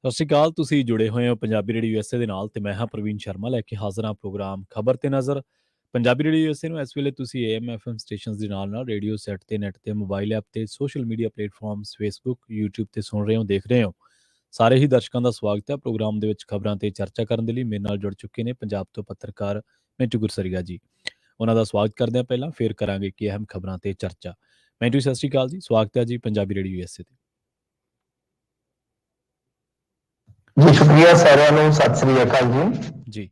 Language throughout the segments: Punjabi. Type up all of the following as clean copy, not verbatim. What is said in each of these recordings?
ਸਤਿ ਸ਼੍ਰੀ ਅਕਾਲ। ਤੁਸੀਂ ਜੁੜੇ ਹੋਏ ਹੋ ਪੰਜਾਬੀ ਰੇਡੀਓ ਯੂਐਸਏ ਦੇ ਨਾਲ ਤੇ ਮੈਂ ਹਾਂ ਪ੍ਰਵੀਨ ਸ਼ਰਮਾ ਲੈ ਕੇ ਹਾਜ਼ਰ ਹਾਂ ਪ੍ਰੋਗਰਾਮ ਖਬਰ ਤੇ ਨਜ਼ਰ। ਪੰਜਾਬੀ ਰੇਡੀਓ ਯੂਐਸਏ ਨੂੰ ਇਸ ਵੇਲੇ ਤੁਸੀਂ ਏਐਮ ਐਫਐਮ ਸਟੇਸ਼ਨਸ ਦੇ ਨਾਲ ਰੇਡੀਓ ਸੈੱਟ ਤੇ ਨੈੱਟ ਤੇ ਮੋਬਾਈਲ ਐਪ ਤੇ social media platforms Facebook YouTube ਤੇ ਸੁਣ ਰਹੇ ਹੋ ਦੇਖ ਰਹੇ ਹੋ। ਸਾਰੇ ਹੀ ਦਰਸ਼ਕਾਂ ਦਾ ਸਵਾਗਤ ਹੈ ਪ੍ਰੋਗਰਾਮ ਦੇ ਵਿੱਚ। ਖਬਰਾਂ ਤੇ ਚਰਚਾ ਕਰਨ ਦੇ ਲਈ ਮੇਰੇ ਨਾਲ ਜੁੜ ਚੁੱਕੇ ਨੇ ਪੰਜਾਬ ਤੋਂ ਪੱਤਰਕਾਰ ਮਿੰਟੂ ਗੁਰਸਰੀਆ ਜੀ। ਉਹਨਾਂ ਦਾ ਸਵਾਗਤ ਕਰਦੇ ਹਾਂ ਪਹਿਲਾਂ, ਫਿਰ ਕਰਾਂਗੇ ਕਿ ਅਹਿਮ ਖਬਰਾਂ ਤੇ ਚਰਚਾ। ਮਿੰਟੂ ਸਤਿ ਸ਼੍ਰੀ ਅਕਾਲ ਜੀ, ਸਵਾਗਤ ਹੈ ਜੀ ਪੰਜਾਬੀ ਰੇਡੀਓ ਯੂਐਸਏ ਤੇ। ਜੀ ਸ਼ੁਕਰੀਆ ਸਾਰਿਆਂ ਨੂੰ, ਸਤਿ ਸ੍ਰੀ ਅਕਾਲ ਜੀ।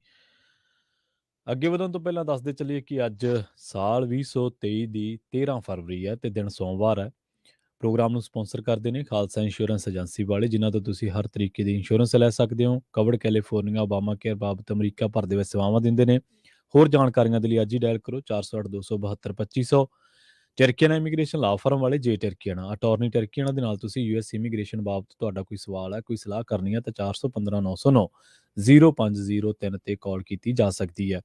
ਅੱਗੇ ਵਧਣ ਤੋਂ ਪਹਿਲਾਂ ਦੱਸਦੇ ਚੱਲੀਏ ਕਿ ਅੱਜ ਸਾਲ 2023 ਦੀ 13 ਫਰਵਰੀ ਹੈ ਤੇ ਦਿਨ ਸੋਮਵਾਰ ਹੈ। ਪ੍ਰੋਗਰਾਮ ਨੂੰ ਸਪਾਂਸਰ ਕਰਦੇ ਨੇ ਖਾਲਸਾ ਇੰਸ਼ੋਰੈਂਸ ਏਜੰਸੀ ਵਾਲੇ, ਜਿਨ੍ਹਾਂ ਤੋਂ ਤੁਸੀਂ ਹਰ ਤਰੀਕੇ ਦੀ ਇੰਸ਼ੋਰੈਂਸ ਲੈ ਸਕਦੇ ਹੋ। ਕਵਰਡ ਕੈਲੀਫੋਰਨੀਆ, ਓਬਾਮਾ ਕੇਅਰ ਬਾਬਤ ਅਮਰੀਕਾ ਭਰ ਦੇ ਵਿੱਚ ਸੇਵਾਵਾਂ ਦਿੰਦੇ ਨੇ। ਹੋਰ ਜਾਣਕਾਰੀਆਂ ਦੇ ਲਈ ਅੱਜ ਹੀ ਡਾਇਲ ਕਰੋ 408 272 2500। ਟਰਕੀਆਨਾ ਇਮੀਗ੍ਰੇਸ਼ਨ ਲਾ ਫਰਮ ਵਾਲੇ ਜੇ ਟਰਕੀਆਨਾ ਅਟਾਰਨੀ ਟਰਕੀਆਨਾ ਦੇ ਨਾਲ ਤੁਸੀਂ ਯੂਐਸ ਇਮੀਗ੍ਰੇਸ਼ਨ ਬਾਬਤ ਤੁਹਾਡਾ ਕੋਈ ਸਵਾਲ ਹੈ, ਕੋਈ ਸਲਾਹ ਕਰਨੀ ਹੈ ਤਾਂ 415 909 0503 ਤੇ ਕਾਲ ਕੀਤੀ ਜਾ ਸਕਦੀ ਹੈ।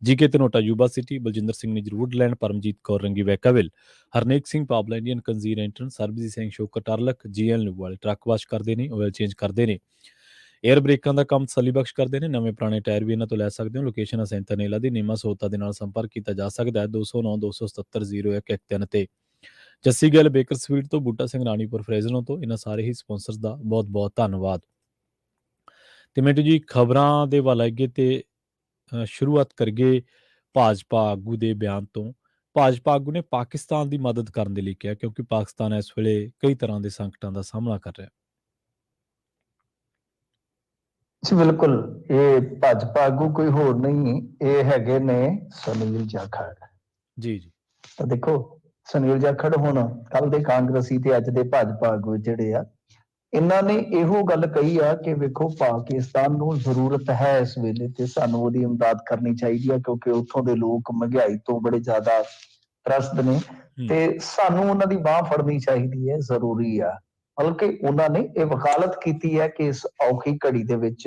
ਜੀਕੇ ਤਨੋਟਾ ਯੂਬਾ ਸਿਟੀ, ਬਲਜਿੰਦਰ ਸਿੰਘ ਨਿਜ ਵੁੱਡਲੈਂਡ, ਪਰਮਜੀਤ ਕੌਰ ਰੰਗੀ ਵੈਕਾਵਿਲ, ਹਰਨੇਕ ਸਿੰਘ ਪਾਬਲਾ ਇੰਡੀਅਨ ਕੰਜ਼ੀਰ ਐਂਟਰਨ, ਸਰਬਜੀਤ ਸਿੰਘ ਸ਼ੋਕਰ ਟਰਲਕ, ਜੀਐਲ ਨਿਊ ਵਾਲੇ ਟਰੱਕ ਵਾਸ਼ ਕਰਦੇ ਨੇ, ਆਇਲ ਚੇਂਜ ਕਰਦੇ ਨੇ, ਏਅਰ ਬ੍ਰੇਕਾਂ ਦਾ ਕੰਮ ਤਸੱਲੀ ਬਖਸ਼ ਕਰਦੇ ਨੇ। ਨਵੇਂ ਪੁਰਾਣੇ ਟਾਇਰ ਵੀ ਇਹਨਾਂ ਤੋਂ ਲੈ ਸਕਦੇ ਹੋ। ਲੋਕੇਸ਼ਨ ਸੈਂਟਰਨੇਲਾ ਦੀ ਨੀਮਾ ਸਹੂਲਤਾਂ ਦੇ ਨਾਲ ਸੰਪਰਕ ਕੀਤਾ ਜਾ ਸਕਦਾ ਹੈ 209 277 0113 ਤੇ। ਜੱਸੀ ਗਿੱਲ ਬੇਕਰ ਸਵੀਟ ਤੋਂ, ਬੂਟਾ ਸਿੰਘ ਰਾਣੀਪੁਰ ਫਰੇਜ਼ਨੋ ਤੋਂ। ਇਹਨਾਂ ਸਾਰੇ ਹੀ ਸਪਾਂਸਰਸ ਦਾ ਬਹੁਤ ਬਹੁਤ ਧੰਨਵਾਦ। ਤੇ ਮਿੰਟੂ ਜੀ, ਖਬਰਾਂ ਦੇ ਵੱਲ ਆਈਏ ਤੇ ਸ਼ੁਰੂਆਤ ਕਰੀਏ ਭਾਜਪਾ ਆਗੂ ਦੇ ਬਿਆਨ ਤੋਂ। ਭਾਜਪਾ ਆਗੂ ਨੇ ਪਾਕਿਸਤਾਨ ਦੀ ਮਦਦ ਕਰਨ ਦੇ ਲਈ ਕਿਹਾ, ਕਿਉਂਕਿ ਪਾਕਿਸਤਾਨ ਇਸ ਵੇਲੇ ਕਈ ਤਰ੍ਹਾਂ ਦੇ ਸੰਕਟਾਂ ਦਾ ਸਾਹਮਣਾ ਕਰ ਰਿਹਾ। ਜੀ ਬਿਲਕੁਲ, ਇਹ ਭਾਜਪਾ ਆਗੂ ਕੋਈ ਹੋਰ ਨਹੀਂ, ਇਹ ਹੈਗੇ ਨੇ ਸੁਨੀਲ ਜਾਖੜ ਜੀ ਜੀ। ਤਾਂ ਦੇਖੋ, ਸੁਨੀਲ ਜਾਖੜ ਹੁਣ ਕੱਲ ਦੇ ਕਾਂਗਰਸੀ ਤੇ ਅੱਜ ਦੇ ਭਾਜਪਾ ਆਗੂ ਜਿਹੜੇ ਆ, ਇਹਨਾਂ ਨੇ ਇਹੋ ਗੱਲ ਕਹੀ ਆ ਕਿ ਵੇਖੋ ਪਾਕਿਸਤਾਨ ਨੂੰ ਜ਼ਰੂਰਤ ਹੈ ਇਸ ਵੇਲੇ ਤੇ ਸਾਨੂੰ ਉਹਦੀ ਇਮਦਾਦ ਕਰਨੀ ਚਾਹੀਦੀ ਆ, ਕਿਉਂਕਿ ਉੱਥੋਂ ਦੇ ਲੋਕ ਮਹਿੰਗਾਈ ਤੋਂ ਬੜੇ ਜ਼ਿਆਦਾ ਤ੍ਰਸਤ ਨੇ ਤੇ ਸਾਨੂੰ ਉਹਨਾਂ ਦੀ ਬਾਂਹ ਫੜਨੀ ਚਾਹੀਦੀ ਹੈ, ਜ਼ਰੂਰੀ ਆ। ਬਲਕਿ ਉਹਨਾਂ ਨੇ ਇਹ ਵਕਾਲਤ ਕੀਤੀ ਹੈ ਕਿ ਇਸ ਔਖੀ ਘੜੀ ਦੇ ਵਿੱਚ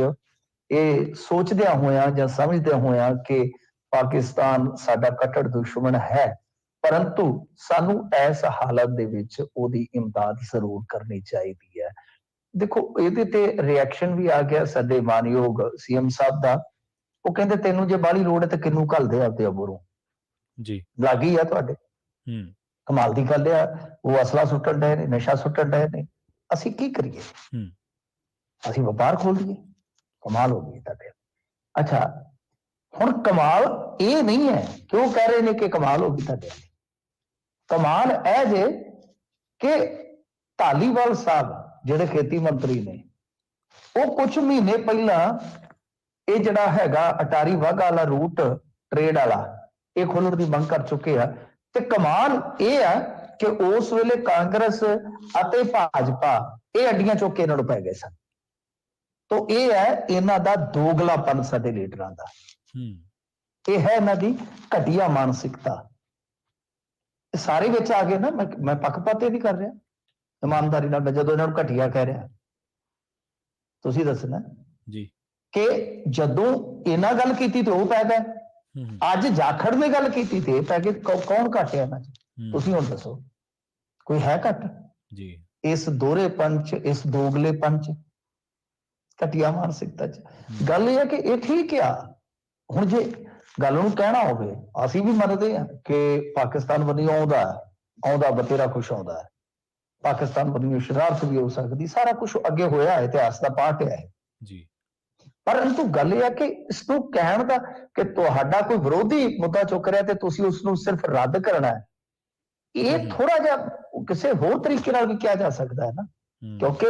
ਇਹ ਸੋਚਦਿਆਂ ਹੋਇਆਂ ਜਾਂ ਸਮਝਦਿਆਂ ਹੋਇਆਂ ਕਿ ਪਾਕਿਸਤਾਨ ਸਾਡਾ ਕੱਟੜ ਦੁਸ਼ਮਣ ਹੈ, ਪਰੰਤੂ ਸਾਨੂੰ ਇਸ ਹਾਲਤ ਦੇ ਵਿੱਚ ਉਹਦੀ ਇਮਦਾਦ ਜ਼ਰੂਰ ਕਰਨੀ ਚਾਹੀਦੀ ਹੈ। ਦੇਖੋ, ਇਹਦੇ ਤੇ ਰਿਐਕਸ਼ਨ ਵੀ ਆ ਗਿਆ ਸਾਡੇ ਮਾਨਯੋਗ ਸੀਐਮ ਸਾਹਿਬ ਦਾ। ਉਹ ਕਹਿੰਦੇ ਤੈਨੂੰ ਜੇ ਬਾਹਲੀ ਲੋੜ ਹੈ ਤੇ ਕਿਹਨੂੰ ਘੱਲਦੇ ਆਪਦੇ ਅਬੋਰੋਂ ਜੀ, ਲੱਗੀ ਆ ਤੁਹਾਡੇ। ਕਮਾਲ ਦੀ ਗੱਲ ਆ, ਉਹ ਅਸਲਾ ਸੁੱਟਣ ਡਏ ਨੇ, ਨਸ਼ਾ ਸੁੱਟਣ ਡਏ ਨੇ, ਅਸੀਂ ਕੀ ਕਰੀਏ? ਅਸੀਂ ਵਪਾਰ ਖੋਲ ਦਈਏ? ਕਮਾਲ ਹੋ ਗਈ ਤੁਹਾਡੇ। ਅੱਛਾ, ਹੁਣ ਕਮਾਲ ਇਹ ਨਹੀਂ ਹੈ ਕਿ ਉਹ ਕਹਿ ਰਹੇ ਨੇ ਕਿ ਕਮਾਲ ਹੋ ਗਈ ਤੁਹਾਡੇ। ਕਮਾਲ ਇਹ ਜੇ ਕਿ ਧਾਲੀਵਾਲ ਸਾਹਿਬ ਜਿਹੜੇ ਖੇਤੀ ਮੰਤਰੀ ਨੇ, ਉਹ ਕੁਝ ਮਹੀਨੇ ਪਹਿਲਾਂ ਇਹ ਜਿਹੜਾ ਹੈਗਾ ਅਟਾਰੀ ਵਾਹਗਾ ਵਾਲਾ ਰੂਟ ਟ੍ਰੇਡ ਵਾਲਾ, ਇਹ ਖੋਲਣ ਦੀ ਮੰਗ ਕਰ ਚੁੱਕੇ ਆ। ਤੇ ਕਮਾਲ ਇਹ ਆ ਕਿ ਉਸ ਵੇਲੇ ਕਾਂਗਰਸ ਅਤੇ ਭਾਜਪਾ ਇਹ ਅੱਡੀਆਂ ਚੁੱਕ ਕੇ ਇਹਨਾਂ ਨੂੰ ਪੈ ਗਏ ਸਨ। ਤੋ ਇਹ ਹੈ ਇਹਨਾਂ ਦਾ ਦੋਗਲਾਪਨ ਸਾਡੇ ਲੀਡਰਾਂ ਦਾ। ਇਹ ਹੈ ਇਹਨਾਂ ਦੀ ਘਟੀਆ ਮਾਨਸਿਕਤਾ। ਸਾਰੇ ਵਿੱਚ ਆ ਗਏ ਨਾ। ਮੈਂ ਪੱਖਪਾਤ ਨਹੀਂ ਕਰ ਰਿਹਾ, ਇਮਾਨਦਾਰੀ ਨਾਲ। ਮੈਂ ਜਦੋਂ ਇਹਨਾਂ ਨੂੰ ਘਟੀਆ ਕਹਿ ਰਿਹਾ, ਤੁਸੀਂ ਦੱਸਣਾ ਜੀ ਕਿ ਜਦੋਂ ਇਹਨਾਂ ਗੱਲ ਕੀਤੀ ਤੇ ਉਹ ਪੈ ਗਏ, ਅੱਜ ਜਾਖੜ ਨੇ ਗੱਲ ਕੀਤੀ ਤੇ ਪੈ ਗਏ। ਕੌਣ ਘਟਿਆ ਇਹਨਾਂ ਚ? ਤੁਸੀਂ ਹੁਣ ਦੱਸੋ, ਕੋਈ ਹੈ ਘੱਟ? ਜੀ, ਇਸ ਦੋਹਰੇ ਪੰਚ, ਇਸ ਦੋਗਲੇ ਪੰਚ, ਘਟੀਆ ਮਾਨਸਿਕਤਾ ਚ ਗੱਲ ਇਹ ਹੈ ਕਿ ਇਹ ਠੀਕ ਆ। ਹੁਣ ਜੇ ਗੱਲ ਨੂੰ ਕਹਿਣਾ ਹੋਵੇ, ਅਸੀਂ ਵੀ ਮੰਨਦੇ ਹਾਂ ਕਿ ਪਾਕਿਸਤਾਨ ਵੱਲੋਂ ਆਉਂਦਾ ਬਤੇਰਾ ਕੁਛ ਆਉਂਦਾ ਹੈ, ਪਾਕਿਸਤਾਨ ਵੱਲੋਂ ਸ਼ਰਾਰਤ ਵੀ ਹੋ ਸਕਦੀ, ਸਾਰਾ ਕੁਛ ਅੱਗੇ ਹੋਇਆ ਹੈ, ਇਤਿਹਾਸ ਦਾ ਪਾਠ ਹੈ ਜੀ। ਪਰੰਤੂ ਗੱਲ ਇਹ ਹੈ ਕਿ ਇਸ ਨੂੰ ਕਹਿਣ ਦਾ ਕਿ ਤੁਹਾਡਾ ਕੋਈ ਵਿਰੋਧੀ ਮੁੱਦਾ ਚੁੱਕ ਰਿਹਾ ਤੇ ਤੁਸੀਂ ਉਸ ਨੂੰ ਸਿਰਫ ਰੱਦ ਕਰਨਾ ਹੈ, ਇਹ ਥੋੜਾ ਜਿਹਾ ਕਿਸੇ ਹੋਰ ਤਰੀਕੇ ਨਾਲ ਵੀ ਕਿਹਾ ਜਾ ਸਕਦਾ ਹੈ ਨਾ। ਕਿਉਂਕਿ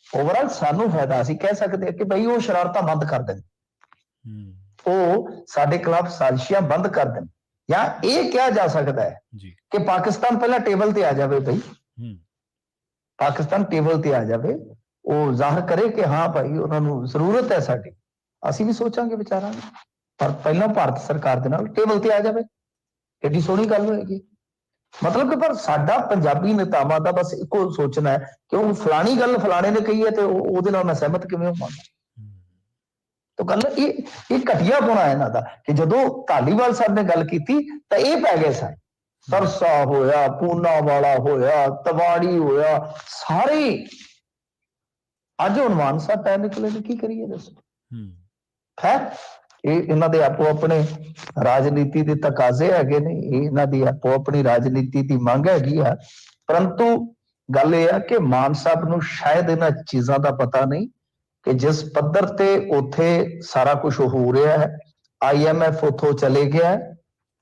ਓਵਰਆਲ ਸਾਨੂੰ ਫਾਇਦਾ, ਅਸੀਂ ਕਹਿ ਸਕਦੇ ਹਾਂ ਕਿ ਬਈ ਉਹ ਸ਼ਰਾਰਤਾਂ ਬੰਦ ਕਰ ਦੇਣ, ਉਹ ਸਾਡੇ ਖਿਲਾਫ ਸਾਜ਼ਿਸ਼ਾਂ ਬੰਦ ਕਰ ਦੇਣ। ਜਾਂ ਇਹ ਕਿਹਾ ਜਾ ਸਕਦਾ ਹੈ ਕਿ ਪਾਕਿਸਤਾਨ ਪਹਿਲਾਂ ਟੇਬਲ ਤੇ ਆ ਜਾਵੇ, ਬਈ ਪਾਕਿਸਤਾਨ ਟੇਬਲ ਤੇ ਆ ਜਾਵੇ, ਉਹ ਜ਼ਾਹਰ ਕਰੇ ਕਿ ਹਾਂ ਭਾਈ ਉਹਨਾਂ ਨੂੰ ਜ਼ਰੂਰਤ ਹੈ ਸਾਡੀ, ਅਸੀਂ ਵੀ ਸੋਚਾਂਗੇ, ਵਿਚਾਰਾਂਗੇ, ਪਰ ਪਹਿਲਾਂ ਭਾਰਤ ਸਰਕਾਰ ਦੇ ਨਾਲ ਟੇਬਲ ਤੇ ਆ ਜਾਵੇ। ਕਿੱਡੀ ਸੋਹਣੀ ਗੱਲ ਹੋਏਗੀ। ਮਤਲਬ ਕਿ ਪਰ ਸਾਡਾ ਪੰਜਾਬੀ ਨੇਤਾਵਾਂ ਦਾ ਬਸ ਇੱਕੋ ਸੋਚਣਾ ਹੈ ਕਿ ਉਹ ਫਲਾਣੀ ਗੱਲ ਫਲਾਣੇ ਨੇ ਕਹੀ ਹੈ ਤੇ ਉਹਦੇ ਨਾਲ ਮੈਂ ਸਹਿਮਤ ਕਿਵੇਂ ਹੋਵਾਂਗਾ। ਤਾਂ ਗੱਲ ਇਹ ਘਟੀਆ ਗੁਣਾ ਹੈ ਇਹਨਾਂ ਦਾ ਕਿ ਜਦੋਂ ਧਾਲੀਵਾਲ ਸਾਹਿਬ ਨੇ ਗੱਲ ਕੀਤੀ ਤਾਂ ਇਹ ਪੈ ਗਏ ਸਨ। ਸਰਸਾ ਹੋਇਆ, ਪੂਨਾਵਾਲਾ ਹੋਇਆ, ਤਵਾੜੀ ਹੋਇਆ, ਸਾਰੇ ਅੱਜ ਹੁਣ ਮਾਨ ਸਾਹਿਬ ਪੈ ਨਿਕਲੇ ਨੇ, ਕੀ ਕਰੀਏ ਦੱਸੋ। ਹੂੰ ਖੈਰ ਇਹ ਇਹਨਾਂ ਦੇ ਆਪੋ ਆਪਣੇ ਰਾਜਨੀਤੀ ਦੇ ਤਕਾਜ਼ੇ ਹੈਗੇ ਨੇ, ਇਹ ਇਹਨਾਂ ਦੀ ਆਪੋ ਆਪਣੀ ਰਾਜਨੀਤੀ ਦੀ ਮੰਗ ਹੈਗੀ ਆ, ਪਰੰਤੂ ਗੱਲ ਇਹ ਆ ਕਿ ਮਾਨ ਸਾਹਿਬ ਨੂੰ ਸ਼ਾਇਦ ਇਹਨਾਂ ਚੀਜ਼ਾਂ ਦਾ ਪਤਾ ਨਹੀਂ ਕਿ ਜਿਸ ਪੱਧਰ ਤੇ ਉੱਥੇ ਸਾਰਾ ਕੁਝ ਹੋ ਰਿਹਾ ਹੈ, IMF ਉੱਥੋਂ ਚਲੇ ਗਿਆ,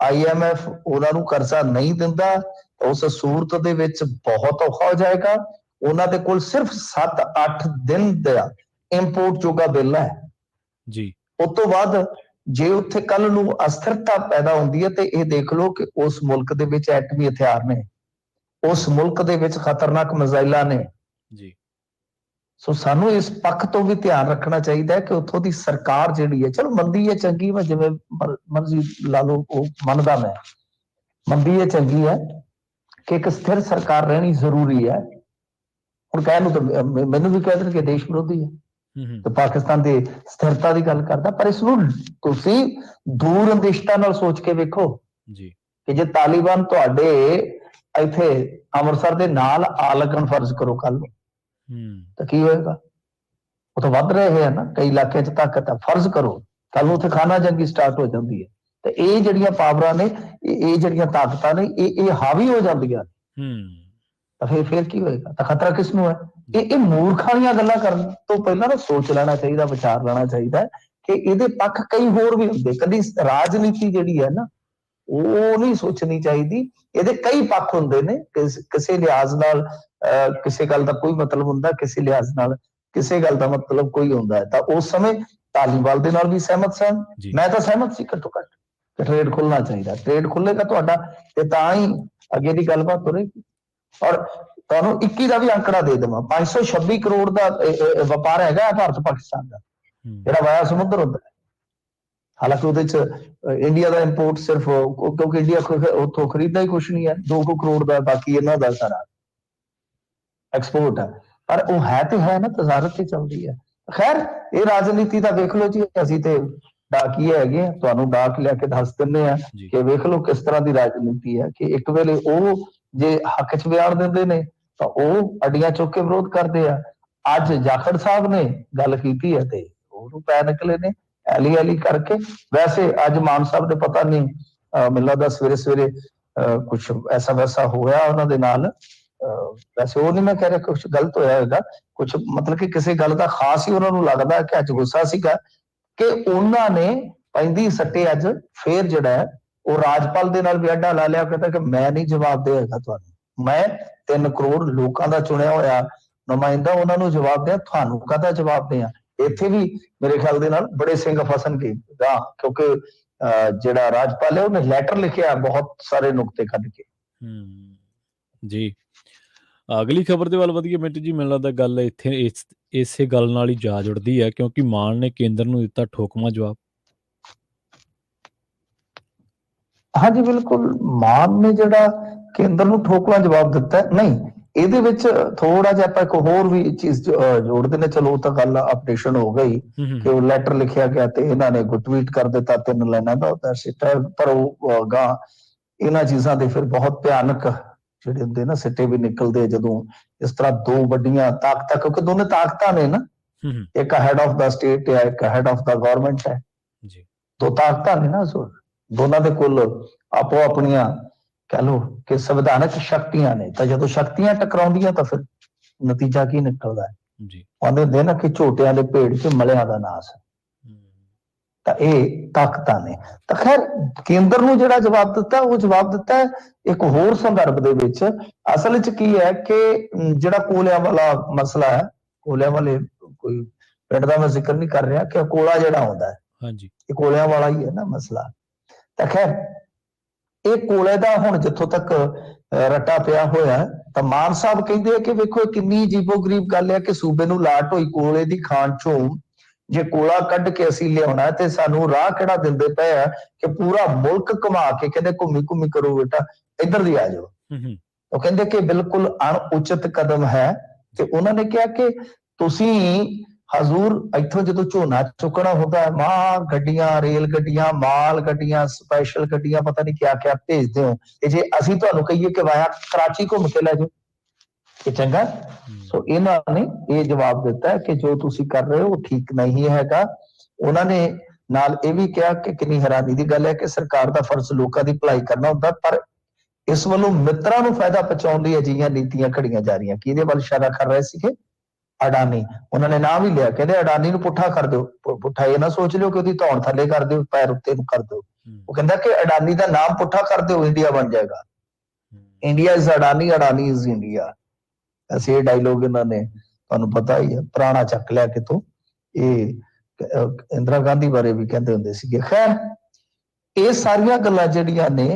IMF ਉਹਨਾਂ ਨੂੰ ਕਰਜ਼ਾ ਨਹੀਂ ਦਿੰਦਾ, ਉਸ ਸੂਰਤ ਦੇ ਵਿੱਚ ਬਹੁਤ ਔਖਾ ਹੋ ਜਾਏਗਾ। ਉਹਨਾਂ ਦੇ ਕੋਲ ਸਿਰਫ 7-8 ਦਿਨ ਦਾ ਇੰਪੋਰਟ ਜੋਗਾ ਬਿੱਲ ਹੈ ਜੀ। ਉਸ ਤੋਂ ਬਾਅਦ ਜੇ ਉੱਥੇ ਕੱਲ ਨੂੰ ਅਸਥਿਰਤਾ ਪੈਦਾ ਹੁੰਦੀ ਹੈ ਤੇ ਇਹ ਦੇਖ ਲਓ ਕਿ ਉਸ ਮੁਲਕ ਦੇ ਵਿੱਚ ਐਟਮੀ ਹਥਿਆਰ ਨੇ, ਉਸ ਮੁਲਕ ਦੇ ਵਿੱਚ ਖਤਰਨਾਕ ਮਿਜ਼ਾਈਲਾਂ ਨੇ ਜੀ। ਸੋ ਸਾਨੂੰ ਇਸ ਪੱਖ ਤੋਂ ਵੀ ਧਿਆਨ ਰੱਖਣਾ ਚਾਹੀਦਾ ਹੈ ਕਿ ਉੱਥੋਂ ਦੀ ਸਰਕਾਰ ਜਿਹੜੀ ਹੈ, ਚਲੋ ਮੰਦੀ ਹੈ ਚੰਗੀ ਵਾ, ਜਿਵੇਂ ਮਰਜ਼ੀ ਲਾ ਲਓ, ਉਹ ਮੰਨਦਾ ਮੈਂ, ਮੰਦੀ ਹੈ ਚੰਗੀ ਹੈ ਕਿ ਇੱਕ ਸਥਿਰ ਸਰਕਾਰ ਰਹਿਣੀ ਜ਼ਰੂਰੀ ਹੈ। ਹੁਣ ਕਹਿਣ ਨੂੰ ਤਾਂ ਮੈਨੂੰ ਵੀ ਕਹਿ ਦੇਣਗੇ ਦੇਸ਼ ਵਿਰੋਧੀ ਹੈ ਤੇ ਪਾਕਿਸਤਾਨ ਦੀ ਸਥਿਰਤਾ ਦੀ ਗੱਲ ਕਰਦਾ, ਪਰ ਇਸ ਨੂੰ ਤੁਸੀਂ ਦੂਰ ਅੰਦੇਸ਼ਤਾ ਨਾਲ ਸੋਚ ਕੇ ਵੇਖੋ ਜੀ ਕਿ ਜੇ ਤਾਲਿਬਾਨ ਤੁਹਾਡੇ ਇੱਥੇ ਅੰਮ੍ਰਿਤਸਰ ਦੇ ਨਾਲ ਆ ਲੱਗਣ, ਫਰਜ਼ ਕਰੋ ਕੱਲ ਨੂੰ, ਤਾਂ ਕੀ ਹੋਏਗਾ। ਉਹ ਤਾਂ ਵੱਧ ਰਹੇ ਹੈ ਨਾ, ਕਈ ਇਲਾਕਿਆਂ 'ਚ ਤਾਕਤ ਹੈ, ਫਰਜ਼ ਕਰੋ ਕੱਲ ਨੂੰ ਉੱਥੇ ਖਾਨਾ ਜੰਗੀ ਸਟਾਰਟ ਹੋ ਜਾਂਦੀ ਹੈ ਤੇ ਇਹ ਜਿਹੜੀਆਂ ਪਾਵਰਾਂ ਨੇ, ਇਹ ਜਿਹੜੀਆਂ ਤਾਕਤਾਂ ਨੇ, ਇਹ ਹਾਵੀ ਹੋ ਜਾਂਦੀਆਂ ਤਾਂ ਫਿਰ ਕੀ ਹੋਏਗਾ, ਤਾਂ ਖਤਰਾ ਕਿਸ ਨੂੰ ਹੈ। ਇਹ ਮੂਰਖਾਂ ਦੀਆਂ ਗੱਲਾਂ ਕਰਨ ਤੋਂ ਪਹਿਲਾਂ ਨਾ ਸੋਚ ਲੈਣਾ ਚਾਹੀਦਾ, ਵਿਚਾਰ ਲੈਣਾ ਚਾਹੀਦਾ ਕਿ ਇਹਦੇ ਪੱਖ ਕਈ ਹੋਰ ਵੀ ਹੁੰਦੇ। ਕਦੀ ਰਾਜਨੀਤੀ ਜਿਹੜੀ ਹੈ ਨਾ, ਉਹ ਨਹੀਂ ਸੋਚਣੀ ਚਾਹੀਦੀ, ਇਹਦੇ ਕਈ ਪੱਖ ਹੁੰਦੇ ਨੇ, ਕਿਸੇ ਲਿਹਾਜ਼ ਨਾਲ ਕਿਸੇ ਗੱਲ ਦਾ ਕੋਈ ਮਤਲਬ ਹੁੰਦਾ, ਕਿਸੇ ਲਿਹਾਜ਼ ਨਾਲ ਕਿਸੇ ਗੱਲ ਦਾ ਮਤਲਬ ਕੋਈ ਹੁੰਦਾ ਹੈ। ਤਾਂ ਉਸ ਸਮੇਂ ਧਾਲੀਵਾਲ ਦੇ ਨਾਲ ਵੀ ਸਹਿਮਤ ਸਨ, ਮੈਂ ਤਾਂ ਸਹਿਮਤ ਸੀ ਘੱਟੋ ਘੱਟ ਕਿ ਟ੍ਰੇਡ ਖੁੱਲਣਾ ਚਾਹੀਦਾ, ਟ੍ਰੇਡ ਖੁੱਲੇਗਾ ਤੁਹਾਡਾ ਤੇ ਤਾਂ ਹੀ ਅੱਗੇ ਦੀ ਗੱਲਬਾਤ ਹੋਵੇਗੀ। ਔਰ ਤੁਹਾਨੂੰ 21 ਦਾ ਵੀ ਅੰਕੜਾ ਦੇ ਦੇਵਾਂ, 526 ਕਰੋੜ ਦਾ ਵਪਾਰ ਹੈਗਾ ਭਾਰਤ ਪਾਕਿਸਤਾਨ ਦਾ, ਜਿਹੜਾ ਵਾਇਆ ਸਮੁੰਦਰ ਹੁੰਦਾ ਹੈ। ਹਾਲਾਂਕਿ ਉਹਦੇ ਚ ਇੰਡੀਆ ਦਾ ਇੰਪੋਰਟ ਸਿਰਫ, ਕਿਉਂਕਿ ਇੰਡੀਆ ਉੱਥੋਂ ਖਰੀਦਦਾ ਹੀ ਕੁਛ ਨਹੀਂ ਹੈ, 2 ਕਰੋੜ ਦਾ ਬਾਕੀ ਇਹਨਾਂ ਦਾ ਸਾਰਾ ਐਕਸਪੋਰਟ ਹੈ, ਪਰ ਉਹ ਹੈ ਤੇ ਹੈ ਨਾ, ਤਜ਼ਾਰਤ ਤੇ ਚੱਲਦੀ ਹੈ। ਖੈਰ ਇਹ ਰਾਜਨੀਤੀ ਦਾ ਵੇਖ ਲਓ ਜੀ, ਅਸੀਂ ਤੇ ਡਾਕੀਏ ਹੈਗੇ, ਤੁਹਾਨੂੰ ਡਾਕ ਲਿਆ ਕੇ ਦੱਸ ਦਿੰਦੇ ਆ ਕਿ ਵੇਖ ਲਓ ਕਿਸ ਤਰ੍ਹਾਂ ਦੀ ਰਾਜਨੀਤੀ ਹੈ ਕਿ ਇੱਕ ਵੇਲੇ ਉਹ ਜੇ ਹੱਕ 'ਚ ਬਿਆਨ ਦਿੰਦੇ ਨੇ ਤਾਂ ਉਹ ਅੱਡੀਆਂ ਚੁੱਕ ਕੇ ਵਿਰੋਧ ਕਰਦੇ ਆ। ਅੱਜ ਜਾਖੜ ਸਾਹਿਬ ਨੇ ਗੱਲ ਕੀਤੀ ਹੈ ਤੇ ਉਹਨੂੰ ਪੈ ਨਿਕਲੇ ਨੇ ਐਲੀ ਕਰਕੇ। ਵੈਸੇ ਅੱਜ ਮਾਨ ਸਾਹਿਬ ਦੇ ਪਤਾ ਨਹੀਂ, ਮੈਨੂੰ ਲੱਗਦਾ ਸਵੇਰੇ ਸਵੇਰੇ ਕੁਛ ਐਸਾ ਵੈਸਾ ਹੋਇਆ ਉਹਨਾਂ ਦੇ ਨਾਲ, ਵੈਸੇ ਉਹ ਨਹੀਂ ਮੈਂ ਕਹਿ ਰਿਹਾ ਕੁਛ ਗਲਤ ਹੋਇਆ ਹੋਏਗਾ, ਕੁਛ ਮਤਲਬ ਕਿ ਕਿਸੇ ਗੱਲ ਦਾ ਖਾਸ ਹੀ ਉਹਨਾਂ ਨੂੰ ਲੱਗਦਾ ਕਿ ਅੱਜ ਗੁੱਸਾ ਸੀਗਾ ਕਿ ਉਹਨਾਂ ਨੇ ਪੈਂਦੀ ਸੱਟੇ ਅੱਜ ਫੇਰ ਜਿਹੜਾ ਹੈ ਉਹ ਰਾਜਪਾਲ ਦੇ ਨਾਲ ਵੀ ਅੱਡਾ ਲਾ ਲਿਆ, ਕਹਿੰਦਾ ਕਿ ਮੈਂ ਨਹੀਂ ਜਵਾਬ ਦੇਗਾ ਤੁਹਾਨੂੰ, ਮੈਂ 3 ਕਰੋੜ ਲੋਕਾਂ ਦਾ ਚੁਣਿਆ ਹੋਇਆ ਨੁਮਾਇੰਦਾ, ਉਹਨਾਂ ਨੂੰ ਜਵਾਬ ਦਿਆਂ, ਤੁਹਾਨੂੰ ਕਾਹਦਾ ਜਵਾਬ ਦਿਆਂ। ਇੱਥੇ ਵੀ ਮੇਰੇ ਖਿਆਲ ਦੇ ਨਾਲ ਬੜੇ ਸਿੰਘ ਫਸਣਗੇ, ਕਿਉਂਕਿ ਜਿਹੜਾ ਰਾਜਪਾਲ ਹੈ ਉਹਨੇ ਲੈਟਰ ਲਿਖਿਆ ਬਹੁਤ ਸਾਰੇ ਨੁਕਤੇ ਕੱਢ ਕੇ। ਜੀ ਅਗਲੀ ਖਬਰ ਦੇ ਵੱਲ ਵਧੀਆ ਮਿੰਟ ਜੀ, ਮੈਨੂੰ ਲੱਗਦਾ ਗੱਲ ਇੱਥੇ ਇਸੇ ਗੱਲ ਨਾਲ ਹੀ ਜਾ ਜੁੜਦੀ ਹੈ ਕਿਉਂਕਿ ਮਾਨ ਨੇ ਕੇਂਦਰ ਨੂੰ ਦਿੱਤਾ ਠੋਕਵਾਂ ਜਵਾਬ। ਹਾਂਜੀ ਬਿਲਕੁਲ, ਮਾਨ ਨੇ ਜਿਹੜਾ ਕੇਂਦਰ ਨੂੰ ਠੋਕਵਾਂ ਜਵਾਬ ਦਿੱਤਾ, ਨਹੀਂ ਇਹਦੇ ਵਿੱਚ ਥੋੜਾ ਜਿਹਾ ਆਪਾਂ ਇੱਕ ਹੋਰ ਵੀ ਚੀਜ਼ ਜੋੜਦੇ ਨੇ, ਚਲੋ ਉਹ ਤਾਂ ਗੱਲ ਅਪਡੇਸ਼ਨ ਹੋ ਗਈ ਕਿ ਉਹ ਲੈਟਰ ਲਿਖਿਆ ਗਿਆ ਤੇ ਇਹਨਾਂ ਨੇ ਟਵੀਟ ਕਰ ਦਿੱਤਾ 3 ਲਾਈਨਾਂ ਦਾ, ਪਰ ਉਹ ਗਾਂ ਇਹਨਾਂ ਚੀਜ਼ਾਂ ਦੇ ਫਿਰ ਬਹੁਤ ਭਿਆਨਕ ਜਿਹੜੇ ਹੁੰਦੇ ਨਾ ਸਿੱਟੇ ਵੀ ਨਿਕਲਦੇ ਜਦੋਂ ਇਸ ਤਰ੍ਹਾਂ 2 ਵੱਡੀਆਂ ਤਾਕਤਾਂ, ਕਿਉਂਕਿ ਦੋਨੇ ਤਾਕਤਾਂ ਨੇ ਨਾ, ਇੱਕ ਹੈਡ ਆਫ ਦਾ ਸਟੇਟ ਹੈ, ਇੱਕ ਹੈਡ ਆਫ ਦਾ ਗਵਰਨਮੈਂਟ ਹੈ, 2 ਤਾਕਤਾਂ ਨੇ ਨਾ, ਸੋ ਦੋਨਾਂ ਦੇ ਕੋਲ ਆਪੋ ਆਪਣੀਆਂ ਕਹਿ ਲਓ ਕਿ ਸੰਵਿਧਾਨਕ ਸ਼ਕਤੀਆਂ ਨੇ, ਤਾਂ ਜਦੋਂ ਸ਼ਕਤੀਆਂ ਟਕਰਾਉਂਦੀਆਂ ਤਾਂ ਫਿਰ ਨਤੀਜਾ ਕੀ ਨਿਕਲਦਾ ਹੈ, ਕਹਿੰਦੇ ਹੁੰਦੇ ਨਾ ਕਿ ਝੋਟਿਆਂ ਦੇ ਭੇਡ 'ਚ ਮਲਿਆਂ ਦਾ ਨਾਸ, ਤਾਂ ਇਹ ਤਾਕਤਾਂ ਨੇ। ਤਾਂ ਖੈਰ ਕੇਂਦਰ ਨੂੰ ਜਿਹੜਾ ਜਵਾਬ ਦਿੱਤਾ, ਉਹ ਜਵਾਬ ਦਿੱਤਾ ਇੱਕ ਹੋਰ ਸੰਦਰਭ ਦੇ ਵਿੱਚ। ਅਸਲ 'ਚ ਕੀ ਹੈ ਕਿ ਜਿਹੜਾ ਕੋਲਿਆਂ ਵਾਲਾ ਮਸਲਾ ਹੈ, ਕੋਲਿਆਂ ਵਾਲੇ ਕੋਈ ਪਿੰਡ ਦਾ ਮੈਂ ਜ਼ਿਕਰ ਨਹੀਂ ਕਰ ਰਿਹਾ, ਕਿ ਕੋਲਾ ਜਿਹੜਾ ਆਉਂਦਾ ਹੈ ਹਾਂਜੀ ਇਹ ਕੋਲਿਆਂ ਵਾਲਾ ਹੀ ਹੈ ਨਾ ਮਸਲਾ। ਤਾਂ ਖੈਰ ਇਹ ਕੋਲੇ ਦਾ ਹੁਣ ਜਿੱਥੋਂ ਤੱਕ ਰੱਟਾ ਪਿਆ ਹੋਇਆ, ਤਾਂ ਮਾਨ ਸਾਹਿਬ ਕਹਿੰਦੇ ਆ ਕਿ ਵੇਖੋ ਕਿੰਨੀ ਅਜੀਬੋ-ਗਰੀਬ ਗੱਲ ਹੈ ਕਿ ਸੂਬੇ ਨੂੰ ਲਾਟ ਹੋਈ ਕੋਲੇ ਦੀ ਖਾਣ ਚੋਂ ਜੇ ਕੋਲਾ ਕੱਢ ਕੇ ਅਸੀਂ ਲਿਆਉਣਾ ਤੇ ਸਾਨੂੰ ਰਾਹ ਕਿਹੜਾ ਦਿੰਦੇ ਪਏ ਆ ਕਿ ਪੂਰਾ ਮੁਲਕ ਘੁਮਾ ਕੇ ਕਹਿੰਦੇ ਘੁੰਮੀ ਕਰੋ ਬੇਟਾ, ਇੱਧਰ ਦੀ ਆ ਜਾਓ। ਉਹ ਕਹਿੰਦੇ ਕਿ ਬਿਲਕੁਲ ਅਣਉਚਿਤ ਕਦਮ ਹੈ ਤੇ ਉਹਨਾਂ ਨੇ ਕਿਹਾ ਕਿ ਤੁਸੀਂ ਹਜ਼ੂਰ ਇੱਥੋਂ ਜਦੋਂ ਝੋਨਾ ਚੁੱਕਣਾ ਹੁੰਦਾ, ਮਾਂ ਗੱਡੀਆਂ, ਰੇਲ ਗੱਡੀਆਂ, ਮਾਲ ਗੱਡੀਆਂ, ਸਪੈਸ਼ਲ ਗੱਡੀਆਂ, ਪਤਾ ਨਹੀਂ ਕਿਆ ਕਿਆ ਭੇਜਦੇ ਹੋ, ਤੇ ਜੇ ਅਸੀਂ ਤੁਹਾਨੂੰ ਕਹੀਏ ਕਿ ਵਾਇਆ ਕਰਾਚੀ ਘੁੰਮ ਕੇ ਲੈ ਜਾਓ ਇਹ ਚੰਗਾ। ਸੋ ਇਹਨਾਂ ਨੇ ਇਹ ਜਵਾਬ ਦਿੱਤਾ ਕਿ ਜੋ ਤੁਸੀਂ ਕਰ ਰਹੇ ਹੋ ਠੀਕ ਨਹੀਂ ਹੈਗਾ। ਉਹਨਾਂ ਨੇ ਨਾਲ ਇਹ ਵੀ ਕਿਹਾ ਕਿ ਕਿੰਨੀ ਹੈਰਾਨੀ ਦੀ ਗੱਲ ਹੈ ਕਿ ਸਰਕਾਰ ਦਾ ਫਰਜ਼ ਲੋਕਾਂ ਦੀ ਭਲਾਈ ਕਰਨਾ ਹੁੰਦਾ, ਪਰ ਇਸ ਵੱਲੋਂ ਮਿੱਤਰਾਂ ਨੂੰ ਫਾਇਦਾ ਪਹੁੰਚਾਉਣ ਲਈ ਅਜਿਹੀਆਂ ਨੀਤੀਆਂ ਘੜੀਆਂ ਜਾ ਰਹੀਆਂ। ਕਿਹਦੇ ਵੱਲ ਇਸ਼ਾਰਾ ਕਰ ਰਹੇ ਸੀਗੇ? ਅਡਾਨੀ। ਉਹਨਾਂ ਨੇ ਨਾਮ ਹੀ ਲਿਆ, ਕਹਿੰਦੇ ਅਡਾਨੀ ਨੂੰ ਪੁੱਠਾ ਕਰ ਦਿਓ। ਪੁੱਠਾ ਇਹ ਨਾ ਸੋਚ ਲਿਓ ਕਿ ਉਹਦੀ ਧੌਣ ਥੱਲੇ ਕਰ ਦਿਓ, ਪੈਰ ਉੱਤੇ ਨੂੰ ਕਰ ਦਿਓ। ਉਹ ਕਹਿੰਦਾ ਕਿ ਅਡਾਨੀ ਦਾ ਨਾਮ ਪੁੱਠਾ ਕਰ ਦਿਓ, ਇੰਡੀਆ ਬਣ ਜਾਏਗਾ। India is Adani, Adani is India. ਅਸੀਂ ਇਹ ਡਾਇਲੋਗ ਇਹਨਾਂ ਨੇ, ਤੁਹਾਨੂੰ ਪਤਾ ਹੀ ਹੈ, ਪੁਰਾਣਾ ਚੱਕ ਲਿਆ ਕਿਤੋਂ। ਇਹ ਇੰਦਰਾ ਗਾਂਧੀ ਬਾਰੇ ਵੀ ਕਹਿੰਦੇ ਹੁੰਦੇ ਸੀਗੇ। ਖੈਰ, ਇਹ ਸਾਰੀਆਂ ਗੱਲਾਂ ਜਿਹੜੀਆਂ ਨੇ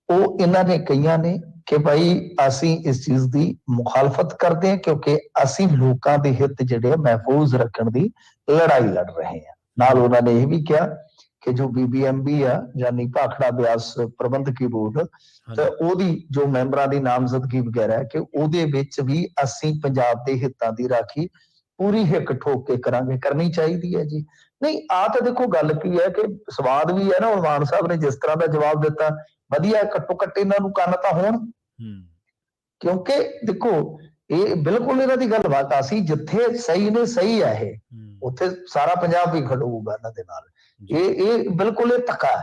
ਉਹ ਇਹਨਾਂ ਨੇ ਕਹੀਆਂ ਨੇ ਕਿ ਭਾਈ ਅਸੀਂ ਇਸ ਚੀਜ਼ ਦੀ ਮੁਖਾਲਫਤ ਕਰਦੇ ਹਾਂ, ਕਿਉਂਕਿ ਅਸੀਂ ਲੋਕਾਂ ਦੇ ਹਿੱਤ ਜਿਹੜੇ ਆ ਮਹਿਫੂਜ਼ ਰੱਖਣ ਦੀ ਲੜਾਈ ਲੜ ਰਹੇ ਹਾਂ। ਨਾਲ ਉਹਨਾਂ ਨੇ ਇਹ ਵੀ ਕਿਹਾ ਕਿ ਜੋ BBMB ਆ, ਯਾਨੀ ਭਾਖੜਾ ਬਿਆਸ ਪ੍ਰਬੰਧਕੀ ਬੋਰਡ, ਤੇ ਉਹਦੀ ਜੋ ਮੈਂਬਰਾਂ ਦੀ ਨਾਮਜ਼ਦਗੀ ਵਗੈਰਾ ਕਿ ਉਹਦੇ ਵਿੱਚ ਵੀ ਅਸੀਂ ਪੰਜਾਬ ਦੇ ਹਿੱਤਾਂ ਦੀ ਰਾਖੀ ਪੂਰੀ ਹਿੱਕ ਠੋਕ ਕੇ ਕਰਾਂਗੇ। ਕਰਨੀ ਚਾਹੀਦੀ ਹੈ ਜੀ। ਨਹੀਂ, ਆ ਤਾਂ ਦੇਖੋ ਗੱਲ ਕੀ ਹੈ ਕਿ ਸਵਾਦ ਵੀ ਹੈ ਨਾ। ਹੁਣ ਮਾਨ ਸਾਹਿਬ ਨੇ ਜਿਸ ਤਰ੍ਹਾਂ ਦਾ ਜਵਾਬ ਦਿੱਤਾ, ਵਧੀਆ, ਘੱਟੋ ਘੱਟ ਇਹਨਾਂ ਨੂੰ ਕੰਨ ਤਾਂ ਹੋਣ। ਕਿਉਂਕਿ ਦੇਖੋ ਇਹ ਬਿਲਕੁਲ ਇਹਨਾਂ ਦੀ ਗੱਲ ਬਾਤ ਆ ਸੀ, ਜਿੱਥੇ ਸਹੀ ਨੇ ਸਹੀ ਹੈ ਇਹ, ਉੱਥੇ ਸਾਰਾ ਪੰਜਾਬ ਵੀ ਖੜੂਗਾ ਇਹਨਾਂ ਦੇ ਨਾਲ। ਇਹ ਬਿਲਕੁਲ ਇਹ ਧੱਕਾ ਹੈ,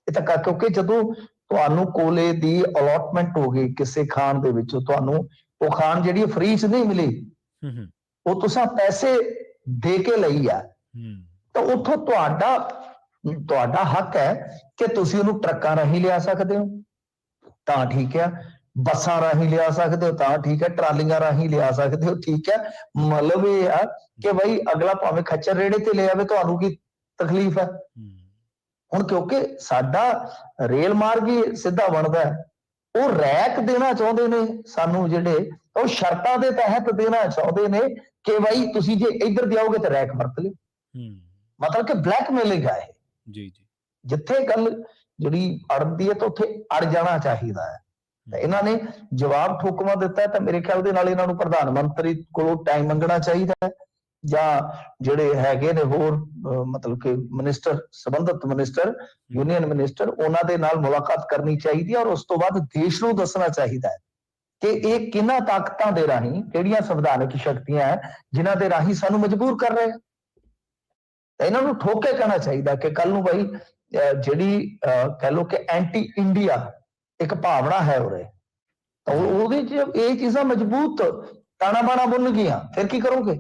ਇਹ ਧੱਕਾ। ਕਿਉਂਕਿ ਜਦੋਂ ਤੁਹਾਨੂੰ ਕੋਲੇ ਦੀ ਅਲੋਟਮੈਂਟ ਹੋ ਗਈ ਕਿਸੇ ਖਾਨ ਦੇ ਵਿੱਚੋਂ, ਤੁਹਾਨੂੰ ਉਹ ਖਾਨ ਜਿਹੜੀ ਫ੍ਰੀ ਚ ਨਹੀਂ ਮਿਲੀ, ਉਹ ਤੁਸੀਂ ਪੈਸੇ ਦੇ ਕੇ ਲਈ ਆ, ਤਾਂ ਉੱਥੋਂ ਤੁਹਾਡਾ ਹੱਕ ਹੈ ਕਿ ਤੁਸੀਂ ਉਹਨੂੰ ਟਰੱਕਾਂ ਰਾਹੀਂ ਲਿਆ ਸਕਦੇ ਹੋ, ਤਾਂ ਠੀਕ ਹੈ। ਬੱਸਾਂ ਰਾਹੀਂ ਲਿਆ ਸਕਦੇ ਹੋ, ਤਾਂ ਠੀਕ ਹੈ। ਟਰਾਲੀਆਂ ਰਾਹੀਂ ਲਿਆ ਸਕਦੇ ਹੋ, ਠੀਕ ਹੈ। ਮਤਲਬ ਇਹ ਆ ਕਿ ਬਈ ਅਗਲਾ ਭਾਵੇਂ ਖੱਚਰ ਰੇੜੇ ਤੇ ਲੈ ਆਵੇ, ਤੁਹਾਨੂੰ ਕੀ ਤਕਲੀਫ ਹੈ? ਹੁਣ ਕਿਉਂਕਿ ਸਾਡਾ ਰੇਲ ਮਾਰਗ ਹੀ ਸਿੱਧਾ ਬਣਦਾ ਹੈ, ਉਹ ਰੈਕ ਦੇਣਾ ਚਾਹੁੰਦੇ ਨੇ ਸਾਨੂੰ, ਜਿਹੜੇ ਉਹ ਸ਼ਰਤਾਂ ਦੇ ਤਹਿਤ ਦੇਣਾ ਚਾਹੁੰਦੇ ਨੇ ਕਿ ਬਈ ਤੁਸੀਂ ਜੇ ਇੱਧਰ ਦਿਆਓਗੇ ਤਾਂ ਰੈਕ ਵਰਤ ਲਿਓ। ਮਤਲਬ ਕਿ ਬਲੈਕਮੇਲਿੰਗ ਹੈ ਇਹ। ਜੀ ਜੀ। ਜਿੱਥੇ ਗੱਲ ਜਿਹੜੀ ਅੜਦੀ ਹੈ ਤਾਂ ਉੱਥੇ ਅੜ ਜਾਣਾ ਚਾਹੀਦਾ ਹੈ। ਤਾਂ ਇਹਨਾਂ ਨੇ ਜਵਾਬ ਠੋਕਵਾ ਦਿੱਤਾ, ਤਾਂ ਮੇਰੇ ਖਿਆਲ ਦੇ ਨਾਲ ਇਹਨਾਂ ਨੂੰ ਪ੍ਰਧਾਨ ਮੰਤਰੀ ਕੋਲੋਂ ਟਾਈਮ ਮੰਗਣਾ ਚਾਹੀਦਾ ਹੈ, ਜਾਂ ਜਿਹੜੇ ਹੈਗੇ ਨੇ ਹੋਰ ਮਤਲਬ ਕਿ ਮਿਨਿਸਟਰ, ਸੰਬੰਧਿਤ ਮਿਨਿਸਟਰ, ਯੂਨੀਅਨ ਮਿਨਿਸਟਰ, ਉਹਨਾਂ ਦੇ ਨਾਲ ਮੁਲਾਕਾਤ ਕਰਨੀ ਚਾਹੀਦੀ ਹੈ। ਔਰ ਉਸ ਤੋਂ ਬਾਅਦ ਦੇਸ਼ ਨੂੰ ਦੱਸਣਾ ਚਾਹੀਦਾ ਹੈ ਕਿ ਇਹ ਕਿਹਨਾਂ ਤਾਕਤਾਂ ਦੇ ਰਾਹੀਂ, ਕਿਹੜੀਆਂ ਸੰਵਿਧਾਨਕ ਸ਼ਕਤੀਆਂ ਹੈ ਜਿਨ੍ਹਾਂ ਦੇ ਰਾਹੀਂ ਸਾਨੂੰ ਮਜਬੂਰ ਕਰ ਰਹੇ ਆ। ਇਹਨਾਂ ਨੂੰ ਠੋਕ ਕੇ ਕਹਿਣਾ ਚਾਹੀਦਾ ਕਿ ਕੱਲ ਨੂੰ ਬਈ ਜਿਹੜੀ ਕਹਿ ਲਓ ਕਿ ਐਂਟੀ ਇੰਡੀਆ ਇੱਕ ਭਾਵਨਾ ਹੈ ਉਰੇ, ਤਾਂ ਉਹਦੇ ਚ ਇਹ ਚੀਜ਼ਾਂ ਮਜ਼ਬੂਤ ਤਾਣਾ ਬਾਣਾ ਬੁਣ ਗਈਆਂ, ਫਿਰ ਕੀ ਕਰੋਗੇ?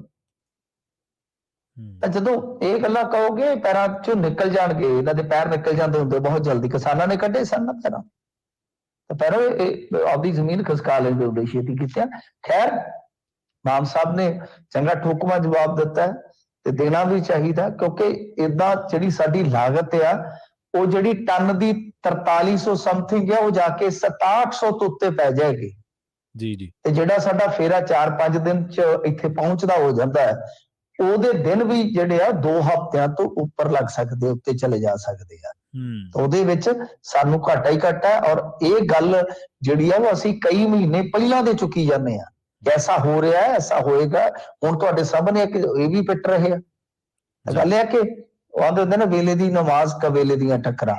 ਤਾਂ ਜਦੋਂ ਇਹ ਗੱਲਾਂ ਕਹੋਗੇ, ਪੈਰਾਂ ਚੋਂ ਨਿਕਲ ਜਾਣਗੇ, ਇਹਨਾਂ ਦੇ ਪੈਰ ਨਿਕਲ ਜਾਂਦੇ ਹੁੰਦੇ ਬਹੁਤ ਜਲਦੀ। ਕਿਸਾਨਾਂ ਨੇ ਕੱਢੇ ਸਨ ਨਾ ਪੈਰਾਂ, ਤਾਂ ਪੈਰੋਂ ਆਪਦੀ ਜ਼ਮੀਨ ਖਸਕਾ ਲੈਂਦੇ ਹੁੰਦੇ ਛੇਤੀ ਕੀਤਿਆਂ। ਖੈਰ, ਮਾਨ ਸਾਹਿਬ ਨੇ ਚੰਗਾ ਠੋਕਵਾਂ ਜਵਾਬ ਦਿੱਤਾ ਤੇ ਦੇਣਾ ਵੀ ਚਾਹੀਦਾ, ਕਿਉਂਕਿ ਏਦਾਂ ਜਿਹੜੀ ਸਾਡੀ ਲਾਗਤ ਆ, ਉਹ ਜਿਹੜੀ ਟਨ ਦੀ 4300 ਸਮਥਿੰਗ ਹੈ, ਉਹ ਜਾ ਕੇ 6700 ਤੋਂ ਉੱਤੇ ਪੈ ਜਾਏਗੀ। ਜੀ ਜੀ। ਤੇ ਜਿਹੜਾ ਸਾਡਾ ਫੇਰਾ 4-5 ਦਿਨ ਚ ਇੱਥੇ ਪਹੁੰਚਦਾ ਹੋ ਜਾਂਦਾ ਹੈ, ਉਹਦੇ ਦਿਨ ਵੀ ਜਿਹੜੇ ਆ 2 ਹਫ਼ਤਿਆਂ ਤੋਂ ਉੱਪਰ ਲੱਗ ਸਕਦੇ, ਉੱਤੇ ਚਲੇ ਜਾ ਸਕਦੇ ਆ। ਉਹਦੇ ਵਿੱਚ ਸਾਨੂੰ ਘਾਟਾ ਹੀ ਘਾਟਾ ਹੈ। ਔਰ ਇਹ ਗੱਲ ਜਿਹੜੀ ਆ ਉਹ ਅਸੀਂ ਕਈ ਮਹੀਨੇ ਪਹਿਲਾਂ ਦੇ ਚੁੱਕੀ ਜਾਂਦੇ ਆ, ਐਸਾ ਹੋ ਰਿਹਾ ਹੈ, ਐਸਾ ਹੋਏਗਾ। ਹੁਣ ਤੁਹਾਡੇ ਸਾਹਮਣੇ ਇਹ ਵੀ ਪਿੱਟ ਰਹੇ ਆ। ਗੱਲ ਇਹ ਹੈ ਕਿ ਉਹ ਆਂਦੇ ਹੁੰਦੇ ਨਾ, ਵੇਲੇ ਦੀ ਨਮਾਜ਼ ਕਵੇਲੇ ਦੀਆਂ ਟੱਕਰਾਂ,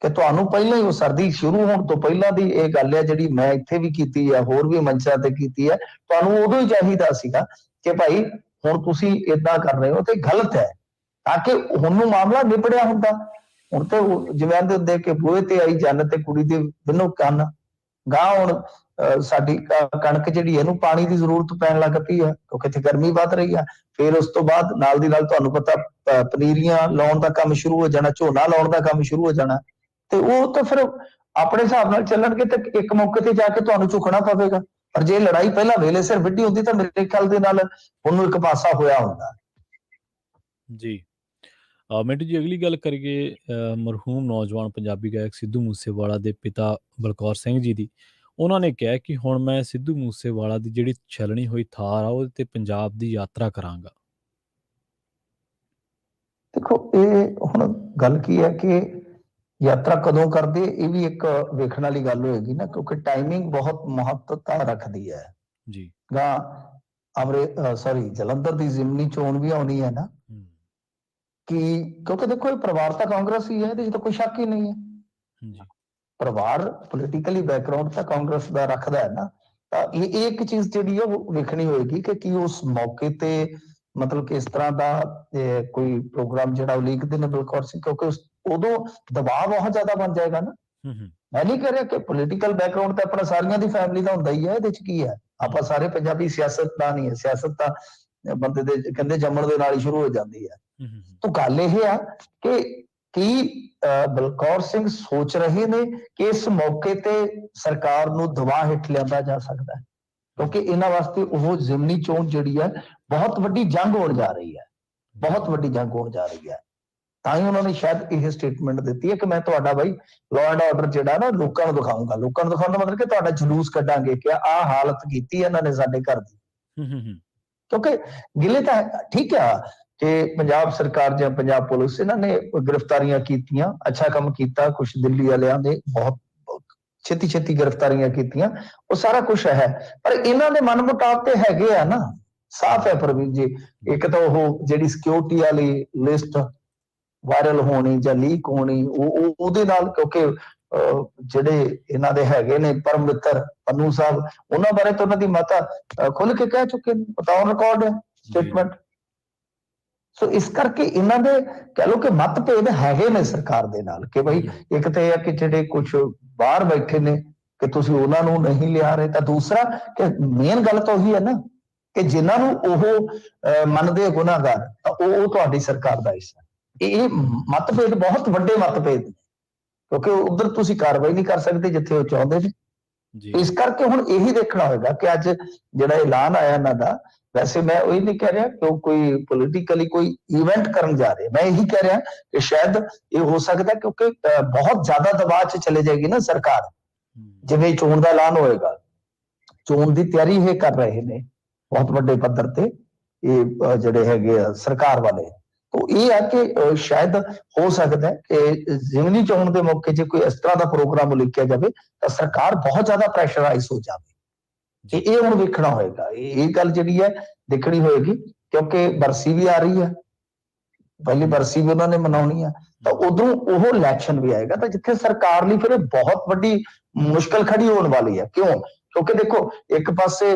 ਕਿ ਤੁਹਾਨੂੰ ਪਹਿਲਾਂ ਹੀ ਉਹ ਸਰਦੀ ਸ਼ੁਰੂ ਹੋਣ ਤੋਂ ਪਹਿਲਾਂ ਦੀ ਇਹ ਗੱਲ ਹੈ, ਜਿਹੜੀ ਮੈਂ ਇੱਥੇ ਵੀ ਕੀਤੀ ਹੈ, ਹੋਰ ਵੀ ਮੰਚਾਂ ਤੇ ਕੀਤੀ ਹੈ। ਤੁਹਾਨੂੰ ਉਦੋਂ ਹੀ ਚਾਹੀਦਾ ਸੀਗਾ ਕਿ ਭਾਈ ਹੁਣ ਤੁਸੀਂ ਏਦਾਂ ਕਰ ਰਹੇ ਹੋ ਤੇ ਗਲਤ ਹੈ, ਤਾਂ ਕਿ ਹੁਣ ਨੂੰ ਮਾਮਲਾ ਨਿਬੜਿਆ ਹੁੰਦਾ। ਹੁਣ ਤੇ ਜਿਵੇਂ ਆਂਦੇ ਹੁੰਦੇ ਕਿ ਬੂਹੇ ਤੇ ਆਈ ਜੰਨ ਤੇ ਕੁੜੀ ਦੇ ਬਿਨੋ ਕੰਨ। ਗਾਂ ਹੁਣ ਸਾਡੀ ਕਣਕ ਜਿਹੜੀ ਇਹਨੂੰ ਪਾਣੀ ਦੀ ਜ਼ਰੂਰਤ ਪੈਣ ਲੱਗ ਪਈ ਹੈ, ਕਿਉਂਕਿ ਇੱਥੇ ਗਰਮੀ ਵੱਧ ਰਹੀ ਆ। ਫਿਰ ਉਸ ਤੋਂ ਬਾਅਦ ਨਾਲ ਦੀ ਨਾਲ ਤੁਹਾਨੂੰ ਪਤਾ ਪਨੀਰੀਆਂ ਲਾਉਣ ਦਾ ਕੰਮ ਸ਼ੁਰੂ ਹੋ ਜਾਣਾ, ਝੋਨਾ ਲਾਉਣ ਦਾ ਕੰਮ ਸ਼ੁਰੂ ਹੋ ਜਾਣਾ, ਤੇ ਉਹ ਤਾਂ ਫਿਰ ਆਪਣੇ ਹਿਸਾਬ ਨਾਲ ਚੱਲਣਗੇ ਤੇ ਇੱਕ ਮੌਕੇ ਤੇ ਜਾ ਕੇ ਤੁਹਾਨੂੰ ਝੁਕਣਾ ਪਵੇਗਾ। ਪਰ ਜੇ ਲੜਾਈ ਪਹਿਲਾਂ ਵੇਲੇ ਸਿਰ ਵਿੱਢੀ ਹੁੰਦੀ ਤਾਂ ਮੇਰੇ ਖਿਆਲ ਦੇ ਨਾਲ ਉਹਨੂੰ ਇੱਕ ਪਾਸਾ ਹੋਇਆ ਹੁੰਦਾ। ਜੀ। ਮਿੰਟੂ ਜੀ, ਅਗਲੀ ਗੱਲ ਕਰੀਏ ਮਰਹੂਮ ਨੌਜਵਾਨ ਪੰਜਾਬੀ ਗਾਇਕ ਸਿੱਧੂ ਮੂਸੇਵਾਲਾ ਦੇ ਪਿਤਾ ਬਲਕੌਰ ਸਿੰਘ ਜੀ ਦੀ। ਉਹਨਾਂ ਨੇ ਕਿਹਾ ਕਿ ਹੁਣ ਮੈਂ ਸਿੱਧੂ ਮੂਸੇਵਾਲਾ ਦੀ ਜਿਹੜੀ ਛਲਣੀ ਹੋਈ ਥਾਰ ਆ, ਉਹਦੇ ਤੇ ਪੰਜਾਬ ਦੀ ਯਾਤਰਾ ਕਰਾਂਗਾ। ਦੇਖੋ, ਇਹ ਹੁਣ ਗੱਲ ਕੀ ਹੈ ਕਿ ਯਾਤਰਾ ਕਦੋਂ ਕਰਦੇ, ਇਹ ਵੀ ਇੱਕ ਵੇਖਣ ਵਾਲੀ ਗੱਲ ਹੋਏਗੀ ਨਾ, ਕਿਉਂਕਿ ਟਾਈਮਿੰਗ ਬਹੁਤ ਮਹੱਤਤਾ ਰੱਖਦੀ ਹੈ ਜੀ। ਜਲੰਧਰ ਦੀ ਜ਼ਿਮਨੀ ਚੋਣ ਵੀ ਆਉਣੀ ਹੈ ਨਾ, ਕਿਉਂਕਿ ਦੇਖੋ ਇਹ ਪਰਿਵਾਰ ਤਾਂ ਕਾਂਗਰਸ ਹੀ ਹੈ, ਇਹਦੇ 'ਚ ਤਾਂ ਕੋਈ ਸ਼ੱਕ ਹੀ ਨਹੀਂ ਹੈ। ਪਰਿਵਾਰ ਪੋਲੀਟੀਕਲੀ ਬੈਕਗ੍ਰਾਉਂਡ ਤਾਂ ਕਾਂਗਰਸ ਦਾ ਰੱਖਦਾ ਹੈ ਨਾ, ਤਾਂ ਇਹ ਇੱਕ ਚੀਜ਼ ਜਿਹੜੀ ਆ ਉਹ ਵੇਖਣੀ ਹੋਏਗੀ ਕਿ ਕੀ ਉਸ ਮੌਕੇ ਤੇ ਮਤਲਬ ਕਿ ਇਸ ਤਰ੍ਹਾਂ ਦਾ ਕੋਈ ਪ੍ਰੋਗਰਾਮ ਜਿਹੜਾ ਉਲੀਕਦੇ ਨੇ ਬਲਕੌਰ ਸਿੰਘ, ਕਿਉਂਕਿ ਉਦੋਂ ਦਬਾਅ ਬਹੁਤ ਜ਼ਿਆਦਾ ਬਣ ਜਾਏਗਾ ਨਾ। ਮੈਂ ਨਹੀਂ ਕਹਿ ਰਿਹਾ ਕਿ ਪੋਲੀਟੀਕਲ ਬੈਕਗ੍ਰਾਉਂਡ ਤਾਂ ਆਪਣਾ ਸਾਰਿਆਂ ਦੀ ਫੈਮਿਲੀ ਦਾ ਹੁੰਦਾ ਹੀ ਹੈ, ਇਹਦੇ ਚ ਕੀ ਹੈ, ਆਪਾਂ ਸਾਰੇ ਪੰਜਾਬੀ ਸਿਆਸਤਦਾਨ ਹੀ ਹੈ, ਸਿਆਸਤ ਤਾਂ ਬੰਦੇ ਦੇ ਕਹਿੰਦੇ ਜੰਮਣ ਦੇ ਨਾਲ ਹੀ ਸ਼ੁਰੂ ਹੋ ਜਾਂਦੀ ਹੈ। ਤਾਂ ਗੱਲ ਇਹ ਆ ਕਿ ਕੀ ਬਲਕੌਰ ਸਿੰਘ ਸੋਚ ਰਹੇ ਨੇ ਕਿ ਇਸ ਮੌਕੇ ਤੇ ਸਰਕਾਰ ਨੂੰ ਦਬਾਅ ਹੇਠ ਲਿਆਂਦਾ ਜਾ ਸਕਦਾ ਹੈ, ਕਿਉਂਕਿ ਇਹਨਾਂ ਵਾਸਤੇ ਉਹ ਜ਼ਿਮਨੀ ਚੋਣ ਜਿਹੜੀ ਹੈ ਬਹੁਤ ਵੱਡੀ ਜੰਗ ਹੋਣ ਜਾ ਰਹੀ ਹੈ, ਬਹੁਤ ਵੱਡੀ ਜੰਗ ਹੋਣ ਜਾ ਰਹੀ ਹੈ। ਤਾਂ ਹੀ ਉਹਨਾਂ ਨੇ ਸ਼ਾਇਦ ਇਹ ਸਟੇਟਮੈਂਟ ਦਿੱਤੀ ਹੈ ਕਿ ਮੈਂ ਤੁਹਾਡਾ ਬਾਈ ਲਾਅ ਐਂਡ ਆਰਡਰ ਜਿਹੜਾ ਨਾ ਲੋਕਾਂ ਨੂੰ ਦਿਖਾਊਂਗਾ। ਲੋਕਾਂ ਨੂੰ ਦਿਖਾਉਣ ਦਾ ਮਤਲਬ ਕਿ ਤੁਹਾਡਾ ਜਲੂਸ ਕੱਢਾਂਗੇ ਕਿ ਆਹ ਹਾਲਤ ਕੀਤੀ ਇਹਨਾਂ ਨੇ ਸਾਡੇ ਘਰ ਦੀ। ਕਿਉਂਕਿ ਗਿਲੇ ਤਾਂ ਠੀਕ ਆ ਕਿ ਪੰਜਾਬ ਸਰਕਾਰ ਜਾਂ ਪੰਜਾਬ ਪੁਲਿਸ ਇਹਨਾਂ ਨੇ ਗ੍ਰਿਫਤਾਰੀਆਂ ਕੀਤੀਆਂ, ਅੱਛਾ ਕੰਮ ਕੀਤਾ, ਕੁਛ ਦਿੱਲੀ ਵਾਲਿਆਂ ਨੇ ਬਹੁਤ ਛੇਤੀ ਛੇਤੀ ਗ੍ਰਿਫਤਾਰੀਆਂ ਕੀਤੀਆਂ, ਉਹ ਸਾਰਾ ਕੁਝ ਹੈ, ਪਰ ਇਹਨਾਂ ਦੇ ਮਨ ਮੁਤਾਬ ਤੇ ਹੈਗੇ ਆ ਨਾ, ਸਾਫ਼ ਹੈ ਪ੍ਰਵੀਨ ਜੀ। ਇੱਕ ਤਾਂ ਉਹ ਜਿਹੜੀ ਸਿਕਿਉਰਿਟੀ ਵਾਲੀ ਲਿਸਟ ਵਾਇਰਲ ਹੋਣੀ ਜਾਂ ਲੀਕ ਹੋਣੀ, ਉਹਦੇ ਨਾਲ, ਕਿਉਂਕਿ ਜਿਹੜੇ ਇਹਨਾਂ ਦੇ ਹੈਗੇ ਨੇ ਪਰਮ ਮਿੱਤਰ ਪੰਨੂ ਸਾਹਿਬ, ਉਹਨਾਂ ਬਾਰੇ ਤਾਂ ਉਹਨਾਂ ਦੀ ਮਾਤਾ ਖੁੱਲ ਕੇ ਕਹਿ ਚੁੱਕੇ ਨੇ, ਬਤਾਓ ਰਿਕਾਰਡ ਹੈ ਸਟੇਟਮੈਂਟ। ਸੋ ਇਸ ਕਰਕੇ ਇਹਨਾਂ ਦੇ ਕਹਿ ਲਓ ਕਿ ਮਤਭੇਦ ਹੈਗੇ ਨੇ ਸਰਕਾਰ ਦੇ ਨਾਲ ਕਿ ਬਈ ਇੱਕ ਤਾਂ ਇਹ ਆ ਕਿ ਜਿਹੜੇ ਕੁਝ ਬਾਹਰ ਬੈਠੇ ਨੇ ਕਿ ਤੁਸੀਂ ਉਹਨਾਂ ਨੂੰ ਨਹੀਂ ਲਿਆ ਰਹੇ, ਤਾਂ ਦੂਸਰਾ ਕਿ ਮੇਨ ਗੱਲ ਤਾਂ ਉਹੀ ਹੈ ਨਾ ਕਿ ਜਿਨ੍ਹਾਂ ਨੂੰ ਉਹ ਮੰਨਦੇ ਗੁਨਾਹਗਾਰ, ਤਾਂ ਉਹ ਤੁਹਾਡੀ ਸਰਕਾਰ ਦਾ ਹਿੱਸਾ। ਇਹ ਮਤਭੇਦ ਬਹੁਤ ਵੱਡੇ ਮਤਭੇਦ ਨੇ, ਕਿਉਂਕਿ ਉਧਰ ਤੁਸੀਂ ਕਾਰਵਾਈ ਨਹੀਂ ਕਰ ਸਕਦੇ ਜਿੱਥੇ ਉਹ ਚਾਹੁੰਦੇ ਨੇ। ਇਸ ਕਰਕੇ ਹੁਣ ਇਹੀ ਦੇਖਣਾ ਹੋਏਗਾ ਕਿ ਅੱਜ ਜਿਹੜਾ ਐਲਾਨ ਆਇਆ ਇਹਨਾਂ ਦਾ, ਵੈਸੇ ਮੈਂ ਉਹੀ ਨਹੀਂ ਕਹਿ ਰਿਹਾ ਕਿ ਉਹ ਕੋਈ ਪੋਲੀਟੀਕਲੀ ਕੋਈ ਇਵੈਂਟ ਕਰਨ ਜਾ ਰਹੇ, ਮੈਂ ਇਹੀ ਕਹਿ ਰਿਹਾ ਕਿ ਸ਼ਾਇਦ ਇਹ ਹੋ ਸਕਦਾ ਕਿਉਂਕਿ ਬਹੁਤ ਜ਼ਿਆਦਾ ਦਬਾਅ 'ਚ ਚਲੇ ਜਾਏਗੀ ਨਾ ਸਰਕਾਰ, ਜਿਵੇਂ ਚੋਣ ਦਾ ਐਲਾਨ ਹੋਏਗਾ, ਚੋਣ ਦੀ ਤਿਆਰੀ ਇਹ ਕਰ ਰਹੇ ਨੇ ਬਹੁਤ ਵੱਡੇ ਪੱਧਰ ਤੇ ਇਹ ਜਿਹੜੇ ਹੈਗੇ ਆ ਸਰਕਾਰ ਵਾਲੇ। तो ये है कि शायद हो सकता है कि जिमनी चोण के मौके च कोई इस तरह का प्रोग्राम उलीकिया जाए तो सरकार बहुत ज्यादा प्रेशराइज हो जाए। ये हुण वेखना होएगा, ये गल जिहड़ी है देखनी होएगी, क्योंकि बरसी भी आ रही है, पहली बरसी भी उन्होंने मनाउणी है, तो उधरों वो इलैक्शन भी आएगा, तो जिथे सरकार लई फिर बहुत वड्डी मुश्किल खड़ी होने वाली है। क्यों? क्योंकि देखो एक पासे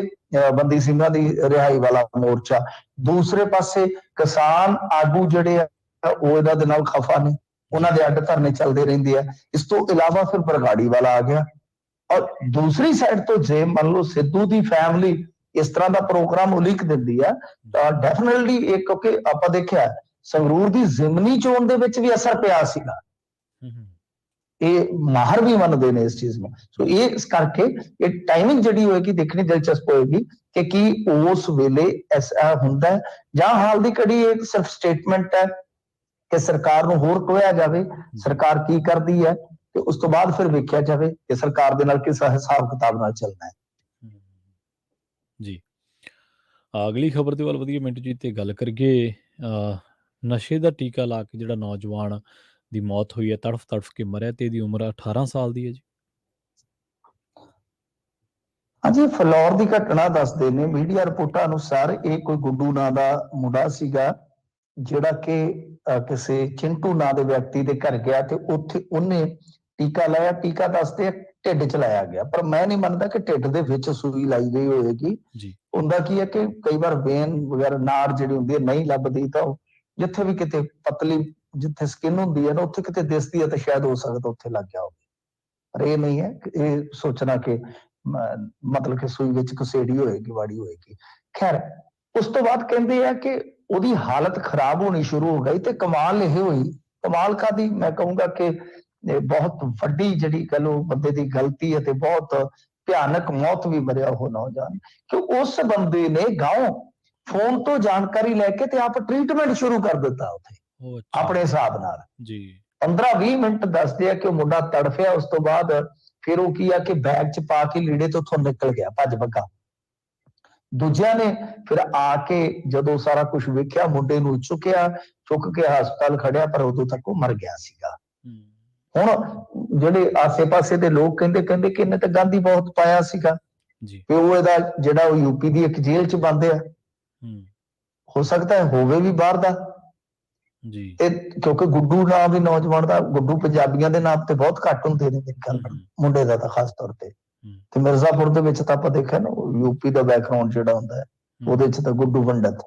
बंदी ਸਿੰਘਾਂ ਦੀ रिहाई वाला मोर्चा, दूसरे पासे किसान आगू ਜਿਹੜੇ ਆ ਉਹ ਇਹਨਾਂ ਦੇ ਨਾਲ ਖਫਾ ਨੇ, ਉਹਨਾਂ ਦੇ ਅੱਡ ਧਰਨੇ ਚੱਲਦੇ ਰਹਿੰਦੇ ਆ। ਇਸ ਤੋਂ ਇਲਾਵਾ ਫਿਰ ਬਰਗਾੜੀ ਵਾਲਾ ਆ ਗਿਆ, ਔਰ ਦੂਸਰੀ ਸਾਈਡ ਤੋਂ ਜੇ ਮੰਨ ਲਓ ਸਿੱਧੂ ਦੀ ਫੈਮਿਲੀ ਇਸ ਤਰ੍ਹਾਂ ਦਾ ਪ੍ਰੋਗਰਾਮ ਉਲੀਕ ਦਿੰਦੀ ਆ, ਤਾਂ ਡੈਫੀਨਿਟਲੀ ਇਹ, ਕਿਉਂਕਿ ਆਪਾਂ ਦੇਖਿਆ ਸੰਗਰੂਰ ਦੀ ਜ਼ਿਮਨੀ ਚੋਣ ਦੇ ਵਿੱਚ ਵੀ ਅਸਰ ਪਿਆ ਸੀਗਾ, ਇਹ ਮਾਹਰ ਵੀ ਮੰਨਦੇ ਨੇ ਇਸ ਚੀਜ਼ ਨੂੰ। ਸੋ ਇਹ ਇਸ ਕਰਕੇ ਇਹ ਟਾਈਮਿੰਗ ਜਿਹੜੀ ਹੋਏਗੀ ਦੇਖਣੀ ਦਿਲਚਸਪ ਹੋਏਗੀ ਕਿ ਕੀ ਉਸ ਵੇਲੇ ਐਸਾ ਹੁੰਦਾ ਹੈ ਜਾਂ ਹਾਲ ਦੀ ਘੜੀ ਇਹ ਸਿਰਫ ਸਟੇਟਮੈਂਟ ਹੈ ਕਿ ਸਰਕਾਰ ਨੂੰ ਹੋਰ ਕੋਇਆ ਜਾਵੇ, ਸਰਕਾਰ ਕੀ ਕਰਦੀ ਹੈ, ਤੇ ਉਸ ਤੋਂ ਬਾਅਦ ਫਿਰ ਵੇਖਿਆ ਜਾਵੇ ਕਿ ਸਰਕਾਰ ਦੇ ਨਾਲ ਕਿਸ ਹਿਸਾਬ ਕਿਤਾਬ ਨਾਲ ਚੱਲਣਾ ਹੈ। ਜੀ, ਅਗਲੀ ਖਬਰ ਦੇ ਵੱਲ ਵਧੀਆ ਮਿੰਟ ਜੀ ਤੇ ਗੱਲ ਕਰੀਏ। ਨਸ਼ੇ ਦਾ ਟੀਕਾ ਲਾ ਕੇ ਜਿਹੜਾ ਨੌਜਵਾਨ ਦੀ ਮੌਤ ਹੋਈ ਹੈ, ਤੜਫ ਤੜਫ ਕੇ ਮਰਿਆ, ਤੇ ਇਹਦੀ ਉਮਰ 18 ਸਾਲ ਦੀ ਹੈ ਜੀ। ਹਾਂਜੀ, ਫਲੌਰ ਦੀ ਘਟਨਾ ਦੱਸਦੇ ਨੇ ਮੀਡੀਆ ਰਿਪੋਰਟਾਂ ਅਨੁਸਾਰ ਇਹ ਕੋਈ ਗੁੱਡੂ ਨਾਂ ਦਾ ਮੁੰਡਾ ਸੀਗਾ ਜਿਹੜਾ ਕਿ ਕਿਸੇ ਚਿੰਟੂ ਨਾਂ ਦੇ ਵਿਅਕਤੀ ਦੇ ਘਰ ਗਿਆ ਤੇ ਉੱਥੇ ਉਹਨੇ ਟੀਕਾ ਲਾਇਆ। ਟੀਕਾ ਦੱਸਦੇ ਢਿੱਡ 'ਚ ਲਾਇਆ ਗਿਆ, ਪਰ ਮੈਂ ਨਹੀਂ ਮੰਨਦਾ ਕਿ ਢਿੱਡ ਦੇ ਵਿੱਚ ਸੂਈ ਲਾਈ ਗਈ ਹੋਏਗੀ। ਹੁੰਦਾ ਕੀ ਹੈ ਕਿ ਕਈ ਵਾਰ ਵੇਨ ਵਗੈਰਾ ਨਾੜ ਜਿਹੜੀ ਹੁੰਦੀ ਹੈ ਨਹੀਂ ਲੱਭਦੀ, ਤਾਂ ਜਿੱਥੇ ਵੀ ਕਿਤੇ ਪਤਲੀ ਜਿੱਥੇ ਸਕਿਨ ਹੁੰਦੀ ਹੈ ਨਾ ਉੱਥੇ ਕਿਤੇ ਦਿਸਦੀ ਹੈ ਤਾਂ ਸ਼ਾਇਦ ਹੋ ਸਕਦਾ ਉੱਥੇ ਲੱਗ ਗਿਆ ਹੋਵੇ, ਪਰ ਇਹ ਨਹੀਂ ਹੈ। ਇਹ ਸੋਚਣਾ ਕਿ ਮਤਲਬ ਕਿ ਸੂਈ ਵਿੱਚ ਘੁਸੇੜੀ ਹੋਏਗੀ, ਵਾੜੀ ਹੋਏਗੀ। ਖੈਰ, ਉਸ ਤੋਂ ਬਾਅਦ ਕਹਿੰਦੇ ਆ ਕਿ ਉਹਦੀ ਹਾਲਤ ਖਰਾਬ ਹੋਣੀ ਸ਼ੁਰੂ ਹੋ ਗਈ ਤੇ ਕਮਾਲ ਇਹ ਹੋਈ, ਕਮਾਲ ਕਾਦੀ ਮੈਂ ਕਹੂੰਗਾ ਕਿ ਬਹੁਤ ਵੱਡੀ ਜਿਹੜੀ ਕਹਿ ਲਓ ਬੰਦੇ ਦੀ ਗਲਤੀ ਹੈ ਤੇ ਬਹੁਤ ਭਿਆਨਕ ਮੌਤ ਵੀ ਮਰਿਆ ਉਹ ਨੌਜਵਾਨ, ਕਿ ਉਸ ਬੰਦੇ ਨੇ ਗਾਂਵ ਫੋਨ ਤੋਂ ਜਾਣਕਾਰੀ ਲੈ ਕੇ ਤੇ ਆਪ ਟ੍ਰੀਟਮੈਂਟ ਸ਼ੁਰੂ ਕਰ ਦਿੱਤਾ ਉੱਥੇ ਆਪਣੇ ਹਿਸਾਬ ਨਾਲ ਜੀ। 15-20 ਮਿੰਟ ਦੱਸਦੇ ਆ ਕਿ ਉਹ ਮੁੰਡਾ ਤੜਫਿਆ, ਉਸ ਤੋਂ ਬਾਅਦ ਫਿਰ ਉਹ ਕੀ ਆ ਕਿ ਬੈਗ 'ਚ ਪਾ ਕੇ ਲੀੜੇ ਤੋਂ ਉੱਥੋਂ ਨਿਕਲ ਗਿਆ ਭੱਜ ਭੱਗਾ। ਦੂਜਿਆਂ ਨੇ ਫਿਰ ਆ ਕੇ ਜਦੋਂ ਸਾਰਾ ਕੁਝ ਵੇਖਿਆ, ਮੁੰਡੇ ਨੂੰ ਚੁੱਕ ਕੇ ਹਸਪਤਾਲ ਖੜਿਆ, ਪਰ ਉਦੋਂ ਤੱਕ ਉਹ ਮਰ ਗਿਆ ਸੀਗਾ। ਹੁਣ ਜਿਹੜੇ ਆਸੇ-ਪਾਸੇ ਦੇ ਲੋਕ ਕਹਿੰਦੇ ਕਿ ਇਹਨੇ ਤਾਂ ਗੰਦ ਹੀ ਬਹੁਤ ਪਾਇਆ ਸੀਗਾ ਜੀ, ਤੇ ਉਹ ਇਹਦਾ ਜਿਹੜਾ ਉਹ ਯੂਪੀ ਦੀ ਇੱਕ ਜੇਲ੍ਹ 'ਚ ਬੰਦ ਆ, ਹੋ ਸਕਦਾ ਹੈ ਹੋਵੇ ਵੀ ਬਾਹਰ ਦਾ ਜੀ। ਤੇ ਕਿਉਂਕਿ ਗੁੱਡੂ ਨਾਮ ਵੀ ਨੌਜਵਾਨ ਦਾ, ਗੁੱਡੂ ਪੰਜਾਬੀਆਂ ਦੇ ਨਾਮ ਤੇ ਬਹੁਤ ਘੱਟ ਹੁੰਦੇ ਨੇ ਮੇਰੇ ਖਿਆਲ ਨਾਲ, ਮੁੰਡੇ ਦਾ ਤਾਂ ਖਾਸ ਤੌਰ ਤੇ। ਹੂੰ, ਤੇ ਮਿਰਜ਼ਾਪੁਰ ਦੇ ਵਿੱਚ ਤਾਂ ਆਪਾਂ ਦੇਖਿਆ ਨਾ, ਯੂਪੀ ਦਾ ਬੈਕਗ੍ਰਾਉਂਡ ਜਿਹੜਾ ਹੁੰਦਾ ਹੈ, ਹੂੰ, ਉਹਦੇ ਚ ਤਾਂ ਗੁੱਡੂ ਪੰਡਤ,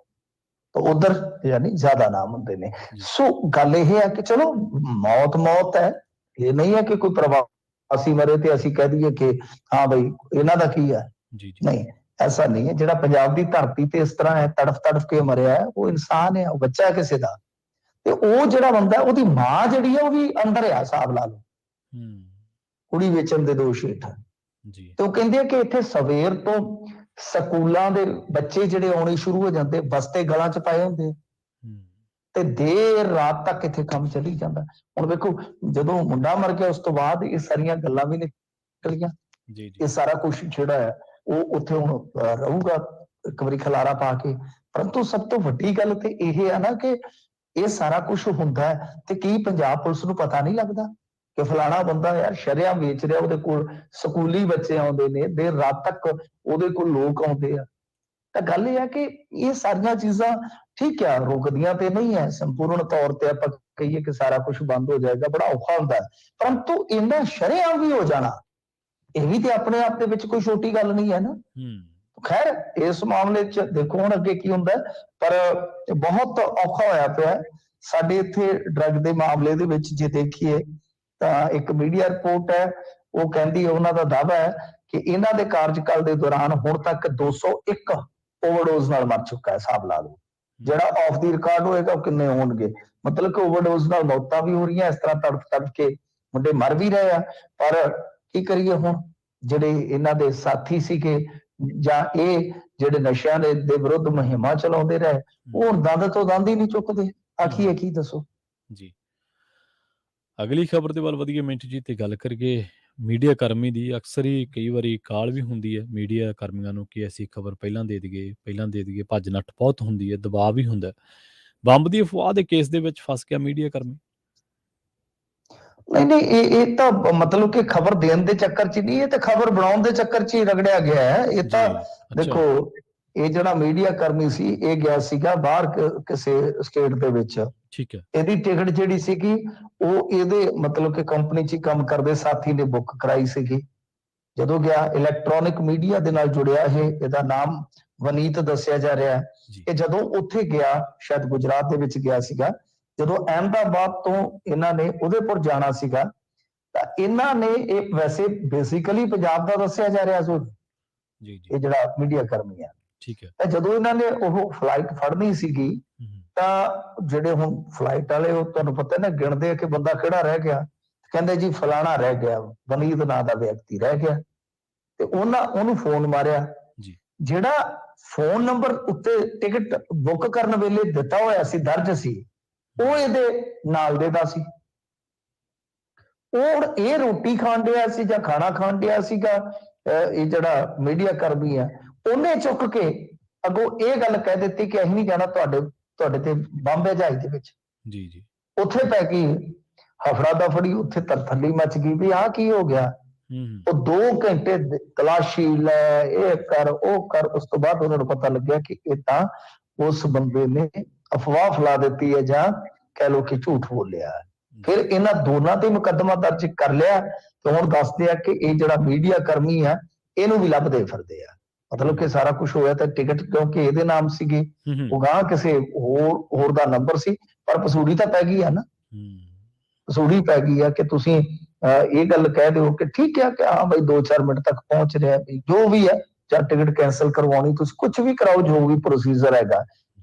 ਤਾਂ ਉਧਰ ਯਾਨੀ ਜ਼ਿਆਦਾ ਨਾਮ ਹੁੰਦੇ ਨੇ। ਜੀ, ਸੋ ਗੱਲ ਇਹ ਹੈ ਕਿ ਚਲੋ ਮੌਤ ਮੌਤ ਹੈ, ਇਹ ਨਹੀਂ ਹੈ ਕਿ ਕੋਈ ਪ੍ਰਵਾਸੀ ਮਰੇ ਤੇ ਅਸੀਂ ਕਹਿ ਦਈਏ ਕਿ ਹਾਂ ਬਈ ਇਹਨਾਂ ਦਾ ਕੀ ਹੈ। ਜੀ, ਜੀ, ਨਹੀਂ, ਐਸਾ ਨਹੀਂ ਹੈ। ਜਿਹੜਾ ਪੰਜਾਬ ਦੀ ਧਰਤੀ ਤੇ ਇਸ ਤਰ੍ਹਾਂ ਹੈ, ਤੜਫ ਤੜਫ ਕੇ ਮਰਿਆ ਹੈ, ਉਹ ਇਨਸਾਨ ਹੈ, ਉਹ ਬੱਚਾ ਹੈ ਕਿਸੇ ਦਾ। ਤੇ ਉਹ ਜਿਹੜਾ ਬੰਦਾ ਹੈ, ਉਹਦੀ ਮਾਂ ਜਿਹੜੀ ਹੈ ਉਹ ਵੀ ਅੰਦਰ ਆ, ਹਿਸਾਬ ਲਾ ਲਓ, ਹੂੰ, ਕੁੜੀ ਵੇਚਣ ਦੇ ਦੋਸ਼ ਹੇਠ। ਜੀ, ਤੇ ਉਹ ਕਹਿੰਦੇ ਆ ਕਿ ਇੱਥੇ ਸਵੇਰ ਤੋਂ ਸਕੂਲਾਂ ਦੇ ਬੱਚੇ ਜਿਹੜੇ ਆਉਣੇ ਸ਼ੁਰੂ ਹੋ ਜਾਂਦੇ, ਬਸਤੇ ਗਲਾਂ ਚ ਪਾਏ ਹੁੰਦੇ, ਹੂੰ, ਤੇ ਦੇਰ ਰਾਤ ਤੱਕ ਇੱਥੇ ਕੰਮ ਚੱਲੀ ਜਾਂਦਾ। ਹੁਣ ਵੇਖੋ, ਜਦੋਂ ਮੁੰਡਾ ਮਰ ਗਿਆ ਉਸ ਤੋਂ ਬਾਅਦ ਇਹ ਸਾਰੀਆਂ ਗੱਲਾਂ ਵੀ ਨਿਕਲੀਆਂ। ਜੀ, ਜੀ, ਇਹ ਸਾਰਾ ਕੁਝ ਜਿਹੜਾ ਹੈ ਉਹ ਉੱਥੇ ਹੁਣ ਰਹੂਗਾ ਇੱਕ ਵਾਰੀ ਖਲਾਰਾ ਪਾ ਕੇ। ਪਰੰਤੂ ਸਭ ਤੋਂ ਵੱਡੀ ਗੱਲ ਤੇ ਇਹ ਹੈ ਨਾ ਕਿ ਇਹ ਸਾਰਾ ਕੁਝ ਹੁੰਦਾ ਹੈ ਤੇ ਕੀ ਪੰਜਾਬ ਪੁਲਿਸ ਨੂੰ ਪਤਾ ਨਹੀਂ ਲੱਗਦਾ ਕਿ ਫਲਾਣਾ ਬੰਦਾ ਯਾਰ ਸ਼ਰੇਆਮ ਵੇਚ ਰਿਹਾ, ਉਹਦੇ ਕੋਲ ਸਕੂਲੀ ਬੱਚੇ ਆਉਂਦੇ ਨੇ, ਦੇਰ ਰਾਤ ਤੱਕ ਉਹਦੇ ਕੋਲ ਲੋਕ ਆਉਂਦੇ ਆ। ਤਾਂ ਗੱਲ ਇਹ ਹੈ ਕਿ ਇਹ ਸਾਰੀਆਂ ਚੀਜ਼ਾਂ ਠੀਕ ਹੈ, ਰੁਕਦੀਆਂ ਤੇ ਨਹੀਂ ਹੈ ਸੰਪੂਰਨ ਤੌਰ ਤੇ ਆਪਾਂ ਕਹੀਏ ਕਿ ਸਾਰਾ ਕੁਝ ਬੰਦ ਹੋ ਜਾਏਗਾ, ਬੜਾ ਔਖਾ ਹੁੰਦਾ ਹੈ। ਪਰੰਤੂ ਇਹਨਾਂ ਸ਼ਰੇਆਮ ਵੀ ਹੋ ਜਾਣਾ, ਇਹ ਵੀ ਤੇ ਆਪਣੇ ਆਪ ਦੇ ਵਿੱਚ ਕੋਈ ਛੋਟੀ ਗੱਲ ਨਹੀਂ ਹੈ ਨਾ। ਹੂੰ, ਖੈਰ, ਇਸ ਮਾਮਲੇ 'ਚ ਦੇਖੋ ਹੁਣ ਅੱਗੇ ਕੀ ਹੁੰਦਾ ਹੈ, ਪਰ ਬਹੁਤ ਔਖਾ ਹੋਇਆ ਪਿਆ ਹੈ। ਸਾਡੇ ਇੱਥੇ ਡਰੱਗ ਦੇ ਮਾਮਲੇ ਦੇ ਵਿੱਚ ਜੇ ਦੇਖੀਏ ਤਾਂ ਇੱਕ ਮੀਡੀਆ ਰਿਪੋਰਟ ਹੈ, ਉਹ ਕਹਿੰਦੀ ਹੈ, ਉਹਨਾਂ ਦਾ ਦਾਅਵਾ ਹੈ ਕਿ ਇਹਨਾਂ ਦੇ ਕਾਰਜਕਾਲ ਦੇ ਦੌਰਾਨ ਹੁਣ ਤੱਕ 201 ਓਵਰਡੋਜ਼ ਨਾਲ ਮਰ ਚੁੱਕਾ ਹੈ। ਹਿਸਾਬ ਲਾ ਲਓ, ਜਿਹੜਾ ਆਫ ਦੀ ਰਿਕਾਰਡ ਹੋਏਗਾ ਉਹ ਕਿੰਨੇ ਹੋਣਗੇ। ਮਤਲਬ ਕਿ ਓਵਰਡੋਜ਼ ਨਾਲ ਮੌਤਾਂ ਵੀ ਹੋ ਰਹੀਆਂ, ਇਸ ਤਰ੍ਹਾਂ ਤੜਫ ਤੜਫ ਕੇ ਮੁੰਡੇ ਮਰ ਵੀ ਰਹੇ ਆ। ਪਰ ਕੀ ਕਰੀਏ ਹੁਣ, ਜਿਹੜੇ ਇਹਨਾਂ ਦੇ ਸਾਥੀ ਸੀਗੇ ਜਾਂ ਇਹ ਜਿਹੜੇ ਨਸ਼ਿਆਂ ਦੇ ਵਿਰੁੱਧ ਮੁਹਿੰਮਾਂ ਚਲਾਉਂਦੇ ਰਹੇ, ਉਹ ਹੁਣ ਦੰਦ ਤੋਂ ਦੰਦ ਹੀ ਨਹੀਂ ਚੁੱਕਦੇ। ਆਖੀਏ ਕੀ ਦੱਸੋ। ਜੀ। ਅਗਲੀ ਖਬਰ ਦੇ ਵੱਲ ਵਧੀਏ ਮਿੰਟ ਜੀ, ਤੇ ਗੱਲ ਕਰੀਏ ਮੀਡੀਆ ਕਰਮੀ ਦੀ। ਅਕਸਰ ਹੀ ਕਈ ਵਾਰੀ ਕਾਲ ਵੀ ਹੁੰਦੀ ਹੈ ਮੀਡੀਆ ਕਰਮੀਆਂ ਨੂੰ ਕਿ ਅਸੀਂ ਖਬਰ ਪਹਿਲਾਂ ਦੇ ਦਈਏ, ਭੱਜ ਨੱਠ ਬਹੁਤ ਹੁੰਦੀ ਹੈ, ਦਬਾਅ ਵੀ ਹੁੰਦਾ। ਬੰਬ ਦੀ ਅਫਵਾਹ ਦੇ ਕੇਸ ਦੇ ਵਿੱਚ ਫਸ ਗਿਆ ਮੀਡੀਆ ਕਰਮੀ। ਨਹੀਂ ਨਹੀਂ, ਇਹ ਤਾਂ ਮਤਲਬ ਕਿ ਖਬਰ ਦੇਣ ਦੇ ਚੱਕਰ 'ਚ ਨਹੀਂ, ਇਹ ਤਾਂ ਖਬਰ ਬਣਾਉਣ ਦੇ ਚੱਕਰ 'ਚ ਹੀ ਰਗੜਿਆ ਗਿਆ ਹੈ। ਇਹ ਤਾਂ ਜੀ, ਅੱਛਾ, ਦੇਖੋ, ਇਹ ਜਿਹੜਾ ਮੀਡੀਆ ਕਰਮੀ ਸੀ, ਇਹ ਗਿਆ ਸੀਗਾ ਬਾਹਰ ਕਿਸੇ ਸਟੇਟ ਦੇ ਵਿੱਚ। ਠੀਕ ਹੈ। ਇਹਦੀ ਟਿਕਟ ਜਿਹੜੀ ਸੀਗੀ ਉਹ ਇਹਦੇ ਮਤਲਬ ਕਿ ਕੰਪਨੀ 'ਚ ਹੀ ਕੰਮ ਕਰਦੇ ਸਾਥੀ ਨੇ ਬੁੱਕ ਕਰਾਈ ਸੀਗੀ। ਜਦੋਂ ਗਿਆ, ਇਲੈਕਟ੍ਰੋਨਿਕ ਮੀਡੀਆ ਦੇ ਨਾਲ ਜੁੜਿਆ, ਇਹਦਾ ਨਾਮ ਵਨੀਤ ਦੱਸਿਆ ਜਾ ਰਿਹਾ ਹੈ। ਜੀ, ਇਹ ਜਦੋਂ ਉੱਥੇ ਗਿਆ, ਸ਼ਾਇਦ ਗੁਜਰਾਤ ਦੇ ਵਿੱਚ ਗਿਆ ਸੀਗਾ, ਜਦੋਂ ਅਹਿਮਦਾਬਾਦ ਤੋਂ ਇਹਨਾਂ ਨੇ ਉਦੈਪੁਰ ਜਾਣਾ ਸੀਗਾ, ਤਾਂ ਇਹਨਾਂ ਨੇ, ਇਹ ਵੈਸੇ ਬੇਸਿਕਲੀ ਪੰਜਾਬ ਦਾ ਦੱਸਿਆ ਜਾ ਰਿਹਾ ਸੀ ਜੀ, ਜੀ, ਇਹ ਜਿਹੜਾ ਮੀਡੀਆ ਕਰਮੀ ਹੈ, ਠੀਕ ਹੈ। ਤਾਂ ਜਦੋਂ ਇਹਨਾਂ ਨੇ ਉਹ ਫਲਾਈਟ ਫੜਨੀ ਸੀਗੀ, ਹੂੰ, ਤਾਂ ਜਿਹੜੇ ਹੁਣ ਫਲਾਈਟ ਵਾਲੇ, ਉਹ ਤੁਹਾਨੂੰ ਪਤਾ ਨਾ, ਗਿਣਦੇ ਆ ਕਿ ਬੰਦਾ ਕਿਹੜਾ ਰਹਿ ਗਿਆ। ਕਹਿੰਦੇ ਜੀ ਫਲਾਣਾ ਰਹਿ ਗਿਆ, ਵਨੀਤ ਨਾਂ ਦਾ ਵਿਅਕਤੀ ਰਹਿ ਗਿਆ। ਤੇ ਉਹਨੂੰ ਫੋਨ ਮਾਰਿਆ, ਜੀ, ਜਿਹੜਾ ਫੋਨ ਨੰਬਰ ਉੱਤੇ ਟਿਕਟ ਬੁੱਕ ਕਰਨ ਵੇਲੇ ਦਿੱਤਾ ਹੋਇਆ ਸੀ, ਦਰਜ ਸੀ, ਉਹ ਇਹਦੇ ਨਾਲ ਦੇ ਦਾ ਸੀ। ਉਹ ਇਹ ਰੋਟੀ ਖਾਣ ਡਿਆ ਸੀ ਜਾਂ ਖਾਣਾ ਖਾਣ ਡਿਆ ਸੀਗਾ, ਇਹ ਜਿਹੜਾ ਮੀਡੀਆ ਕਰਮੀ ਆ, ਉਹਨੇ ਚੁੱਕ ਕੇ ਅੱਗੋਂ ਇਹ ਗੱਲ ਕਹਿ ਦਿੱਤੀ ਕਿ ਅਸੀਂ ਨਹੀਂ ਜਾਣਾ ਤੁਹਾਡੇ ਤੇ ਬੰਬ ਹੈ ਜਹਾਜ਼ ਦੇ ਵਿੱਚ। ਜੀ, ਜੀ, ਉੱਥੇ ਪੈ ਗਈ ਹਫੜਾ ਦਫੜੀ, ਉੱਥੇ ਤਰਥੱਲੀ ਮਚ ਗਈ ਵੀ ਆਹ ਕੀ ਹੋ ਗਿਆ। ਹੂੰ, ਉਹ 2 ਘੰਟੇ ਤਲਾਸ਼ੀ ਲੈ, ਇਹ ਕਰ ਉਹ ਕਰ, ਉਸ ਤੋਂ ਬਾਅਦ ਉਹਨਾਂ ਨੂੰ ਪਤਾ ਲੱਗਿਆ ਕਿ ਇਹ ਤਾਂ ਉਸ ਬੰਦੇ ਨੇ ਅਫਵਾਹ ਫੈਲਾ ਦਿੱਤੀ ਹੈ, ਜਾਂ ਕਹਿ ਲਓ ਕਿ ਝੂਠ ਬੋਲਿਆ। ਫਿਰ ਇਹਨਾਂ ਦੋਨਾਂ ਤੇ ਮੁਕੱਦਮਾ ਦਰਜ ਕਰ ਲਿਆ, ਤੇ ਹੁਣ ਦੱਸਦੇ ਆ ਕਿ ਇਹ ਜਿਹੜਾ ਮੀਡੀਆ ਕਰਮੀ ਆ, ਇਹਨੂੰ ਵੀ ਲੱਭਦੇ ਫਿਰਦੇ ਆ। ਮਤਲਬ ਕਿ ਸਾਰਾ ਕੁਝ ਹੋਇਆ ਤਾਂ ਟਿਕਟ ਕਿਉਂਕਿ ਇਹਦੇ ਨਾਮ ਸੀਗੀ, ਹੂੰ, ਉਹ ਗਾਂ ਕਿਸੇ ਹੋਰ ਦਾ ਨੰਬਰ ਸੀ, ਪਰ ਪਸੂੜੀ ਤਾਂ ਪੈ ਗਈ ਆ ਨਾ। ਪਸੂੜੀ ਪੈ ਗਈ ਆ ਕਿ ਤੁਸੀਂ ਇਹ ਗੱਲ ਕਹਿ ਦਿਓ ਕਿ ਠੀਕ ਹੈ ਕਿ ਹਾਂ ਬਈ 2-4 ਮਿੰਟ ਤੱਕ ਪਹੁੰਚ ਰਿਹਾ, ਜੋ ਵੀ ਹੈ, ਜਾਂ ਟਿਕਟ ਕੈਂਸਲ ਕਰਵਾਉਣੀ, ਤੁਸੀਂ ਕੁਝ ਵੀ ਕਰਾਓ, ਜੋ ਵੀ ਪ੍ਰੋਸੀਜਰ ਹੈਗਾ,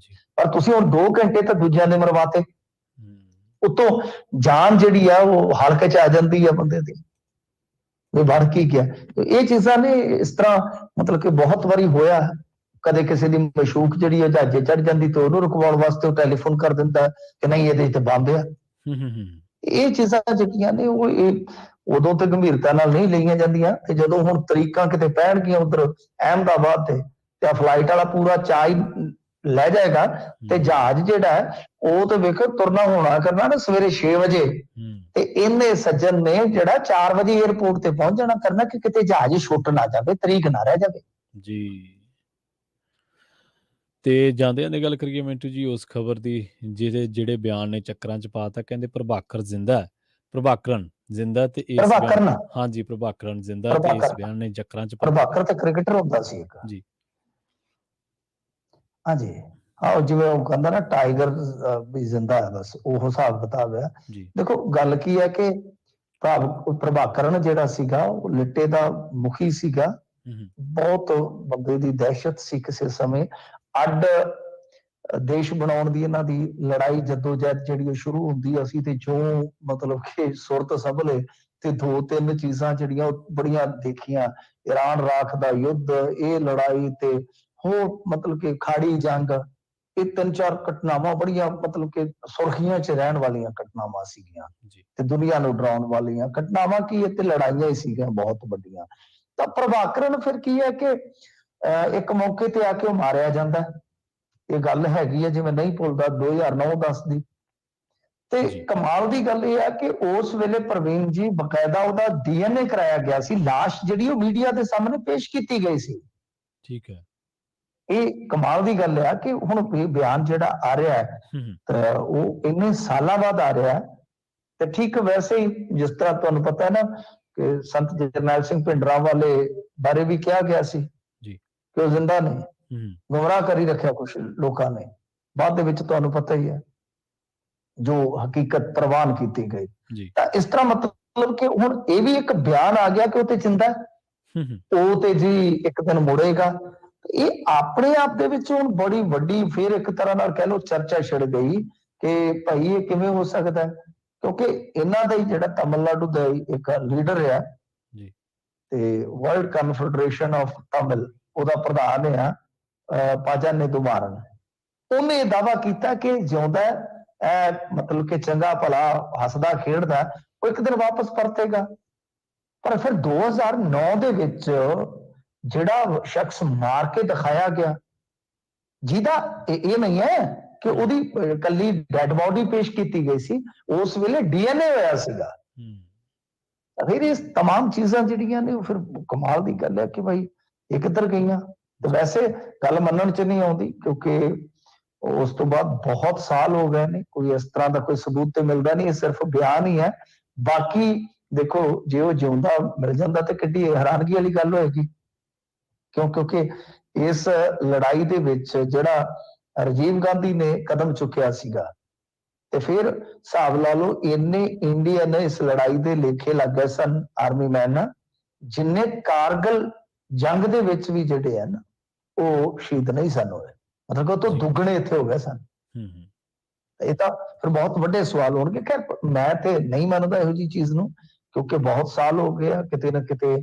ਪਰ ਤੁਸੀਂ ਹੁਣ 2 ਘੰਟੇ ਤਾਂ ਦੂਜਿਆਂ ਦੇ ਮਰਵਾਤੇ। ਉਤੋਂ ਜਾਨ ਜਿਹੜੀ ਆ ਉਹ ਹਲਕੇ 'ਚ ਆ ਜਾਂਦੀ ਆ ਬੰਦੇ ਦੀ, ਵੀ ਵੜ ਕੀ ਗਿਆ। ਇਹ ਚੀਜ਼ਾਂ ਨੇ ਇਸ ਤਰ੍ਹਾਂ ਮਤਲਬ ਕਿ ਬਹੁਤ ਵਾਰੀ ਹੋਇਆ। ਕਦੇ ਕਿਸੇ ਦੀ ਮਸ਼ੂਕ ਜਿਹੜੀ ਹੈ ਜਹਾਜ਼ੇ ਚੜ ਜਾਂਦੀ, ਤੇ ਉਹਨੂੰ ਰੁਕਵਾਉਣ ਵਾਸਤੇ ਉਹ ਟੈਲੀਫੋਨ ਕਰ ਦਿੰਦਾ ਕਿ ਨਹੀਂ ਇਹਦੇ ਤੇ ਬੰਦ ਆ। ਇਹ ਚੀਜ਼ਾਂ ਜਿਹੜੀਆਂ ਨੇ ਉਹ ਉਦੋਂ ਤੇ ਗੰਭੀਰਤਾ ਨਾਲ ਨਹੀਂ ਲਈਆਂ ਜਾਂਦੀਆਂ, ਤੇ ਜਦੋਂ ਹੁਣ ਤਰੀਕਾਂ ਕਿਤੇ ਪੈਣਗੀਆਂ ਉਧਰ ਅਹਿਮਦਾਬਾਦ ਤੇ ਫਲਾਈਟ ਵਾਲਾ ਪੂਰਾ ਚਾਅ ਹੀ ਲੈ ਜਾਏਗਾ, ਤੇ ਜਹਾਜ਼ ਜਿਹੜਾ ਹੈ ਉਹ ਤੇ ਵੇਖੋ ਤੁਰਨਾ ਹੋਣਾ ਕਰਨਾ ਨਾ ਸਵੇਰੇ 6 ਵਜੇ, ਤੇ ਇਹਨੇ ਸੱਜਣ ਨੇ ਜਿਹੜਾ 4 ਵਜੇ 에ਅਰਪੋਰਟ ਤੇ ਪਹੁੰਚ ਜਾਣਾ ਕਰਨਾ ਕਿ ਕਿਤੇ ਜਹਾਜ਼ ਛੁੱਟ ਨਾ ਜਾਵੇ, ਤਰੀਕ ਨਾ ਰਹਿ ਜਾਵੇ। ਜੀ। ਤੇ ਜਾਂਦਿਆਂ ਦੀ ਗੱਲ ਕਰੀਏ ਮਿੰਟੂ ਜੀ ਉਸ ਖਬਰ ਦੀ, ਜਿਹੜੇ ਬਿਆਨ ਨੇ ਚੱਕਰਾਂ 'ਚ ਪਾਤਾ, ਕਹਿੰਦੇ ਪ੍ਰਭਾਕਰ ਜ਼ਿੰਦਾ ਹੈ, ਪ੍ਰਭਾਕਰਨ ਜ਼ਿੰਦਾ ਤੇ ਇਸ ਬਿਆਨ ਪ੍ਰਭਾਕਰਨ ਹਾਂਜੀ ਪ੍ਰਭਾਕਰਨ ਜ਼ਿੰਦਾ ਤੇ ਇਸ ਪ੍ਰਭਾਕਰ ਬਿਆਨ ਨੇ ਚੱਕਰਾਂ 'ਚ ਪਾ ਪ੍ਰਭਾਕਰ ਤਾਂ ਕ੍ਰਿਕਟਰ ਹੁੰਦਾ ਸੀ ਇੱਕ। ਜੀ ਹਾਂਜੀ ਹਾਂ, ਉਹ ਜਿਵੇਂ ਉਹ ਕਹਿੰਦਾ ਨਾ ਟਾਈਗਰ ਵੀ ਜ਼ਿੰਦਾ ਹੈ, ਬਸ ਉਹ ਹਿਸਾਬ ਕਿਤਾਬ ਹੈ। ਜੀ ਦੇਖੋ ਗੱਲ ਕੀ ਹੈ ਕਿ ਪ੍ਰਭਾਕਰਨ ਜਿਹੜਾ ਸੀਗਾ ਉਹ ਲਿੱਟੇ ਦਾ ਮੁਖੀ ਸੀਗਾ। ਹੂੰ ਬਹੁਤ ਬੰਦੇ ਦੀ ਦਹਿਸ਼ਤ ਸੀ ਕਿਸੇ ਸਮੇਂ। ਅੱਡ ਦੇਸ਼ ਬਣਾਉਣ ਦੀ ਇਹਨਾਂ ਦੀ ਲੜਾਈ ਜਦੋਜਹਿਦ ਜਿਹੜੀ ਉਹ ਸ਼ੁਰੂ ਹੁੰਦੀ ਅਸੀਂ ਤੇ ਜੋ ਮਤਲਬ ਕਿ ਸੁਰਤ ਸੰਭਲੇ ਤੇ ਦੋ ਤਿੰਨ ਚੀਜ਼ਾਂ ਜਿਹੜੀਆਂ ਉਹ ਬੜੀਆਂ ਦੇਖੀਆਂ, ਈਰਾਨ ਰਾਖ ਦਾ ਯੁੱਧ, ਇਹ ਲੜਾਈ ਤੇ ਹੋਰ ਮਤਲਬ ਕਿ ਖਾੜੀ ਜੰਗ, ਇਹ ਤਿੰਨ ਚਾਰ ਘਟਨਾਵਾਂ ਬੜੀਆਂ ਮਤਲਬ ਕਿ ਸੁਰਖੀਆਂ 'ਚ ਰਹਿਣ ਵਾਲੀਆਂ ਘਟਨਾਵਾਂ ਸੀਗੀਆਂ ਜੀ ਤੇ ਦੁਨੀਆ ਨੂੰ ਡਰਾਉਣ ਵਾਲੀਆਂ ਘਟਨਾਵਾਂ। ਕੀ ਇਹ ਤੇ ਲੜਾਈਆਂ ਹੀ ਸੀਗੀਆਂ ਬਹੁਤ ਵੱਡੀਆਂ। ਤਾਂ ਪ੍ਰਭਾਕਰਨ ਫਿਰ ਕੀ ਹੈ ਕਿ ਇੱਕ ਮੌਕੇ ਤੇ ਆ ਕੇ ਉਹ ਮਾਰਿਆ ਜਾਂਦਾ। ਇਹ ਗੱਲ ਹੈਗੀ ਹੈ, ਜਿਵੇਂ ਨਹੀਂ ਭੁੱਲਦਾ 2009-10 ਦੀ। ਤੇ ਜੀ ਕਮਾਲ ਦੀ ਗੱਲ ਇਹ ਹੈ ਕਿ ਉਸ ਵੇਲੇ ਪ੍ਰਵੀਨ ਜੀ ਬਕਾਇਦਾ ਉਹਦਾ DNA ਕਰਾਇਆ ਗਿਆ ਸੀ। ਲਾਸ਼ ਜਿਹੜੀ ਉਹ ਮੀਡੀਆ ਦੇ ਸਾਹਮਣੇ ਪੇਸ਼ ਕੀਤੀ ਗਈ ਸੀ। ਠੀਕ ਹੈ ਇਹ ਕਮਾਲ ਦੀ ਗੱਲ ਹੈ ਕਿ ਹੁਣ ਇਹ ਬਿਆਨ ਜਿਹੜਾ ਆ ਰਿਹਾ ਹੈ ਹੂੰ ਤਾਂ ਉਹ ਇੰਨੇ ਸਾਲਾਂ ਬਾਅਦ ਆ ਰਿਹਾ ਹੈ। ਤੇ ਠੀਕ ਵੈਸੇ ਹੀ ਜਿਸ ਤਰ੍ਹਾਂ ਤੁਹਾਨੂੰ ਪਤਾ ਹੈ ਨਾ ਕਿ ਸੰਤ ਜਰਨੈਲ ਸਿੰਘ ਭਿੰਡਰਾਂਵਾਲੇ ਬਾਰੇ ਵੀ ਕਿਹਾ ਗਿਆ ਸੀ ਜੀ ਕਿ ਉਹ ਜ਼ਿੰਦਾ ਨਹੀਂ, ਹੂੰ ਗੁੰਮਰਾਹ ਕਰੀ ਰੱਖਿਆ ਕੁਝ ਲੋਕਾਂ ਨੇ। ਬਾਅਦ ਦੇ ਵਿੱਚ ਤੁਹਾਨੂੰ ਪਤਾ ਹੀ ਹੈ ਜੋ ਹਕੀਕਤ ਪ੍ਰਵਾਨ ਕੀਤੀ ਗਈ। ਜੀ ਤਾਂ ਇਸ ਤਰ੍ਹਾਂ ਮਤਲਬ ਕਿ ਹੁਣ ਇਹ ਵੀ ਇੱਕ ਬਿਆਨ ਆ ਗਿਆ ਕਿ ਉਹ ਤੇ ਜਿੰਦਾ ਹੈ, ਹੂੰ ਉਹ ਤੇ ਜੀ ਇੱਕ ਦਿਨ ਮੁੜੇਗਾ। ਇਹ ਆਪਣੇ ਆਪ ਦੇ ਵਿੱਚ ਹੁਣ ਬੜੀ ਵੱਡੀ ਫਿਰ ਇੱਕ ਤਰ੍ਹਾਂ ਨਾਲ ਕਹਿ ਲਓ ਚਰਚਾ ਛਿੜ ਗਈ ਕਿ ਭਾਈ ਇਹ ਕਿਵੇਂ ਹੋ ਸਕਦਾ ਹੈ, ਕਿਉਂਕਿ ਇਹਨਾਂ ਦਾ ਹੀ ਜਿਹੜਾ ਤਮਿਲਨਾਡੂ ਦਾ ਇੱਕ ਲੀਡਰ ਆ ਜੀ ਤੇ ਵਰਲਡ ਕਨਫੈਡਰੇਸ਼ਨ ਆਫ ਤਮਿਲ, ਉਹਦਾ ਪ੍ਰਧਾਨ ਆ ਪਾਜਾ ਨੇਦੁਮਾਰਨ। ਉਹਨੇ ਇਹ ਦਾਅਵਾ ਕੀਤਾ ਕਿ ਜਿਉਂਦਾ ਮਤਲਬ ਕਿ ਚੰਗਾ ਭਲਾ ਹੱਸਦਾ ਖੇਡਦਾ ਉਹ ਇੱਕ ਦਿਨ ਵਾਪਸ ਪਰਤੇਗਾ। ਪਰ ਫਿਰ 2009 ਦੇ ਵਿੱਚ ਜਿਹੜਾ ਸ਼ਖਸ ਮਾਰ ਕੇ ਦਿਖਾਇਆ ਗਿਆ, ਜਿਹਦਾ ਇਹ ਨਹੀਂ ਹੈ ਕਿ ਉਹਦੀ ਕੱਲੀ ਡੈਡ ਬਾਡੀ ਪੇਸ਼ ਕੀਤੀ ਗਈ ਸੀ, ਉਸ ਵੇਲੇ DNA ਹੋਇਆ ਸੀਗਾ। ਫਿਰ ਇਹ तमाम ਚੀਜ਼ਾਂ ਜਿਹੜੀਆਂ ਨੇ ਉਹ ਫਿਰ ਕਮਾਲ ਦੀ ਗੱਲ ਹੈ ਕਿ ਭਾਈ ਇਹ ਕਿੱਧਰ ਗਈਆਂ। ਤੇ ਵੈਸੇ ਗੱਲ ਮੰਨਣ ਚ ਨਹੀਂ ਆਉਂਦੀ ਕਿਉਂਕਿ ਉਸ ਤੋਂ ਬਾਅਦ ਬਹੁਤ ਸਾਲ ਹੋ ਗਏ ਨੇ, ਕੋਈ ਇਸ ਤਰ੍ਹਾਂ ਦਾ ਕੋਈ ਸਬੂਤ ਤੇ ਮਿਲਦਾ ਨਹੀਂ, ਇਹ ਸਿਰਫ ਬਿਆਨ ਹੀ ਹੈ। ਬਾਕੀ ਦੇਖੋ ਜੇ ਉਹ ਜਿਉਂਦਾ ਮਿਲ ਜਾਂਦਾ ਤੇ ਕਿੱਡੀ ਹੈਰਾਨਗੀ ਵਾਲੀ ਗੱਲ ਹੋਏਗੀ। ਕਿਉਂਕਿ ਇਸ ਲੜਾਈ ਦੇ ਵਿੱਚ ਜਿਹੜਾ ਰਾਜੀਵ ਗਾਂਧੀ ਨੇ ਕਦਮ ਚੁੱਕਿਆ ਸੀਗਾ ਤੇ ਫਿਰ ਹਿਸਾਬ ਲਾ ਲਓ ਇੰਨੇ ਇੰਡੀਅਨ ਇਸ ਲੜਾਈ ਦੇ ਲੇਖੇ ਲੱਗ ਗਏ ਸਨ, ਆਰਮੀ ਮੈਨ, ਜਿੰਨੇ ਕਾਰਗਲ ਜੰਗ ਦੇ ਵਿੱਚ ਵੀ ਜਿਹੜੇ ਹਨ ਉਹ ਸ਼ਹੀਦ ਨਹੀਂ ਸਨ ਹੋਏ। ਮਤਲਬ ਉਹ ਤੋਂ ਦੁੱਗਣੇ ਇੱਥੇ ਹੋ ਗਏ ਸਨ। ਇਹ ਤਾਂ ਫਿਰ ਬਹੁਤ ਵੱਡੇ ਸਵਾਲ ਹੋਣਗੇ। ਖੈਰ ਮੈਂ ਤੇ ਨਹੀਂ ਮੰਨਦਾ ਇਹੋ ਜਿਹੀ ਚੀਜ਼ ਨੂੰ, ਕਿਉਂਕਿ ਬਹੁਤ ਸਾਲ ਹੋ ਗਏ ਆ, ਕਿਤੇ ਨਾ ਕਿਤੇ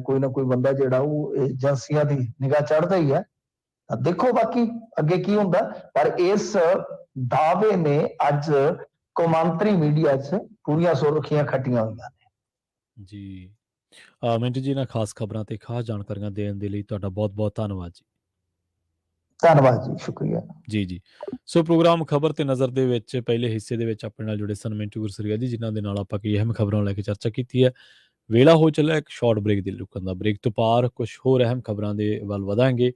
ਕੋਈ ਨਾ ਕੋਈ ਬੰਦਾ ਜਿਹੜਾ ਉਹ ਏਜੰਸੀਆਂ ਦੀ ਨਿਗਾਹ ਚੜ੍ਹਦਾ ਹੀ ਹੈ। ਦੇਖੋ ਬਾਕੀ ਅੱਗੇ ਕੀ ਹੁੰਦਾ। ਪਰ ਇਸ ਦਾਅਵੇ ਨੇ ਅੱਜ ਕੌਮਾਂਤਰੀ ਮੀਡੀਆ 'ਚ ਪੂਰੀਆਂ ਸੁਰਖੀਆਂ ਖੱਟੀਆਂ ਹੋਈਆਂ ਨੇ। ਜੀ ਮਿੰਟੂ ਜੀ, ਨਾਲ ਖਾਸ ਖਬਰਾਂ ਤੇ ਖਾਸ ਜਾਣਕਾਰੀਆਂ ਦੇਣ ਦੇ ਲਈ ਤੁਹਾਡਾ ਬਹੁਤ-ਬਹੁਤ ਧੰਨਵਾਦ ਜੀ। ਧੰਨਵਾਦ ਜੀ, ਸ਼ੁਕਰੀਆ। ਜੀ ਸੋ ਪ੍ਰੋਗਰਾਮ ਖਬਰ ਤੇ ਨਜ਼ਰ ਦੇ ਵਿੱਚ ਪਹਿਲੇ ਹਿੱਸੇ ਦੇ ਵਿੱਚ ਆਪਣੇ ਨਾਲ ਜੁੜੇ ਸਨ ਮਿੰਟੂ ਗੁਰਸਰੀਆ ਜੀ, ਜਿਨ੍ਹਾਂ ਦੇ ਨਾਲ ਆਪਾਂ ਕਈ ਅਹਿਮ ਖਬਰਾਂ ਨੂੰ ਲੈ ਕੇ ਚਰਚਾ ਕੀਤੀ ਹੈ। ਵੇਲਾ ਹੋ ਚੱਲਿਆ ਇੱਕ ਸ਼ਾਰਟ ਬ੍ਰੇਕ ਦੇ ਰੁਕਣ ਦਾ। ਬ੍ਰੇਕ ਤੋਂ ਪਾਰ ਕੁਝ ਹੋਰ ਅਹਿਮ ਖਬਰਾਂ ਦੇ ਵੱਲ ਵਧਾਂਗੇ।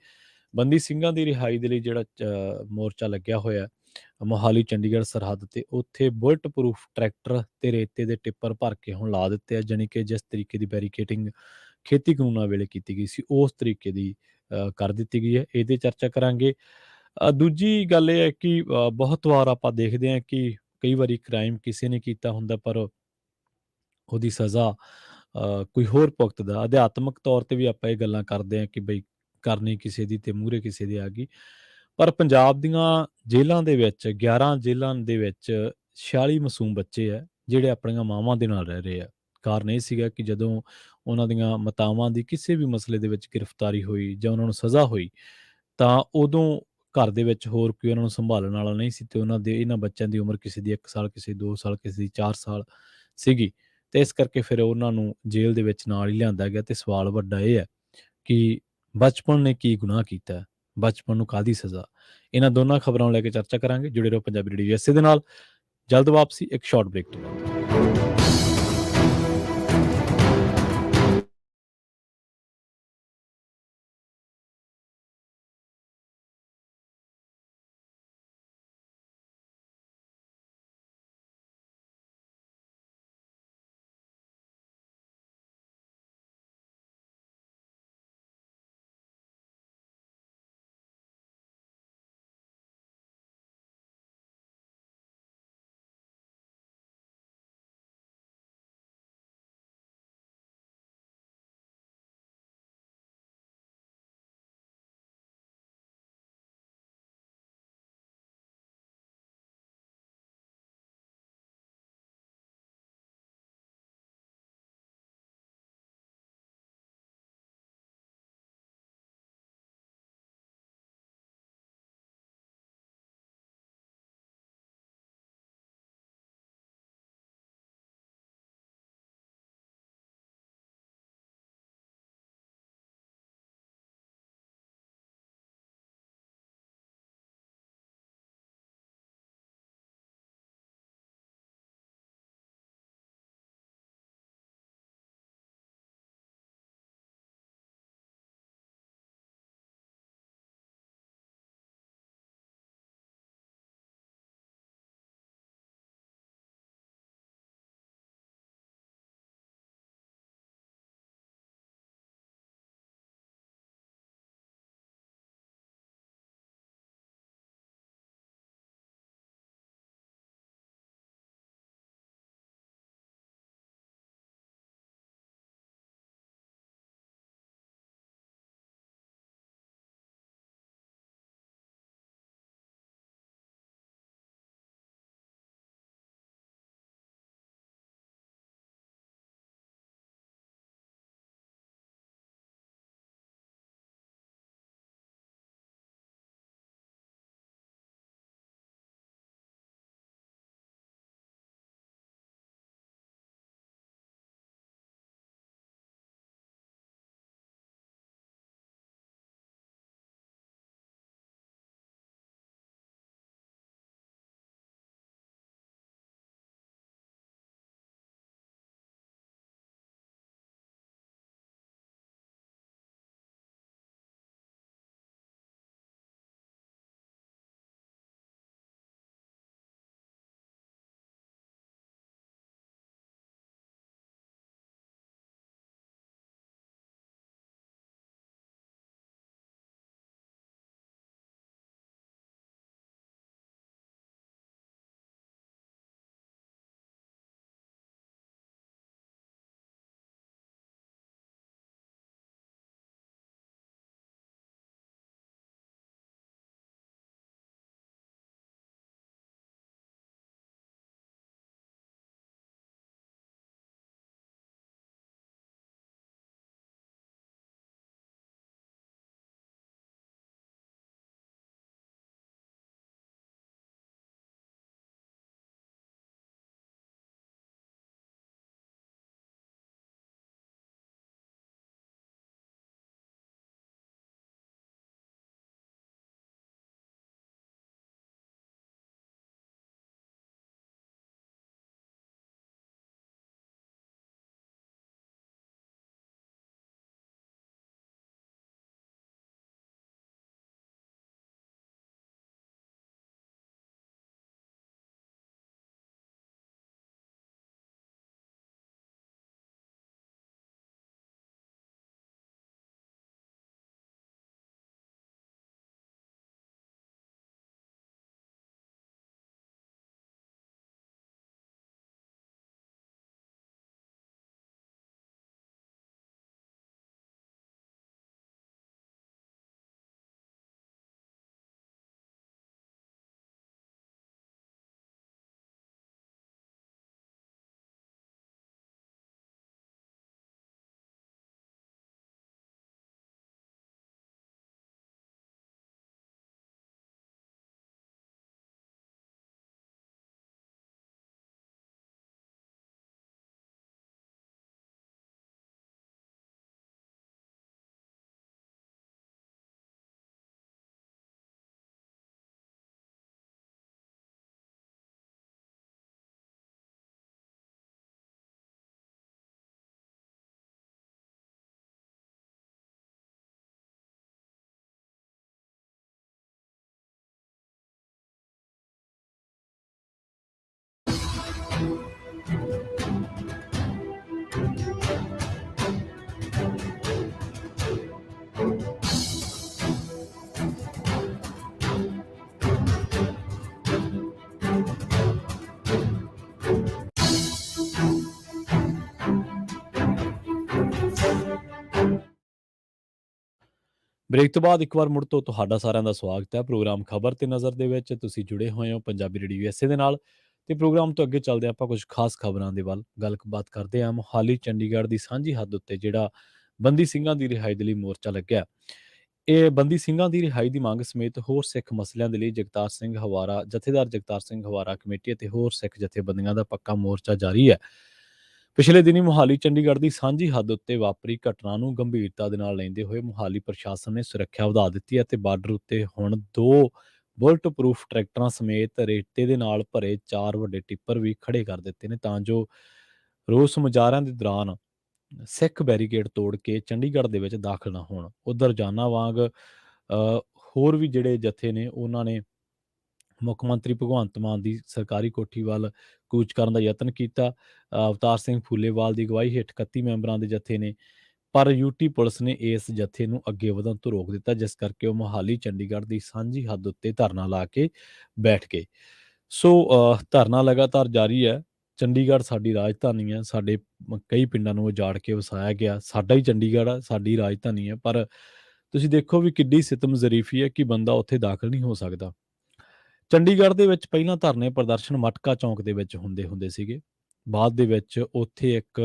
ਬੰਦੀ ਸਿੰਘਾਂ ਦੀ ਰਿਹਾਈ ਦੇ ਲਈ ਜਿਹੜਾ ਮੋਰਚਾ ਲੱਗਿਆ ਹੋਇਆ ਮੋਹਾਲੀ ਚੰਡੀਗੜ੍ਹ ਸਰਹੱਦ ਤੇ, ਉੱਥੇ ਬੁਲਟ ਪ੍ਰੂਫ ਟਰੈਕਟਰ ਤੇ ਰੇਤੇ ਦੇ ਟਿੱਪਰ ਭਰ ਕੇ ਹੁਣ ਲਾ ਦਿੱਤੇ ਆ। ਜਾਣੀ ਕਿ ਜਿਸ ਤਰੀਕੇ ਦੀ ਬੈਰੀਕੇਟਿੰਗ ਖੇਤੀ ਕਾਨੂੰਨਾਂ ਵੇਲੇ ਕੀਤੀ ਗਈ ਸੀ, ਉਸ ਤਰੀਕੇ ਦੀ ਕਰ ਦਿੱਤੀ ਗਈ ਹੈ। ਇਹਦੇ ਚਰਚਾ ਕਰਾਂਗੇ। ਦੂਜੀ ਗੱਲ ਇਹ ਹੈ ਕਿ ਬਹੁਤ ਵਾਰ ਆਪਾਂ ਦੇਖਦੇ ਹਾਂ ਕਿ ਕਈ ਵਾਰੀ ਕ੍ਰਾਈਮ ਕਿਸੇ ਨੇ ਕੀਤਾ ਹੁੰਦਾ ਪਰ ਉਹਦੀ ਸਜ਼ਾ ਕੋਈ ਹੋਰ ਭੁਗਤਦਾ। ਅਧਿਆਤਮਕ ਤੌਰ ਤੇ ਵੀ ਆਪਾਂ ਇਹ ਗੱਲਾਂ ਕਰਦੇ ਹਾਂ ਕਿ ਬਈ ਕਰਨੀ ਕਿਸੇ ਦੀ ਤੇ ਮੂਹਰੇ ਕਿਸੇ ਦੇ ਆ ਗਈ। ਪਰ ਪੰਜਾਬ ਦੀਆਂ ਜੇਲ੍ਹਾਂ ਦੇ ਵਿੱਚ 11 ਜੇਲ੍ਹਾਂ ਦੇ ਵਿੱਚ 46 ਮਾਸੂਮ ਬੱਚੇ ਹੈ ਜਿਹੜੇ ਆਪਣੀਆਂ ਮਾਵਾਂ ਦੇ ਨਾਲ ਰਹਿ ਰਹੇ ਆ। ਕਾਰਨ ਇਹ ਸੀਗਾ ਕਿ ਜਦੋਂ ਉਹਨਾਂ ਦੀਆਂ ਮਾਤਾਵਾਂ ਦੀ ਕਿਸੇ ਵੀ ਮਸਲੇ ਦੇ ਵਿੱਚ ਗ੍ਰਿਫਤਾਰੀ ਹੋਈ ਜਾਂ ਉਹਨਾਂ ਨੂੰ ਸਜ਼ਾ ਹੋਈ ਤਾਂ ਉਦੋਂ ਘਰ ਦੇ ਵਿੱਚ ਹੋਰ ਕੋਈ ਉਹਨਾਂ ਨੂੰ ਸੰਭਾਲਣ ਵਾਲਾ ਨਹੀਂ ਸੀ ਤੇ ਇਹਨਾਂ ਬੱਚਿਆਂ ਦੀ ਉਮਰ ਕਿਸੇ ਦੀ 1 ਸਾਲ, ਕਿਸੇ ਦੀ 2 ਸਾਲ, ਕਿਸੇ ਦੀ 4 ਸਾਲ ਸੀਗੀ। ਤੇ ਇਸ ਕਰਕੇ ਫਿਰ ਉਹਨਾਂ ਨੂੰ ਜੇਲ੍ਹ ਦੇ ਵਿੱਚ ਨਾਲ ਹੀ ਲਿਆਂਦਾ ਗਿਆ। ਤੇ ਸਵਾਲ ਵੱਡਾ ਇਹ ਹੈ ਕਿ ਬਚਪਨ ਨੇ ਕੀ ਗੁਨਾਹ ਕੀਤਾ, ਬਚਪਨ ਨੂੰ ਕਾਹਦੀ ਸਜ਼ਾ। ਇਹਨਾਂ ਦੋਨਾਂ ਖਬਰਾਂ ਨੂੰ ਲੈ ਕੇ ਚਰਚਾ ਕਰਾਂਗੇ। ਜੁੜੇ ਰਹੋ ਪੰਜਾਬੀ ਰੇਡੀਓ USA ਦੇ ਨਾਲ। ਜਲਦ ਵਾਪਸੀ ਇੱਕ ਸ਼ਾਰਟ ਬ੍ਰੇਕ ਤੋਂ ਬਾਅਦ। ਬ੍ਰੇਕ ਤੋਂ ਬਾਅਦ ਇੱਕ ਵਾਰ ਮੁੜ ਤੋਂ ਤੁਹਾਡਾ ਸਾਰਿਆਂ ਦਾ ਸਵਾਗਤ ਹੈ ਪ੍ਰੋਗਰਾਮ ਖਬਰ ਤੇ ਨਜ਼ਰ ਦੇ ਵਿੱਚ। ਤੁਸੀਂ ਜੁੜੇ ਹੋਏ ਹੋ ਪੰਜਾਬੀ ਰੇਡੀਓ USA ਦੇ ਨਾਲ ਤੇ ਪ੍ਰੋਗਰਾਮ ਤੋਂ ਅੱਗੇ ਚੱਲਦੇ ਆਪਾਂ ਕੁਝ ਖਾਸ ਖਬਰਾਂ ਦੇ ਵੱਲ ਗੱਲਬਾਤ ਕਰਦੇ ਹਾਂ। ਮੋਹਾਲੀ ਚੰਡੀਗੜ੍ਹ ਦੀ ਸਾਂਝੀ ਹੱਦ ਉੱਤੇ ਜਿਹੜਾ ਬੰਦੀ ਸਿੰਘਾਂ ਦੀ ਰਿਹਾਈ ਦੇ ਲਈ ਮੋਰਚਾ ਲੱਗਿਆ। ਇਹ ਬੰਦੀ ਸਿੰਘਾਂ ਦੀ ਰਿਹਾਈ ਦੀ ਮੰਗ ਸਮੇਤ ਹੋਰ ਸਿੱਖ ਮਸਲਿਆਂ ਦੇ ਲਈ ਜਗਤਾਰ ਸਿੰਘ ਹਵਾਰਾ ਜਥੇਦਾਰ ਜਗਤਾਰ ਸਿੰਘ ਹਵਾਰਾ ਕਮੇਟੀ ਅਤੇ ਹੋਰ ਸਿੱਖ ਜਥੇਬੰਦੀਆਂ ਦਾ ਪੱਕਾ ਮੋਰਚਾ ਜਾਰੀ ਹੈ। ਪਿਛਲੇ ਦਿਨੀ ਮੋਹਾਲੀ ਚੰਡੀਗੜ੍ਹ ਦੀ ਸਾਂਝੀ ਹੱਦ ਉੱਤੇ ਵਾਪਰੀ ਘਟਨਾ ਨੂੰ ਗੰਭੀਰਤਾ ਦੇ ਨਾਲ ਲੈਂਦੇ ਹੋਏ ਮੋਹਾਲੀ ਪ੍ਰਸ਼ਾਸਨ ਨੇ ਸੁਰੱਖਿਆ ਵਧਾ ਦਿੱਤੀ ਹੈ ਤੇ ਬਾਰਡਰ ਉੱਤੇ ਹੁਣ 2 ਬੁਲਟ ਪ੍ਰੂਫ ਟਰੈਕਟਰਾਂ ਸਮੇਤ ਰੇਤੇ ਦੇ ਨਾਲ ਭਰੇ 4 ਵੱਡੇ ਟਿੱਪਰ ਵੀ ਖੜੇ ਕਰ ਦਿੱਤੇ ਨੇ ਤਾਂ ਜੋ ਰੋਸ ਮੁਜ਼ਾਹਰਿਆਂ ਦੇ ਦੌਰਾਨ ਸਿੱਖ ਬੈਰੀਕੇਡ ਤੋੜ ਕੇ ਚੰਡੀਗੜ੍ਹ ਦੇ ਵਿੱਚ ਦਾਖਲ ਨਾ ਹੋਣ। ਉਧਰ ਰੋਜ਼ਾਨਾ ਵਾਂਗ ਹੋਰ ਵੀ ਜਿਹੜੇ ਜਥੇ ਨੇ ਉਹਨਾਂ ਨੇ ਮੁੱਖ ਮੰਤਰੀ ਭਗਵੰਤ ਮਾਨ ਦੀ ਸਰਕਾਰੀ ਕੋਠੀ ਵੱਲ ਕੂਚ ਕਰਨ ਦਾ ਯਤਨ ਕੀਤਾ। ਅਵਤਾਰ ਸਿੰਘ ਫੂਲੇਵਾਲ ਦੀ ਅਗਵਾਈ ਹੇਠ 31 ਮੈਂਬਰਾਂ ਦੇ ਜਥੇ ਨੇ, ਪਰ ਯੂਟੀ ਪੁਲਿਸ ਨੇ ਇਸ ਜਥੇ ਨੂੰ ਅੱਗੇ ਵਧਣ ਤੋਂ ਰੋਕ ਦਿੱਤਾ, ਜਿਸ ਕਰਕੇ ਉਹ ਮੋਹਾਲੀ ਚੰਡੀਗੜ੍ਹ ਦੀ ਸਾਂਝੀ ਹੱਦ ਉੱਤੇ ਧਰਨਾ ਲਾ ਕੇ ਬੈਠ ਗਏ। ਸੋ ਧਰਨਾ ਲਗਾਤਾਰ ਜਾਰੀ ਹੈ। ਚੰਡੀਗੜ੍ਹ ਸਾਡੀ ਰਾਜਧਾਨੀ ਹੈ, ਸਾਡੇ ਕਈ ਪਿੰਡਾਂ ਨੂੰ ਉਜਾੜ ਕੇ ਵਸਾਇਆ ਗਿਆ, ਸਾਡਾ ਹੀ ਚੰਡੀਗੜ੍ਹ ਆ, ਸਾਡੀ ਰਾਜਧਾਨੀ ਹੈ, ਪਰ ਤੁਸੀਂ ਦੇਖੋ ਵੀ ਕਿੱਡੀ ਸਿਤਮ ਜ਼ਰੀਫੀ ਹੈ ਕਿ ਬੰਦਾ ਉੱਥੇ ਦਾਖਲ ਨਹੀਂ ਹੋ ਸਕਦਾ। ਚੰਡੀਗੜ੍ਹ ਦੇ ਵਿੱਚ ਪਹਿਲਾਂ ਧਰਨੇ ਪ੍ਰਦਰਸ਼ਨ ਮਟਕਾ ਚੌਂਕ ਦੇ ਵਿੱਚ ਹੁੰਦੇ ਸੀਗੇ। ਬਾਅਦ ਦੇ ਵਿੱਚ ਉੱਥੇ ਇੱਕ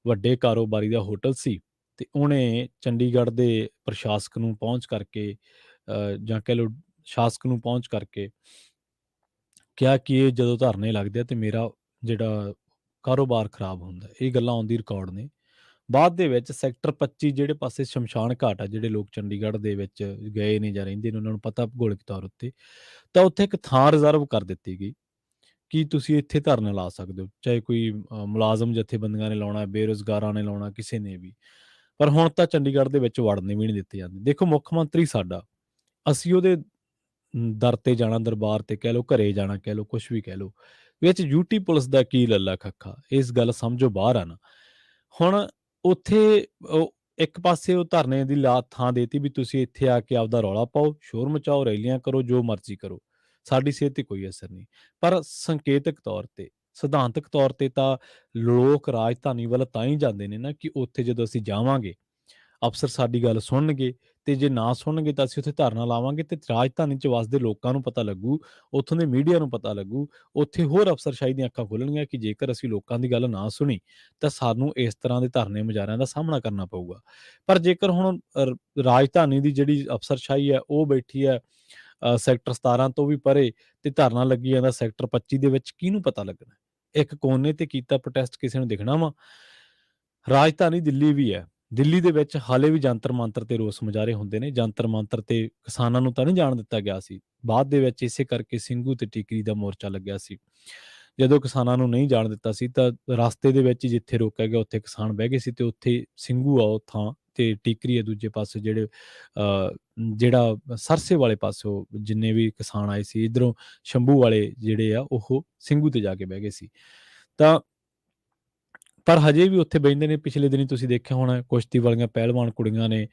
ਵੱਡੇ ਕਾਰੋਬਾਰੀ ਦਾ ਹੋਟਲ ਸੀ ਤੇ ਉਹਨੇ ਚੰਡੀਗੜ੍ਹ ਦੇ ਪ੍ਰਸ਼ਾਸਕ ਨੂੰ ਪਹੁੰਚ ਕਰਕੇ ਜਾਂ ਕਹਿ ਲਓ ਸ਼ਾਸਕ ਨੂੰ ਪਹੁੰਚ ਕਰਕੇ ਕਿਹਾ ਕਿ ਇਹ ਜਦੋਂ ਧਰਨੇ ਲੱਗਦੇ ਆ ਤੇ ਮੇਰਾ ਜਿਹੜਾ ਕਾਰੋਬਾਰ ਖਰਾਬ ਹੁੰਦਾ। ਇਹ ਗੱਲਾਂ ਔਨ ਦੀ ਰਿਕਾਰਡ ਨੇ। ਬਾਅਦ ਦੇ ਵਿੱਚ ਸੈਕਟਰ 25 ਜਿਹੜੇ ਪਾਸੇ ਸ਼ਮਸ਼ਾਨ ਘਾਟ ਆ, ਜਿਹੜੇ ਲੋਕ ਚੰਡੀਗੜ੍ਹ ਦੇ ਵਿੱਚ ਗਏ ਨੇ ਜਾਂ ਰਹਿੰਦੇ ਨੇ ਉਹਨਾਂ ਨੂੰ ਪਤਾ ਭੂਗੋਲਿਕ ਤੌਰ ਉੱਤੇ, ਤਾਂ ਉੱਥੇ ਇੱਕ ਥਾਂ ਰਿਜ਼ਰਵ ਕਰ ਦਿੱਤੀ ਗਈ ਕਿ ਤੁਸੀਂ ਇੱਥੇ ਧਰਨਾ ਲਾ ਸਕਦੇ ਹੋ। ਚਾਹੇ ਕੋਈ ਮੁਲਾਜ਼ਮ ਜਥੇਬੰਦੀਆਂ ਨੇ ਲਾਉਣਾ, ਬੇਰੁਜ਼ਗਾਰਾਂ ਨੇ ਲਾਉਣਾ, ਕਿਸੇ ਨੇ ਵੀ। ਪਰ ਹੁਣ ਤਾਂ ਚੰਡੀਗੜ੍ਹ ਦੇ ਵਿੱਚ ਵੜਨੇ ਵੀ ਨਹੀਂ ਦਿੱਤੇ ਜਾਂਦੇ। ਦੇਖੋ ਮੁੱਖ ਮੰਤਰੀ ਸਾਡਾ, ਅਸੀਂ ਉਹਦੇ ਦਰ ਤੇ ਜਾਣਾ, ਦਰਬਾਰ ਤੇ ਕਹਿ ਲਓ, ਘਰੇ ਜਾਣਾ ਕਹਿ ਲਓ, ਕੁਛ ਵੀ ਕਹਿ ਲਓ। ਵਿੱਚ ਯੂਟੀ ਪੁਲਿਸ ਦਾ ਕੀ ਲੱਲਾ ਖੱਖਾ, ਇਸ ਗੱਲ ਸਮਝੋ ਬਾਹਰ ਆ ਨਾ। ਹੁਣ ਉੱਥੇ ਉਹ ਇੱਕ ਪਾਸੇ ਉਹ ਧਰਨੇ ਦੀ ਥਾਂ ਦੇਤੀ ਵੀ ਤੁਸੀਂ ਇੱਥੇ ਆ ਕੇ ਆਪਦਾ ਰੌਲਾ ਪਾਓ, ਸ਼ੋਰ ਮਚਾਓ, ਰੈਲੀਆਂ ਕਰੋ, ਜੋ ਮਰਜ਼ੀ ਕਰੋ। ਸਾਡੀ ਸਿਹਤ ਤੇ ਕੋਈ ਅਸਰ ਨਹੀਂ। ਪਰ ਸੰਕੇਤਕ ਤੌਰ ਤੇ, ਸਿਧਾਂਤਕ ਤੌਰ ਤੇ ਤਾਂ ਲੋਕ ਰਾਜਧਾਨੀ ਵੱਲ ਤਾਂ ਹੀ ਜਾਂਦੇ ਨੇ ਨਾ ਕਿ ਉੱਥੇ ਜਦੋਂ ਅਸੀਂ ਜਾਵਾਂਗੇ, ਅਫਸਰ ਸਾਡੀ ਗੱਲ ਸੁਣਨਗੇ ਤੇ ਜੇ ਨਾ ਸੁਣਨਗੇ ਤਾਂ ਅਸੀਂ ਉੱਥੇ ਧਰਨਾ ਲਾਵਾਂਗੇ ਤੇ ਰਾਜਧਾਨੀ 'ਚ ਵਸਦੇ ਲੋਕਾਂ ਨੂੰ ਪਤਾ ਲੱਗੂ, ਉੱਥੋਂ ਦੇ ਮੀਡੀਆ ਨੂੰ ਪਤਾ ਲੱਗੂ, ਉੱਥੇ ਹੋਰ ਅਫਸਰਸ਼ਾਹੀ ਦੀਆਂ ਅੱਖਾਂ ਖੁੱਲ੍ਹਣਗੀਆਂ ਕਿ ਜੇਕਰ ਅਸੀਂ ਲੋਕਾਂ ਦੀ ਗੱਲ ਨਾ ਸੁਣੀ ਤਾਂ ਸਾਨੂੰ ਇਸ ਤਰ੍ਹਾਂ ਦੇ ਧਰਨੇ ਮੁਜ਼ਾਹਰਿਆਂ ਦਾ ਸਾਹਮਣਾ ਕਰਨਾ ਪਊਗਾ। ਪਰ ਜੇਕਰ ਹੁਣ ਰਾਜਧਾਨੀ ਦੀ ਜਿਹੜੀ ਅਫਸਰਸ਼ਾਹੀ ਹੈ ਉਹ ਬੈਠੀ ਹੈ ਸੈਕਟਰ 17 ਤੋਂ ਵੀ ਪਰੇ ਤੇ ਧਰਨਾ ਲੱਗੀ ਜਾਂਦਾ ਸੈਕਟਰ 25 ਦੇ ਵਿੱਚ, ਕਿਹਨੂੰ ਪਤਾ ਲੱਗਣਾ? ਇੱਕ ਕੋਨੇ ਤੇ ਕੀਤਾ ਪ੍ਰੋਟੈਸਟ ਕਿਸੇ ਨੂੰ ਦਿਖਣਾ ਵਾ? ਰਾਜਧਾਨੀ ਦਿੱਲੀ ਵੀ ਹੈ। ਦਿੱਲੀ ਦੇ ਵਿੱਚ ਹਾਲੇ ਵੀ ਜੰਤਰ ਮੰਤਰ ਤੇ ਰੋਸ ਮੁਜ਼ਾਹਰੇ ਹੁੰਦੇ ਨੇ। ਜੰਤਰ ਮੰਤਰ ਤੇ ਕਿਸਾਨਾਂ ਨੂੰ ਤਾਂ ਨਹੀਂ ਜਾਣ ਦਿੱਤਾ ਗਿਆ ਸੀ। ਬਾਅਦ ਦੇ ਵਿੱਚ ਇਸੇ ਕਰਕੇ ਸਿੰਘੂ ਤੇ ਟੀਕਰੀ ਦਾ ਮੋਰਚਾ ਲੱਗਿਆ ਸੀ। ਜਦੋਂ ਕਿਸਾਨਾਂ ਨੂੰ ਨਹੀਂ ਜਾਣ ਦਿੱਤਾ ਸੀ ਤਾਂ ਰਸਤੇ ਦੇ ਵਿੱਚ ਹੀ ਜਿੱਥੇ ਰੋਕਿਆ ਗਿਆ ਉੱਥੇ ਕਿਸਾਨ ਬਹਿ ਗਏ ਸੀ ਤੇ ਉੱਥੇ ਸਿੰਘੂ ਆ ਉਹ ਥਾਂ ਤੇ ਟੀਕਰੀ ਆ ਦੂਜੇ ਪਾਸੇ, ਜਿਹੜੇ ਜਿਹੜਾ ਸਰਸੇ ਵਾਲੇ ਪਾਸੋਂ ਜਿੰਨੇ ਵੀ ਕਿਸਾਨ ਆਏ ਸੀ, ਇੱਧਰੋਂ ਸ਼ੰਭੂ ਵਾਲੇ ਜਿਹੜੇ ਆ ਉਹ ਸਿੰਘੂ ਤੇ ਜਾ ਕੇ ਬਹਿ ਗਏ ਸੀ। ਤਾਂ ਪਰ ਹਜੇ ਵੀ ਉੱਥੇ ਬਹਿੰਦੇ ਨੇ। ਪਿਛਲੇ ਦਿਨੀ ਤੁਸੀਂ ਦੇਖਿਆ ਹੋਣਾ ਕੁਸ਼ਤੀ ਵਾਲੀਆਂ ਪਹਿਲਵਾਨ ਕੁੜੀਆਂ ਨੇ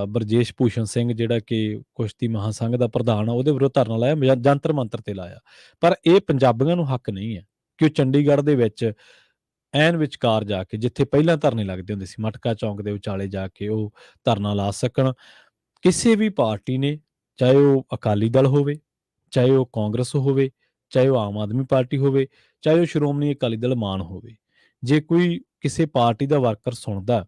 ਬਰਜੇਸ਼ ਭੂਸ਼ਣ ਸਿੰਘ, ਜਿਹੜਾ ਕਿ ਕੁਸ਼ਤੀ ਮਹਾਂਸੰਘ ਦਾ ਪ੍ਰਧਾਨ ਆ, ਉਹਦੇ ਵਿਰੁੱਧ ਧਰਨਾ ਲਾਇਆ, ਜੰਤਰ ਮੰਤਰ ਤੇ ਲਾਇਆ। ਪਰ ਇਹ ਪੰਜਾਬੀਆਂ ਨੂੰ ਹੱਕ ਨਹੀਂ ਹੈ ਕਿ ਉਹ ਚੰਡੀਗੜ੍ਹ ਦੇ ਵਿੱਚ ਐਨ ਵਿਚਕਾਰ ਜਾ ਕੇ, ਜਿੱਥੇ ਪਹਿਲਾਂ ਧਰਨੇ ਲੱਗਦੇ ਹੁੰਦੇ ਸੀ ਮਟਕਾ ਚੌਂਕ ਦੇ ਵਿਚਾਲੇ ਜਾ ਕੇ, ਉਹ ਧਰਨਾ ਲਾ ਸਕਣ। ਕਿਸੇ ਵੀ ਪਾਰਟੀ ਨੇ, ਚਾਹੇ ਉਹ ਅਕਾਲੀ ਦਲ ਹੋਵੇ, ਚਾਹੇ ਉਹ ਕਾਂਗਰਸ ਹੋਵੇ, ਚਾਹੇ ਉਹ ਆਮ ਆਦਮੀ ਪਾਰਟੀ ਹੋਵੇ, ਚਾਹੇ ਉਹ ਸ਼੍ਰੋਮਣੀ ਅਕਾਲੀ ਦਲ ਮਾਨ ਹੋਵੇ, ਜੇ ਕੋਈ ਕਿਸੇ ਪਾਰਟੀ ਦਾ ਵਰਕਰ ਸੁਣਦਾ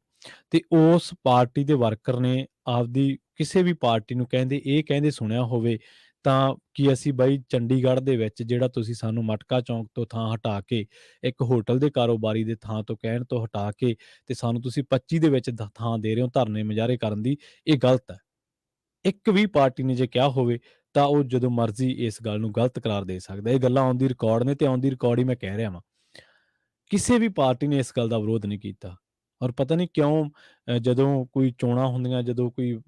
ਤੇ ਉਸ ਪਾਰਟੀ ਦੇ ਵਰਕਰ ਨੇ ਆਪਦੀ ਕਿਸੇ ਵੀ ਪਾਰਟੀ ਨੂੰ ਕਹਿੰਦੇ ਸੁਣਿਆ ਹੋਵੇ ਤਾਂ ਕਿ ਅਸੀਂ ਬਾਈ ਚੰਡੀਗੜ੍ਹ ਦੇ ਵਿੱਚ ਜਿਹੜਾ ਤੁਸੀਂ ਸਾਨੂੰ ਮਟਕਾ ਚੌਂਕ ਤੋਂ ਥਾਂ ਹਟਾ ਕੇ ਇੱਕ ਹੋਟਲ ਦੇ ਕਾਰੋਬਾਰੀ ਦੇ ਥਾਂ ਤੋਂ ਕਹਿਣ ਤੋਂ ਹਟਾ ਕੇ ਤੇ ਸਾਨੂੰ ਤੁਸੀਂ 25 ਦੇ ਵਿੱਚ ਥਾਂ ਦੇ ਰਹੇ ਹੋ ਧਰਨੇ ਮੁਜ਼ਾਹਰੇ ਕਰਨ ਦੀ, ਇਹ ਗਲਤ ਹੈ। ਇੱਕ ਵੀ ਪਾਰਟੀ ਨੇ ਜੇ ਕਿਹਾ ਹੋਵੇ ਤਾਂ ਉਹ ਜਦੋਂ ਮਰਜ਼ੀ ਇਸ ਗੱਲ ਨੂੰ ਗਲਤ ਕਰਾਰ ਦੇ ਸਕਦਾ। ਇਹ ਗੱਲਾਂ ਔਨ ਦੀ ਰਿਕਾਰਡ ਨੇ ਤੇ ਔਨ ਦੀ ਰਿਕਾਰਡ ਹੀ ਮੈਂ ਕਹਿ ਰਿਹਾ ਵਾਂ। ਕਿਸੇ ਵੀ ਪਾਰਟੀ ਨੇ ਇਸ ਗੱਲ ਦਾ ਵਿਰੋਧ ਨਹੀਂ ਕੀਤਾ। ਔਰ ਪਤਾ ਨਹੀਂ ਕਿਉਂ ਜਦੋਂ ਕੋਈ ਚੋਣਾਂ ਹੁੰਦੀਆਂ, ਜਦੋਂ ਕੋਈ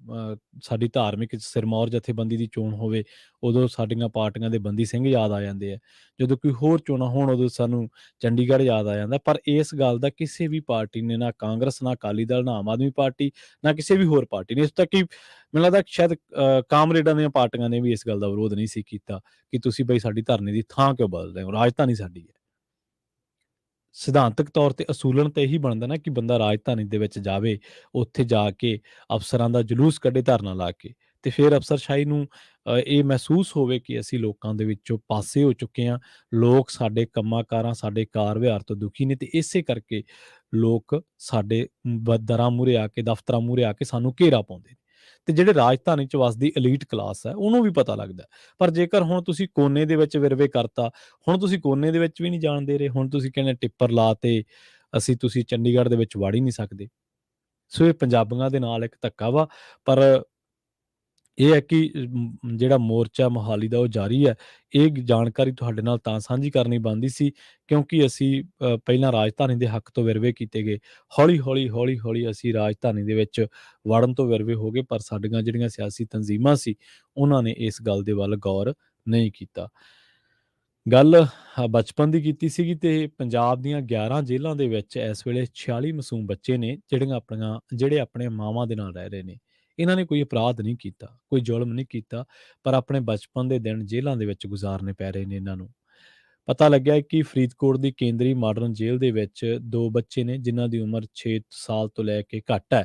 ਸਾਡੀ ਧਾਰਮਿਕ ਸਿਰਮੌਰ ਜਥੇਬੰਦੀ ਦੀ ਚੋਣ ਹੋਵੇ, ਉਦੋਂ ਸਾਡੀਆਂ ਪਾਰਟੀਆਂ ਦੇ ਬੰਦੀ ਸਿੰਘ ਯਾਦ ਆ ਜਾਂਦੇ ਆ। ਜਦੋਂ ਕੋਈ ਹੋਰ ਚੋਣਾਂ ਹੋਣ ਉਦੋਂ ਸਾਨੂੰ ਚੰਡੀਗੜ੍ਹ ਯਾਦ ਆ ਜਾਂਦਾ। ਪਰ ਇਸ ਗੱਲ ਦਾ ਕਿਸੇ ਵੀ ਪਾਰਟੀ ਨੇ, ਨਾ ਕਾਂਗਰਸ, ਨਾ ਅਕਾਲੀ ਦਲ, ਨਾ ਆਮ ਆਦਮੀ ਪਾਰਟੀ, ਨਾ ਕਿਸੇ ਵੀ ਹੋਰ ਪਾਰਟੀ ਨੇ, ਇਸ ਤੱਕ ਕਿ ਮੈਨੂੰ ਲੱਗਦਾ ਸ਼ਾਇਦ ਕਾਮਰੇਡਾਂ ਦੀਆਂ ਪਾਰਟੀਆਂ ਨੇ ਵੀ ਇਸ ਗੱਲ ਦਾ ਵਿਰੋਧ ਨਹੀਂ ਸੀ ਕੀਤਾ ਕਿ ਤੁਸੀਂ ਬਈ ਸਾਡੀ ਧਰਨੇ ਦੀ ਥਾਂ ਕਿਉਂ ਬਦਲ ਰਹੇ ਹੋ, ਰਾਜਧਾਨੀ ਸਾਡੀ ਹੈ। ਸਿਧਾਂਤਕ ਤੌਰ ਤੇ ਅਸੂਲਨ ਤੇ ਇਹੀ ਬਣਦਾ ਨਾ ਕਿ ਬੰਦਾ ਰਾਜਧਾਨੀ ਦੇ ਵਿੱਚ ਜਾਵੇ, ਉੱਥੇ ਜਾ ਕੇ ਅਫਸਰਾਂ ਦਾ ਜਲੂਸ ਕੱਢੇ ਧਰਨਾ ਲਾ ਕੇ, ਤੇ ਫਿਰ ਅਫਸਰਸ਼ਾਹੀ ਨੂੰ ਇਹ ਮਹਿਸੂਸ ਹੋਵੇ ਕਿ ਅਸੀਂ ਲੋਕਾਂ ਦੇ ਵਿੱਚੋਂ ਪਾਸੇ ਹੋ ਚੁੱਕੇ ਹਾਂ, ਲੋਕ ਸਾਡੇ ਕੰਮਾਂ ਕਾਰਾਂ, ਸਾਡੇ ਕਾਰ ਵਿਹਾਰ ਤੋਂ ਦੁਖੀ ਨੇ, ਤੇ ਇਸੇ ਕਰਕੇ ਲੋਕ ਸਾਡੇ ਦਰਾਂ ਮੂਹਰੇ ਆ ਕੇ, ਦਫ਼ਤਰਾਂ ਮੂਹਰੇ ਆ ਕੇ ਸਾਨੂੰ ਘੇਰਾ ਪਾਉਂਦੇ ਨੇ। ਤੇ ਜਿਹੜੇ ਰਾਜਧਾਨੀ 'ਚ ਵਸਦੀ ਐਲੀਟ ਕਲਾਸ ਹੈ, ਉਹਨੂੰ ਵੀ ਪਤਾ ਲੱਗਦਾ। ਪਰ ਜੇਕਰ ਹੁਣ ਤੁਸੀਂ ਕੋਨੇ ਦੇ ਵਿੱਚ ਵਿਰਵੇ ਕਰਤਾ, ਹੁਣ ਤੁਸੀਂ ਕੋਨੇ ਦੇ ਵਿੱਚ ਵੀ ਨਹੀਂ ਜਾਣ ਦੇ ਰਹੇ, ਹੁਣ ਤੁਸੀਂ ਕਹਿੰਦੇ ਟਿੱਪਰ ਲਾ ਤੇ ਤੁਸੀਂ ਚੰਡੀਗੜ੍ਹ ਦੇ ਵਿੱਚ ਵੜ ਹੀ ਨਹੀਂ ਸਕਦੇ। ਸੋ ਇਹ ਪੰਜਾਬੀਆਂ ਦੇ ਨਾਲ ਇੱਕ ਧੱਕਾ ਵਾ, ਪਰ ਇਹ ਹੈ ਕਿ ਜਿਹੜਾ ਮੋਰਚਾ ਮੋਹਾਲੀ ਦਾ ਉਹ ਜਾਰੀ ਹੈ। ਇਹ ਜਾਣਕਾਰੀ ਤੁਹਾਡੇ ਨਾਲ ਤਾਂ ਸਾਂਝੀ ਕਰਨੀ ਬਣਦੀ ਸੀ ਕਿਉਂਕਿ ਅਸੀਂ ਪਹਿਲਾਂ ਰਾਜਧਾਨੀ ਦੇ ਹੱਕ ਤੋਂ ਵਿਰਵੇ ਕੀਤੇ ਗਏ। ਹੌਲੀ-ਹੌਲੀ ਅਸੀਂ ਰਾਜਧਾਨੀ ਦੇ ਵਿੱਚ ਵੜਨ ਤੋਂ ਵਿਰਵੇ ਹੋ ਗਏ, ਪਰ ਸਾਡੀਆਂ ਜਿਹੜੀਆਂ ਸਿਆਸੀ ਤਨਜ਼ੀਮਾਂ ਸੀ, ਉਹਨਾਂ ਨੇ ਇਸ ਗੱਲ ਦੇ ਵੱਲ ਗੌਰ ਨਹੀਂ ਕੀਤਾ। ਗੱਲ ਬਚਪਨ ਦੀ ਕੀਤੀ ਸੀਗੀ ਤੇ ਪੰਜਾਬ ਦੀਆਂ 11 ਜੇਲ੍ਹਾਂ ਦੇ ਵਿੱਚ ਇਸ ਵੇਲੇ 46 ਮਾਸੂਮ ਬੱਚੇ ਨੇ ਜਿਹੜੇ ਆਪਣੇ ਮਾਵਾਂ ਦੇ ਨਾਲ ਰਹਿ ਰਹੇ ਨੇ। ਇਹਨਾਂ ਨੇ ਕੋਈ ਅਪਰਾਧ ਨਹੀਂ ਕੀਤਾ, ਕੋਈ ਜ਼ੁਲਮ ਨਹੀਂ ਕੀਤਾ, ਪਰ ਆਪਣੇ ਬਚਪਨ ਦੇ ਦਿਨ ਜੇਲ੍ਹਾਂ ਦੇ ਵਿੱਚ ਗੁਜ਼ਾਰਨੇ ਪੈ ਰਹੇ ਨੇ ਇਹਨਾਂ ਨੂੰ। ਪਤਾ ਲੱਗਿਆ ਹੈ ਕਿ ਫਰੀਦਕੋਟ ਦੀ ਕੇਂਦਰੀ ਮਾਡਰਨ ਜੇਲ੍ਹ ਦੇ ਵਿੱਚ 2 ਬੱਚੇ ਨੇ ਜਿਨ੍ਹਾਂ ਦੀ ਉਮਰ 6 ਸਾਲ ਤੋਂ ਲੈ ਕੇ ਘੱਟ ਹੈ।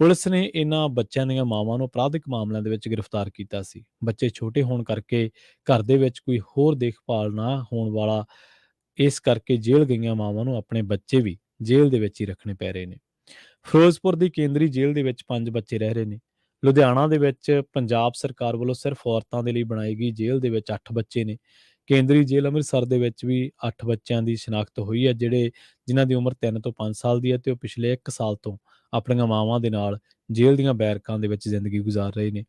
ਪੁਲਿਸ ਨੇ ਇਹਨਾਂ ਬੱਚਿਆਂ ਦੀਆਂ ਮਾਵਾਂ ਨੂੰ ਅਪਰਾਧਿਕ ਮਾਮਲਿਆਂ ਦੇ ਵਿੱਚ ਗ੍ਰਿਫਤਾਰ ਕੀਤਾ ਸੀ। ਬੱਚੇ ਛੋਟੇ ਹੋਣ ਕਰਕੇ ਘਰ ਦੇ ਵਿੱਚ ਕੋਈ ਹੋਰ ਦੇਖਭਾਲ ਨਾ ਹੋਣ ਵਾਲਾ, ਇਸ ਕਰਕੇ ਜੇਲ੍ਹ ਗਈਆਂ ਮਾਵਾਂ ਨੂੰ ਆਪਣੇ ਬੱਚੇ ਵੀ ਜੇਲ੍ਹ ਦੇ ਵਿੱਚ ਹੀ ਰੱਖਣੇ ਪੈ ਰਹੇ ਨੇ। ਫਿਰੋਜ਼ਪੁਰ ਦੀ ਕੇਂਦਰੀ ਜੇਲ੍ਹ ਦੇ ਵਿੱਚ 5 ਬੱਚੇ ਰਹਿ ਰਹੇ ਨੇ। ਲੁਧਿਆਣਾ ਦੇ ਵਿੱਚ ਪੰਜਾਬ ਸਰਕਾਰ ਵੱਲੋਂ ਸਿਰਫ ਔਰਤਾਂ ਦੇ ਲਈ ਬਣਾਈ ਗਈ ਜੇਲ੍ਹ ਦੇ ਵਿੱਚ 8 ਬੱਚੇ ਨੇ। ਕੇਂਦਰੀ ਜੇਲ੍ਹ ਅੰਮ੍ਰਿਤਸਰ ਦੇ ਵਿੱਚ ਵੀ 8 ਬੱਚਿਆਂ ਦੀ ਸ਼ਨਾਖਤ ਹੋਈ ਹੈ, ਜਿਨ੍ਹਾਂ ਦੀ ਉਮਰ 3 ਤੋਂ 5 ਸਾਲ ਦੀ ਹੈ ਤੇ ਉਹ ਪਿਛਲੇ 1 ਸਾਲ ਤੋਂ ਆਪਣੀਆਂ ਮਾਵਾਂ ਦੇ ਨਾਲ ਜੇਲ੍ਹ ਦੀਆਂ ਬੈਰਕਾਂ ਦੇ ਵਿੱਚ ਜ਼ਿੰਦਗੀ ਗੁਜ਼ਾਰ ਰਹੇ ਨੇ।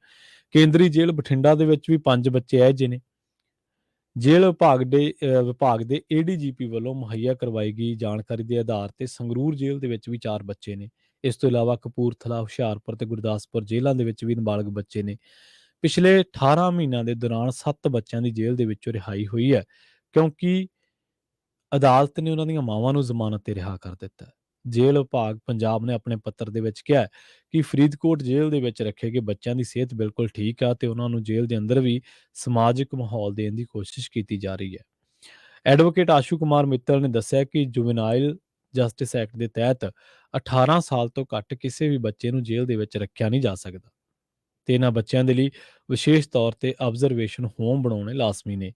ਕੇਂਦਰੀ ਜੇਲ੍ਹ ਬਠਿੰਡਾ ਦੇ ਵਿੱਚ ਵੀ 5 ਬੱਚੇ ਇਹੋ ਜਿਹੇ ਨੇ। ਜੇਲ੍ਹ ਵਿਭਾਗ ਦੇ ਏਡੀਜੀਪੀ ਵੱਲੋਂ ਮੁਹੱਈਆ ਕਰਵਾਈ ਗਈ ਜਾਣਕਾਰੀ ਦੇ ਆਧਾਰ ਤੇ ਸੰਗਰੂਰ ਜੇਲ੍ਹ ਦੇ ਵਿੱਚ ਵੀ 4 ਬੱਚੇ ਨੇ। ਇਸ ਤੋਂ ਇਲਾਵਾ ਕਪੂਰਥਲਾ, ਹੁਸ਼ਿਆਰਪੁਰ ਤੇ ਗੁਰਦਾਸਪੁਰ ਜੇਲ੍ਹਾਂ ਦੇ ਵਿੱਚ ਵੀ ਨਾਬਾਲਗ ਬੱਚੇ ਨੇ। ਪਿਛਲੇ 18 ਮਹੀਨਿਆਂ ਦੇ ਦੌਰਾਨ 7 ਬੱਚਿਆਂ ਦੀ ਜੇਲ੍ਹ ਦੇ ਵਿੱਚੋਂ ਰਿਹਾਈ ਹੋਈ ਹੈ ਕਿਉਂਕਿ ਅਦਾਲਤ ਨੇ ਉਹਨਾਂ ਦੀਆਂ ਮਾਵਾਂ ਨੂੰ ਜ਼ਮਾਨਤ ਤੇ ਰਿਹਾ ਕਰ ਦਿੱਤਾ ਹੈ। ਜੇਲ੍ਹ ਵਿਭਾਗ ਪੰਜਾਬ ਨੇ ਆਪਣੇ ਪੱਤਰ ਦੇ ਵਿੱਚ ਕਿਹਾ ਹੈ ਕਿ ਫਰੀਦਕੋਟ ਜੇਲ੍ਹ ਦੇ ਵਿੱਚ ਰੱਖੇ ਗਏ ਬੱਚਿਆਂ ਦੀ ਸਿਹਤ ਬਿਲਕੁਲ ਠੀਕ ਆ ਤੇ ਉਹਨਾਂ ਨੂੰ ਜੇਲ੍ਹ ਦੇ ਅੰਦਰ ਵੀ ਸਮਾਜਿਕ ਮਾਹੌਲ ਦੇਣ ਦੀ ਕੋਸ਼ਿਸ਼ ਕੀਤੀ ਜਾ ਰਹੀ ਹੈ। ਐਡਵੋਕੇਟ ਆਸ਼ੂ ਕੁਮਾਰ ਮਿੱਤਲ ਨੇ ਦੱਸਿਆ ਕਿ ਜੁਵੇਨਾਈਲ ਜਸਟਿਸ ਐਕਟ ਦੇ ਤਹਿਤ 18 ਸਾਲ ਤੋਂ ਘੱਟ ਕਿਸੇ ਵੀ ਬੱਚੇ ਨੂੰ ਜੇਲ੍ਹ ਦੇ ਵਿੱਚ ਰੱਖਿਆ ਨਹੀਂ ਜਾ ਸਕਦਾ ਤੇ ਇਹਨਾਂ ਬੱਚਿਆਂ ਦੇ ਲਈ ਵਿਸ਼ੇਸ਼ ਤੌਰ ਤੇ ਆਬਜ਼ਰਵੇਸ਼ਨ ਹੋਮ ਬਣਾਉਣੇ ਲਾਜ਼ਮੀ ਨੇ।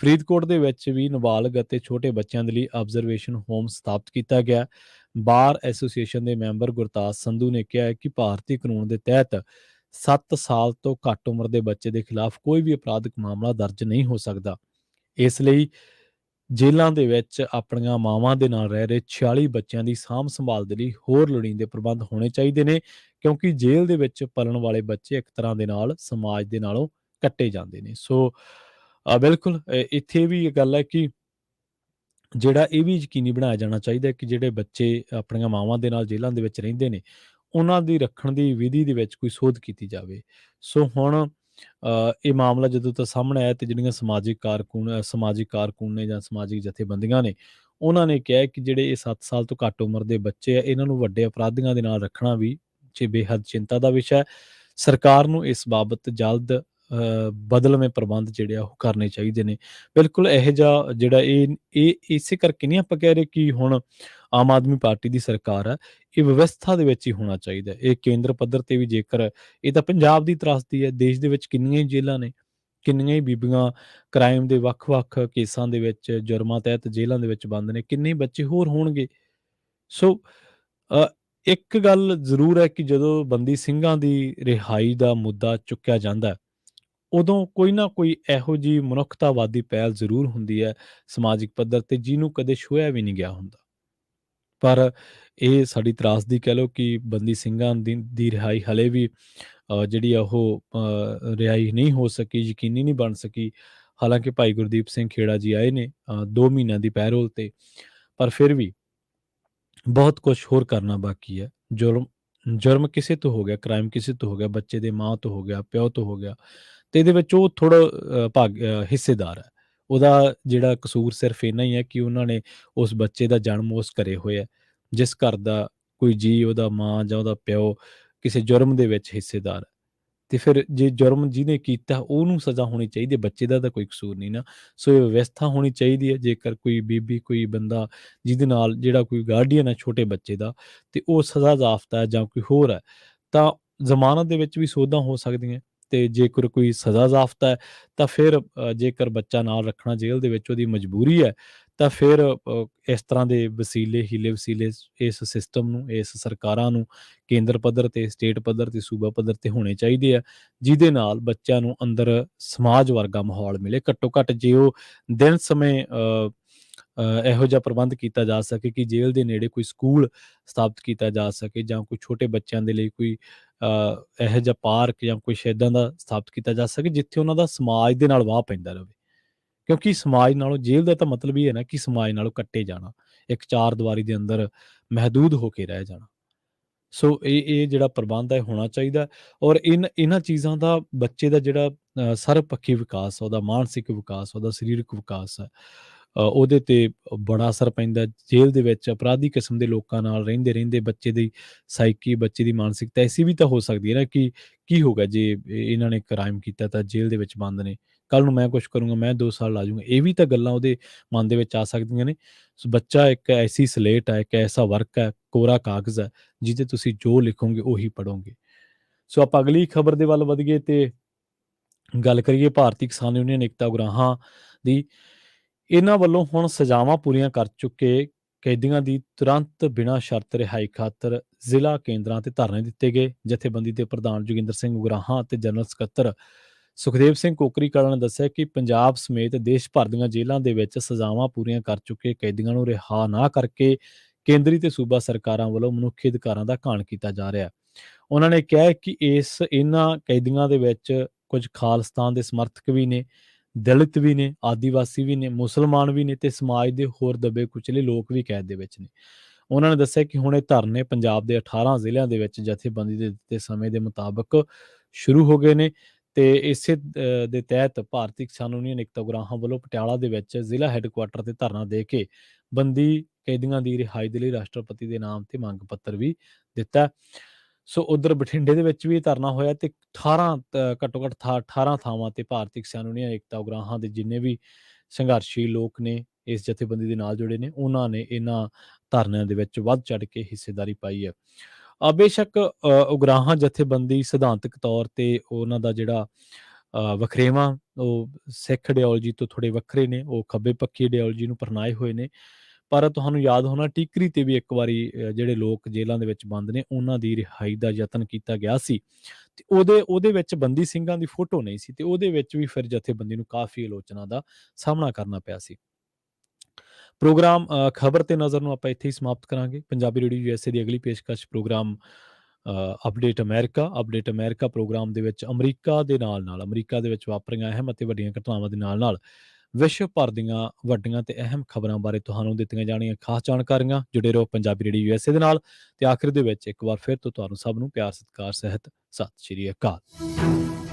ਫਰੀਦਕੋਟ ਦੇ ਵਿੱਚ ਵੀ ਨਾਬਾਲਗ ਅਤੇ ਛੋਟੇ ਬੱਚਿਆਂ ਦੇ ਲਈ ਆਬਜ਼ਰਵੇਸ਼ਨ ਹੋਮ ਸਥਾਪਿਤ ਕੀਤਾ ਗਿਆ। ਬਾਰ ਐਸੋਸੀਏਸ਼ਨ ਦੇ ਮੈਂਬਰ ਗੁਰਤਾਜ ਸੰਧੂ ਨੇ ਕਿਹਾ ਹੈ ਕਿ ਭਾਰਤੀ ਕਾਨੂੰਨ ਦੇ ਤਹਿਤ 7 ਸਾਲ ਤੋਂ ਘੱਟ ਉਮਰ ਦੇ ਬੱਚੇ ਦੇ ਖਿਲਾਫ ਕੋਈ ਵੀ ਅਪਰਾਧਿਕ ਮਾਮਲਾ ਦਰਜ ਨਹੀਂ ਹੋ ਸਕਦਾ। ਇਸ ਲਈ ਜੇਲ੍ਹਾਂ ਦੇ ਵਿੱਚ ਆਪਣੀਆਂ ਮਾਵਾਂ ਦੇ ਨਾਲ ਰਹਿ ਰਹੇ 46 ਬੱਚਿਆਂ ਦੀ ਸਾਂਭ ਸੰਭਾਲ ਦੇ ਲਈ ਹੋਰ ਲੋੜੀਂਦੇ ਪ੍ਰਬੰਧ ਹੋਣੇ ਚਾਹੀਦੇ ਨੇ ਕਿਉਂਕਿ ਜੇਲ੍ਹ ਦੇ ਵਿੱਚ ਪਲਣ ਵਾਲੇ ਬੱਚੇ ਇੱਕ ਤਰ੍ਹਾਂ ਦੇ ਨਾਲ ਸਮਾਜ ਦੇ ਨਾਲੋਂ ਕੱਟੇ ਜਾਂਦੇ ਨੇ। ਸੋ ਬਿਲਕੁਲ ਇੱਥੇ ਵੀ ਇਹ ਗੱਲ ਹੈ ਕਿ ਜਿਹੜਾ ਇਹ ਵੀ ਯਕੀਨੀ ਬਣਾਇਆ ਜਾਣਾ ਚਾਹੀਦਾ ਹੈ ਕਿ ਜਿਹੜੇ ਬੱਚੇ ਆਪਣੀਆਂ ਮਾਵਾਂ ਦੇ ਨਾਲ ਜੇਲ੍ਹਾਂ ਦੇ ਵਿੱਚ ਰਹਿੰਦੇ ਨੇ, ਉਹਨਾਂ ਦੀ ਰੱਖਣ ਦੀ ਵਿਧੀ ਦੇ ਵਿੱਚ ਕੋਈ ਸੋਧ ਕੀਤੀ ਜਾਵੇ। ਸੋ ਹੁਣ ਇਹ ਮਾਮਲਾ ਜਦੋਂ ਤੋਂ ਸਾਹਮਣੇ ਆਇਆ ਤੇ ਜਿਹੜੀਆਂ ਸਮਾਜਿਕ ਕਾਰਕੁਨ ਨੇ ਜਾਂ ਸਮਾਜਿਕ ਜਥੇਬੰਦੀਆਂ ਨੇ, ਉਹਨਾਂ ਨੇ ਕਿਹਾ ਕਿ ਜਿਹੜੇ ਇਹ 7 ਸਾਲ ਤੋਂ ਘੱਟ ਉਮਰ ਦੇ ਬੱਚੇ ਆ, ਇਹਨਾਂ ਨੂੰ ਵੱਡੇ ਅਪਰਾਧੀਆਂ ਦੇ ਨਾਲ ਰੱਖਣਾ ਵੀ ਬੇਹੱਦ ਚਿੰਤਾ ਦਾ ਵਿਸ਼ਾ ਹੈ। ਸਰਕਾਰ ਨੂੰ ਇਸ ਬਾਬਤ ਜਲਦ ਬਦਲਵੇਂ ਪ੍ਰਬੰਧ ਜਿਹੜੇ ਆ ਉਹ ਕਰਨੇ ਚਾਹੀਦੇ ਨੇ। ਬਿਲਕੁਲ ਇਹੋ ਜਿਹਾ ਜਿਹੜਾ ਇਹ ਇਸੇ ਕਰਕੇ ਨਹੀਂ ਆਪਾਂ ਕਹਿ ਰਹੇ ਕਿ ਹੁਣ ਆਮ ਆਦਮੀ ਪਾਰਟੀ ਦੀ ਸਰਕਾਰ ਹੈ, ਇਹ ਵਿਵਸਥਾ ਦੇ ਵਿੱਚ ਹੀ ਹੋਣਾ ਚਾਹੀਦਾ। ਇਹ ਕੇਂਦਰ ਪੱਧਰ ਤੇ ਵੀ ਜੇਕਰ ਇਹ ਤਾਂ ਪੰਜਾਬ ਦੀ ਤਰਾਸਦੀ ਹੈ, ਦੇਸ਼ ਦੇ ਵਿੱਚ ਕਿੰਨੀਆਂ ਹੀ ਜੇਲ੍ਹਾਂ ਨੇ, ਕਿੰਨੀਆਂ ਹੀ ਬੀਬੀਆਂ ਕ੍ਰਾਈਮ ਦੇ ਵੱਖ-ਵੱਖ ਕੇਸਾਂ ਦੇ ਵਿੱਚ ਜੁਰਮਾਂ ਤਹਿਤ ਜੇਲ੍ਹਾਂ ਦੇ ਵਿੱਚ ਬੰਦ ਨੇ, ਕਿੰਨੇ ਹੀ ਬੱਚੇ ਹੋਰ ਹੋਣਗੇ। ਸੋ ਅ, ਇੱਕ ਗੱਲ ਜ਼ਰੂਰ ਹੈ ਕਿ ਜਦੋਂ ਬੰਦੀ ਸਿੰਘਾਂ ਦੀ ਰਿਹਾਈ ਦਾ ਮੁੱਦਾ ਚੁੱਕਿਆ ਜਾਂਦਾ ਹੈ, ਉਦੋਂ ਕੋਈ ਨਾ ਕੋਈ ਇਹੋ ਜਿਹੀ ਮਨੁੱਖਤਾਵਾਦੀ ਪਹਿਲ ਜ਼ਰੂਰ ਹੁੰਦੀ ਹੈ ਸਮਾਜਿਕ ਪੱਧਰ ਤੇ ਜਿਹਨੂੰ ਕਦੇ ਛੂਹਿਆ ਵੀ ਨਹੀਂ ਗਿਆ ਹੁੰਦਾ। ਪਰ ਇਹ ਸਾਡੀ ਤਰਾਸਦੀ ਕਹਿ ਲਓ ਕਿ ਬੰਦੀ ਸਿੰਘਾਂ ਦੀ ਰਿਹਾਈ ਹਲੇ ਵੀ ਜਿਹੜੀ ਆ ਉਹ ਰਿਹਾਈ ਨਹੀਂ ਹੋ ਸਕੀ, ਯਕੀਨੀ ਨਹੀਂ ਬਣ ਸਕੀ। ਹਾਲਾਂਕਿ ਭਾਈ ਗੁਰਦੀਪ ਸਿੰਘ ਖੇੜਾ ਜੀ ਆਏ ਨੇ 2 ਮਹੀਨਿਆਂ ਦੀ ਪੈਰੋਲ ਤੇ, ਪਰ ਫਿਰ ਵੀ ਬਹੁਤ ਕੁਛ ਹੋਰ ਕਰਨਾ ਬਾਕੀ ਹੈ। ਜੁਰਮ ਕਿਸੇ ਤੋਂ ਹੋ ਗਿਆ, ਕ੍ਰਾਈਮ ਕਿਸੇ ਤੋਂ ਹੋ ਗਿਆ, ਬੱਚੇ ਦੇ ਮਾਂ ਤੋਂ ਹੋ ਗਿਆ, ਪਿਓ ਤੋਂ ਹੋ ਗਿਆ ਤੇ ਇਹਦੇ ਵਿੱਚ ਉਹ ਥੋੜ੍ਹਾ ਹਿੱਸੇਦਾਰ ਹੈ। ਉਹਦਾ ਜਿਹੜਾ ਕਸੂਰ ਸਿਰਫ ਇੰਨਾ ਹੀ ਹੈ ਕਿ ਉਹਨਾਂ ਨੇ ਉਸ ਬੱਚੇ ਦਾ ਜਨਮ ਉਸ ਘਰੇ ਹੋਇਆ, ਜਿਸ ਘਰ ਦਾ ਕੋਈ ਜੀਅ, ਉਹਦਾ ਮਾਂ ਜਾਂ ਉਹਦਾ ਪਿਓ ਕਿਸੇ ਜੁਰਮ ਦੇ ਵਿੱਚ ਹਿੱਸੇਦਾਰ ਹੈ। ਤੇ ਫਿਰ ਜੇ ਜੁਰਮ ਜਿਹਨੇ ਕੀਤਾ ਉਹਨੂੰ ਸਜ਼ਾ ਹੋਣੀ ਚਾਹੀਦੀ ਹੈ, ਬੱਚੇ ਦਾ ਤਾਂ ਕੋਈ ਕਸੂਰ ਨਹੀਂ ਨਾ। ਸੋ ਇਹ ਵਿਵਸਥਾ ਹੋਣੀ ਚਾਹੀਦੀ ਹੈ, ਜੇਕਰ ਕੋਈ ਬੀਬੀ, ਕੋਈ ਬੰਦਾ ਜਿਹਦੇ ਨਾਲ ਜਿਹੜਾ ਕੋਈ ਗਾਰਡੀਅਨ ਹੈ ਛੋਟੇ ਬੱਚੇ ਦਾ, ਤੇ ਉਹ ਸਜ਼ਾ ਯਾਫਤਾ ਹੈ ਜਾਂ ਕੋਈ ਹੋਰ ਹੈ, ਤਾਂ ਜ਼ਮਾਨਤ ਦੇ ਵਿੱਚ ਵੀ ਸੋਧਾਂ ਹੋ ਸਕਦੀਆਂ। ਤੇ ਜੇਕਰ ਕੋਈ ਸਜ਼ਾ ਯਾਫਤਾ ਹੈ, ਤਾਂ ਫਿਰ ਜੇਕਰ ਬੱਚਾ ਨਾਲ ਰੱਖਣਾ ਜੇਲ੍ਹ ਦੇ ਵਿੱਚ ਉਹਦੀ ਮਜਬੂਰੀ ਹੈ, ਤਾਂ ਫਿਰ ਇਸ ਤਰ੍ਹਾਂ ਦੇ ਵਸੀਲੇ, ਹੀਲੇ ਵਸੀਲੇ ਇਸ ਸਿਸਟਮ ਨੂੰ, ਇਸ ਸਰਕਾਰਾਂ ਨੂੰ ਕੇਂਦਰ ਪੱਧਰ ਤੇ, ਸਟੇਟ ਪੱਧਰ ਤੇ, ਸੂਬਾ ਪੱਧਰ ਤੇ ਹੋਣੇ ਚਾਹੀਦੇ ਆ, ਜਿਹਦੇ ਨਾਲ ਬੱਚਿਆਂ ਨੂੰ ਅੰਦਰ ਸਮਾਜ ਵਰਗਾ ਮਾਹੌਲ ਮਿਲੇ। ਘੱਟੋ ਘੱਟ ਜੇ ਉਹ ਦਿਨ ਸਮੇਂ ਇਹੋ ਜਿਹਾ ਪ੍ਰਬੰਧ ਕੀਤਾ ਜਾ ਸਕੇ ਕਿ ਜੇਲ੍ਹ ਦੇ ਨੇੜੇ ਕੋਈ ਸਕੂਲ ਸਥਾਪਿਤ ਕੀਤਾ ਜਾ ਸਕੇ, ਜਾਂ ਕੋਈ ਛੋਟੇ ਬੱਚਿਆਂ ਦੇ ਲਈ ਕੋਈ ਇਹੋ ਜਿਹਾ ਪਾਰਕ ਜਾਂ ਕੁਛ ਇੱਦਾਂ ਦਾ ਸਥਾਪਿਤ ਕੀਤਾ ਜਾ ਸਕੇ, ਜਿੱਥੇ ਉਹਨਾਂ ਦਾ ਸਮਾਜ ਦੇ ਨਾਲ ਵਾਹ ਪੈਂਦਾ ਰਹੇ। ਕਿਉਂਕਿ ਸਮਾਜ ਨਾਲੋਂ ਜੇਲ੍ਹ ਦਾ ਤਾਂ ਮਤਲਬ ਇਹ ਹੈ ਨਾ ਕਿ ਸਮਾਜ ਨਾਲੋਂ ਕੱਟੇ ਜਾਣਾ, ਇੱਕ ਚਾਰ ਦੀਵਾਰੀ ਦੇ ਅੰਦਰ ਮਹਿਦੂਦ ਹੋ ਕੇ ਰਹਿ ਜਾਣਾ। ਸੋ ਇਹ ਜਿਹੜਾ ਪ੍ਰਬੰਧ ਹੈ ਹੋਣਾ ਚਾਹੀਦਾ, ਔਰ ਇਹਨਾਂ ਚੀਜ਼ਾਂ ਦਾ ਬੱਚੇ ਦਾ ਜਿਹੜਾ ਸਰਬਪੱਖੀ ਵਿਕਾਸ ਆ, ਉਹਦਾ ਮਾਨਸਿਕ ਵਿਕਾਸ, ਉਹਦਾ ਸਰੀਰਕ ਵਿਕਾਸ ਹੈ, ਉਹਦੇ ਤੇ ਬੜਾ ਅਸਰ ਪੈਂਦਾ। ਜੇਲ੍ਹ ਦੇ ਵਿੱਚ ਅਪਰਾਧੀ ਕਿਸਮ ਦੇ ਲੋਕਾਂ ਨਾਲ ਰਹਿੰਦੇ ਰਹਿੰਦੇ ਬੱਚੇ ਦੀ ਸਾਈਕੀ, ਬੱਚੇ ਦੀ ਮਾਨਸਿਕਤਾ ਐਸੀ ਵੀ ਤਾਂ ਹੋ ਸਕਦੀ ਹੈ ਨਾ ਕਿ ਕੀ ਹੋਗਾ ਜੇ ਇਹਨਾਂ ਨੇ ਕ੍ਰਾਈਮ ਕੀਤਾ ਤਾਂ ਜੇਲ੍ਹ ਦੇ ਵਿੱਚ ਬੰਦ ਨੇ, ਕੱਲ੍ਹ ਨੂੰ ਮੈਂ ਕੁਛ ਕਰੂੰਗਾ, ਮੈਂ 2 ਸਾਲ ਲਾ ਜੂੰਗਾ, ਇਹ ਵੀ ਤਾਂ ਗੱਲਾਂ ਉਹਦੇ ਮਨ ਦੇ ਵਿੱਚ ਆ ਸਕਦੀਆਂ ਨੇ। ਸੋ ਬੱਚਾ ਇੱਕ ਐਸੀ ਸਲੇਟ ਹੈ, ਇੱਕ ਐਸਾ ਵਰਕ ਹੈ, ਕੋਰਾ ਕਾਗਜ਼ ਹੈ, ਜਿਹਤੇ ਤੁਸੀਂ ਜੋ ਲਿਖੋਗੇ ਉਹੀ ਪੜ੍ਹੋਗੇ। ਸੋ ਆਪਾਂ ਅਗਲੀ ਖਬਰ ਦੇ ਵੱਲ ਵਧੀਏ ਤੇ ਗੱਲ ਕਰੀਏ ਭਾਰਤੀ ਕਿਸਾਨ ਯੂਨੀਅਨ ਏਕਤਾ ਉਗਰਾਹਾਂ ਦੀ। ਇਹਨਾਂ ਵੱਲੋਂ ਹੁਣ ਸਜ਼ਾਵਾਂ ਪੂਰੀਆਂ ਕਰ ਚੁੱਕੇ ਕੈਦੀਆਂ ਦੀ ਤੁਰੰਤ ਬਿਨਾਂ ਸ਼ਰਤ ਰਿਹਾਈ ਖਾਤਰ ਜ਼ਿਲ੍ਹਾ ਕੇਂਦਰਾਂ ਤੇ ਧਰਨੇ ਦਿੱਤੇ ਗਏ। ਜਥੇਬੰਦੀ ਦੇ ਪ੍ਰਧਾਨ ਜੋਗਿੰਦਰ ਸਿੰਘ ਉਗਰਾਹਾਂ ਅਤੇ ਜਨਰਲ ਸਕੱਤਰ ਸੁਖਦੇਵ ਸਿੰਘ ਕੋਕਰੀ ਕਲਾਂ ਨੇ ਦੱਸਿਆ ਕਿ ਪੰਜਾਬ ਸਮੇਤ ਦੇਸ਼ ਭਰ ਦੀਆਂ ਜੇਲ੍ਹਾਂ ਦੇ ਵਿੱਚ ਸਜ਼ਾਵਾਂ ਪੂਰੀਆਂ ਕਰ ਚੁੱਕੇ ਕੈਦੀਆਂ ਨੂੰ ਰਿਹਾ ਨਾ ਕਰਕੇ ਕੇਂਦਰੀ ਤੇ ਸੂਬਾ ਸਰਕਾਰਾਂ ਵੱਲੋਂ ਮਨੁੱਖੀ ਅਧਿਕਾਰਾਂ ਦਾ ਘਾਣ ਕੀਤਾ ਜਾ ਰਿਹਾ। ਉਹਨਾਂ ਨੇ ਕਿਹਾ ਕਿ ਇਹਨਾਂ ਕੈਦੀਆਂ ਦੇ ਵਿੱਚ ਕੁਝ ਖਾਲਿਸਤਾਨ ਦੇ ਸਮਰਥਕ ਵੀ ਨੇ, ਦਲਿਤ ਵੀ ਨੇ, ਆਦੀਵਾਸੀ ਵੀ ਨੇ, ਮੁਸਲਮਾਨ ਵੀ ਨੇ ਤੇ ਸਮਾਜ ਦੇ ਹੋਰ ਦੱਬੇ ਕੁਚਲੇ ਲੋਕ ਵੀ ਕੈਦ ਦੇ ਵਿੱਚ ਨੇ। ਉਹਨਾਂ ਨੇ ਦੱਸਿਆ ਕਿ ਹੁਣ ਇਹ ਧਰਨੇ ਪੰਜਾਬ ਦੇ 18 ਜ਼ਿਲ੍ਹਿਆਂ ਦੇ ਵਿੱਚ ਜਥੇਬੰਦੀ ਦੇ ਦਿੱਤੇ ਸਮੇਂ ਦੇ ਮੁਤਾਬਕ ਸ਼ੁਰੂ ਹੋ ਗਏ ਨੇ, ਤੇ ਇਸੇ ਦੇ ਤਹਿਤ ਭਾਰਤੀ ਕਿਸਾਨ ਯੂਨੀਅਨ ਏਕਤਾ ਉਗਰਾਹਾਂ ਵੱਲੋਂ ਪਟਿਆਲਾ ਦੇ ਵਿੱਚ ਜ਼ਿਲ੍ਹਾ ਹੈੱਡਕੁਆਰਟਰ ਤੇ ਧਰਨਾ ਦੇ ਕੇ ਬੰਦੀ ਕੈਦੀਆਂ ਦੀ ਰਿਹਾਈ ਦੇ ਲਈ ਰਾਸ਼ਟਰਪਤੀ ਦੇ ਨਾਮ ਤੇ ਮੰਗ ਪੱਤਰ ਵੀ ਦਿੱਤਾ। ਸੋ ਉਧਰ ਬਠਿੰਡੇ ਦੇ ਵਿੱਚ ਵੀ ਇਹ ਧਰਨਾ ਹੋਇਆ, ਤੇ 18 ਘੱਟੋ ਘੱਟ 18 ਥਾਵਾਂ ਤੇ ਭਾਰਤੀ ਕਿਸਾਨ ਯੂਨੀਅਨ ਏਕਤਾ ਉਗਰਾਹਾਂ ਦੇ ਜਿੰਨੇ ਵੀ ਸੰਘਰਸ਼ੀ ਲੋਕ ਨੇ, ਇਸ ਜਥੇਬੰਦੀ ਦੇ ਨਾਲ ਜੁੜੇ ਨੇ, ਉਹਨਾਂ ਨੇ ਇਹਨਾਂ ਧਰਨਿਆਂ ਦੇ ਵਿੱਚ ਵੱਧ ਚੜ੍ਹ ਕੇ ਹਿੱਸੇਦਾਰੀ ਪਾਈ ਹੈ। ਬੇਸ਼ੱਕ ਉਗਰਾਹਾਂ ਜਥੇਬੰਦੀ ਸਿਧਾਂਤਕ ਤੌਰ ਤੇ ਉਹਨਾਂ ਦਾ ਜਿਹੜਾ ਵਖਰੇਵਾਂ ਉਹ ਸਿੱਖ ਆਈਡੀਓਲੋਜੀ ਤੋਂ ਥੋੜ੍ਹੇ ਵੱਖਰੇ ਨੇ, ਉਹ ਖੱਬੇ ਪੱਖੀ ਆਈਡੀਓਲੋਜੀ ਨੂੰ ਅਪਣਾਏ ਹੋਏ ਨੇ। ਪਰ ਤੁਹਾਨੂੰ ਯਾਦ ਹੋਣਾ ਟੀਕਰੀ ਤੇ ਵੀ ਇੱਕ ਵਾਰੀ ਜਿਹੜੇ ਲੋਕ ਜੇਲ੍ਹਾਂ ਦੇ ਵਿੱਚ ਬੰਦ ਨੇ ਉਹਨਾਂ ਦੀ ਰਿਹਾਈ ਦਾ ਯਤਨ ਕੀਤਾ ਗਿਆ ਸੀ, ਤੇ ਉਹਦੇ ਵਿੱਚ ਬੰਦੀ ਸਿੰਘਾਂ ਦੀ ਫੋਟੋ ਨਹੀਂ ਸੀ, ਤੇ ਉਹਦੇ ਵਿੱਚ ਵੀ ਫਿਰ ਜਥੇਬੰਦੀ ਨੂੰ ਕਾਫੀ ਆਲੋਚਨਾ ਦਾ ਸਾਹਮਣਾ ਕਰਨਾ ਪਿਆ ਸੀ। ਪ੍ਰੋਗਰਾਮ ਖਬਰ ਤੇ ਨਜ਼ਰ ਨੂੰ ਆਪਾਂ ਇੱਥੇ ਹੀ ਸਮਾਪਤ ਕਰਾਂਗੇ। ਪੰਜਾਬੀ ਰੇਡੀਓ USA ਦੀ ਅਗਲੀ ਪੇਸ਼ਕਸ਼ ਪ੍ਰੋਗਰਾਮ ਅਪਡੇਟ ਅਮਰੀਕਾ ਪ੍ਰੋਗਰਾਮ ਦੇ ਵਿੱਚ ਅਮਰੀਕਾ ਦੇ ਵਿੱਚ ਵਾਪਰੀਆਂ ਅਹਿਮ ਅਤੇ ਵੱਡੀਆਂ ਘਟਨਾਵਾਂ ਦੇ ਨਾਲ ਵਿਸ਼ਵ ਭਰ ਦੀਆਂ ਵੱਡੀਆਂ ਤੇ ਅਹਿਮ ਖਬਰਾਂ ਬਾਰੇ ਤੁਹਾਨੂੰ ਦਿੱਤੀਆਂ ਜਾਣੀਆਂ ਖਾਸ ਜਾਣਕਾਰੀਆਂ। ਜੁੜੇ ਰਹੋ ਪੰਜਾਬੀ ਰੇਡੀਓ USA ਦੇ ਨਾਲ, ਤੇ ਆਖਿਰ ਦੇ ਵਿੱਚ ਇੱਕ ਵਾਰ ਫਿਰ ਤੋਂ ਤੁਹਾਨੂੰ ਸਭ ਨੂੰ ਪਿਆਰ ਸਤਿਕਾਰ ਸਹਿਤ ਸਤਿ ਸ਼੍ਰੀ ਅਕਾਲ।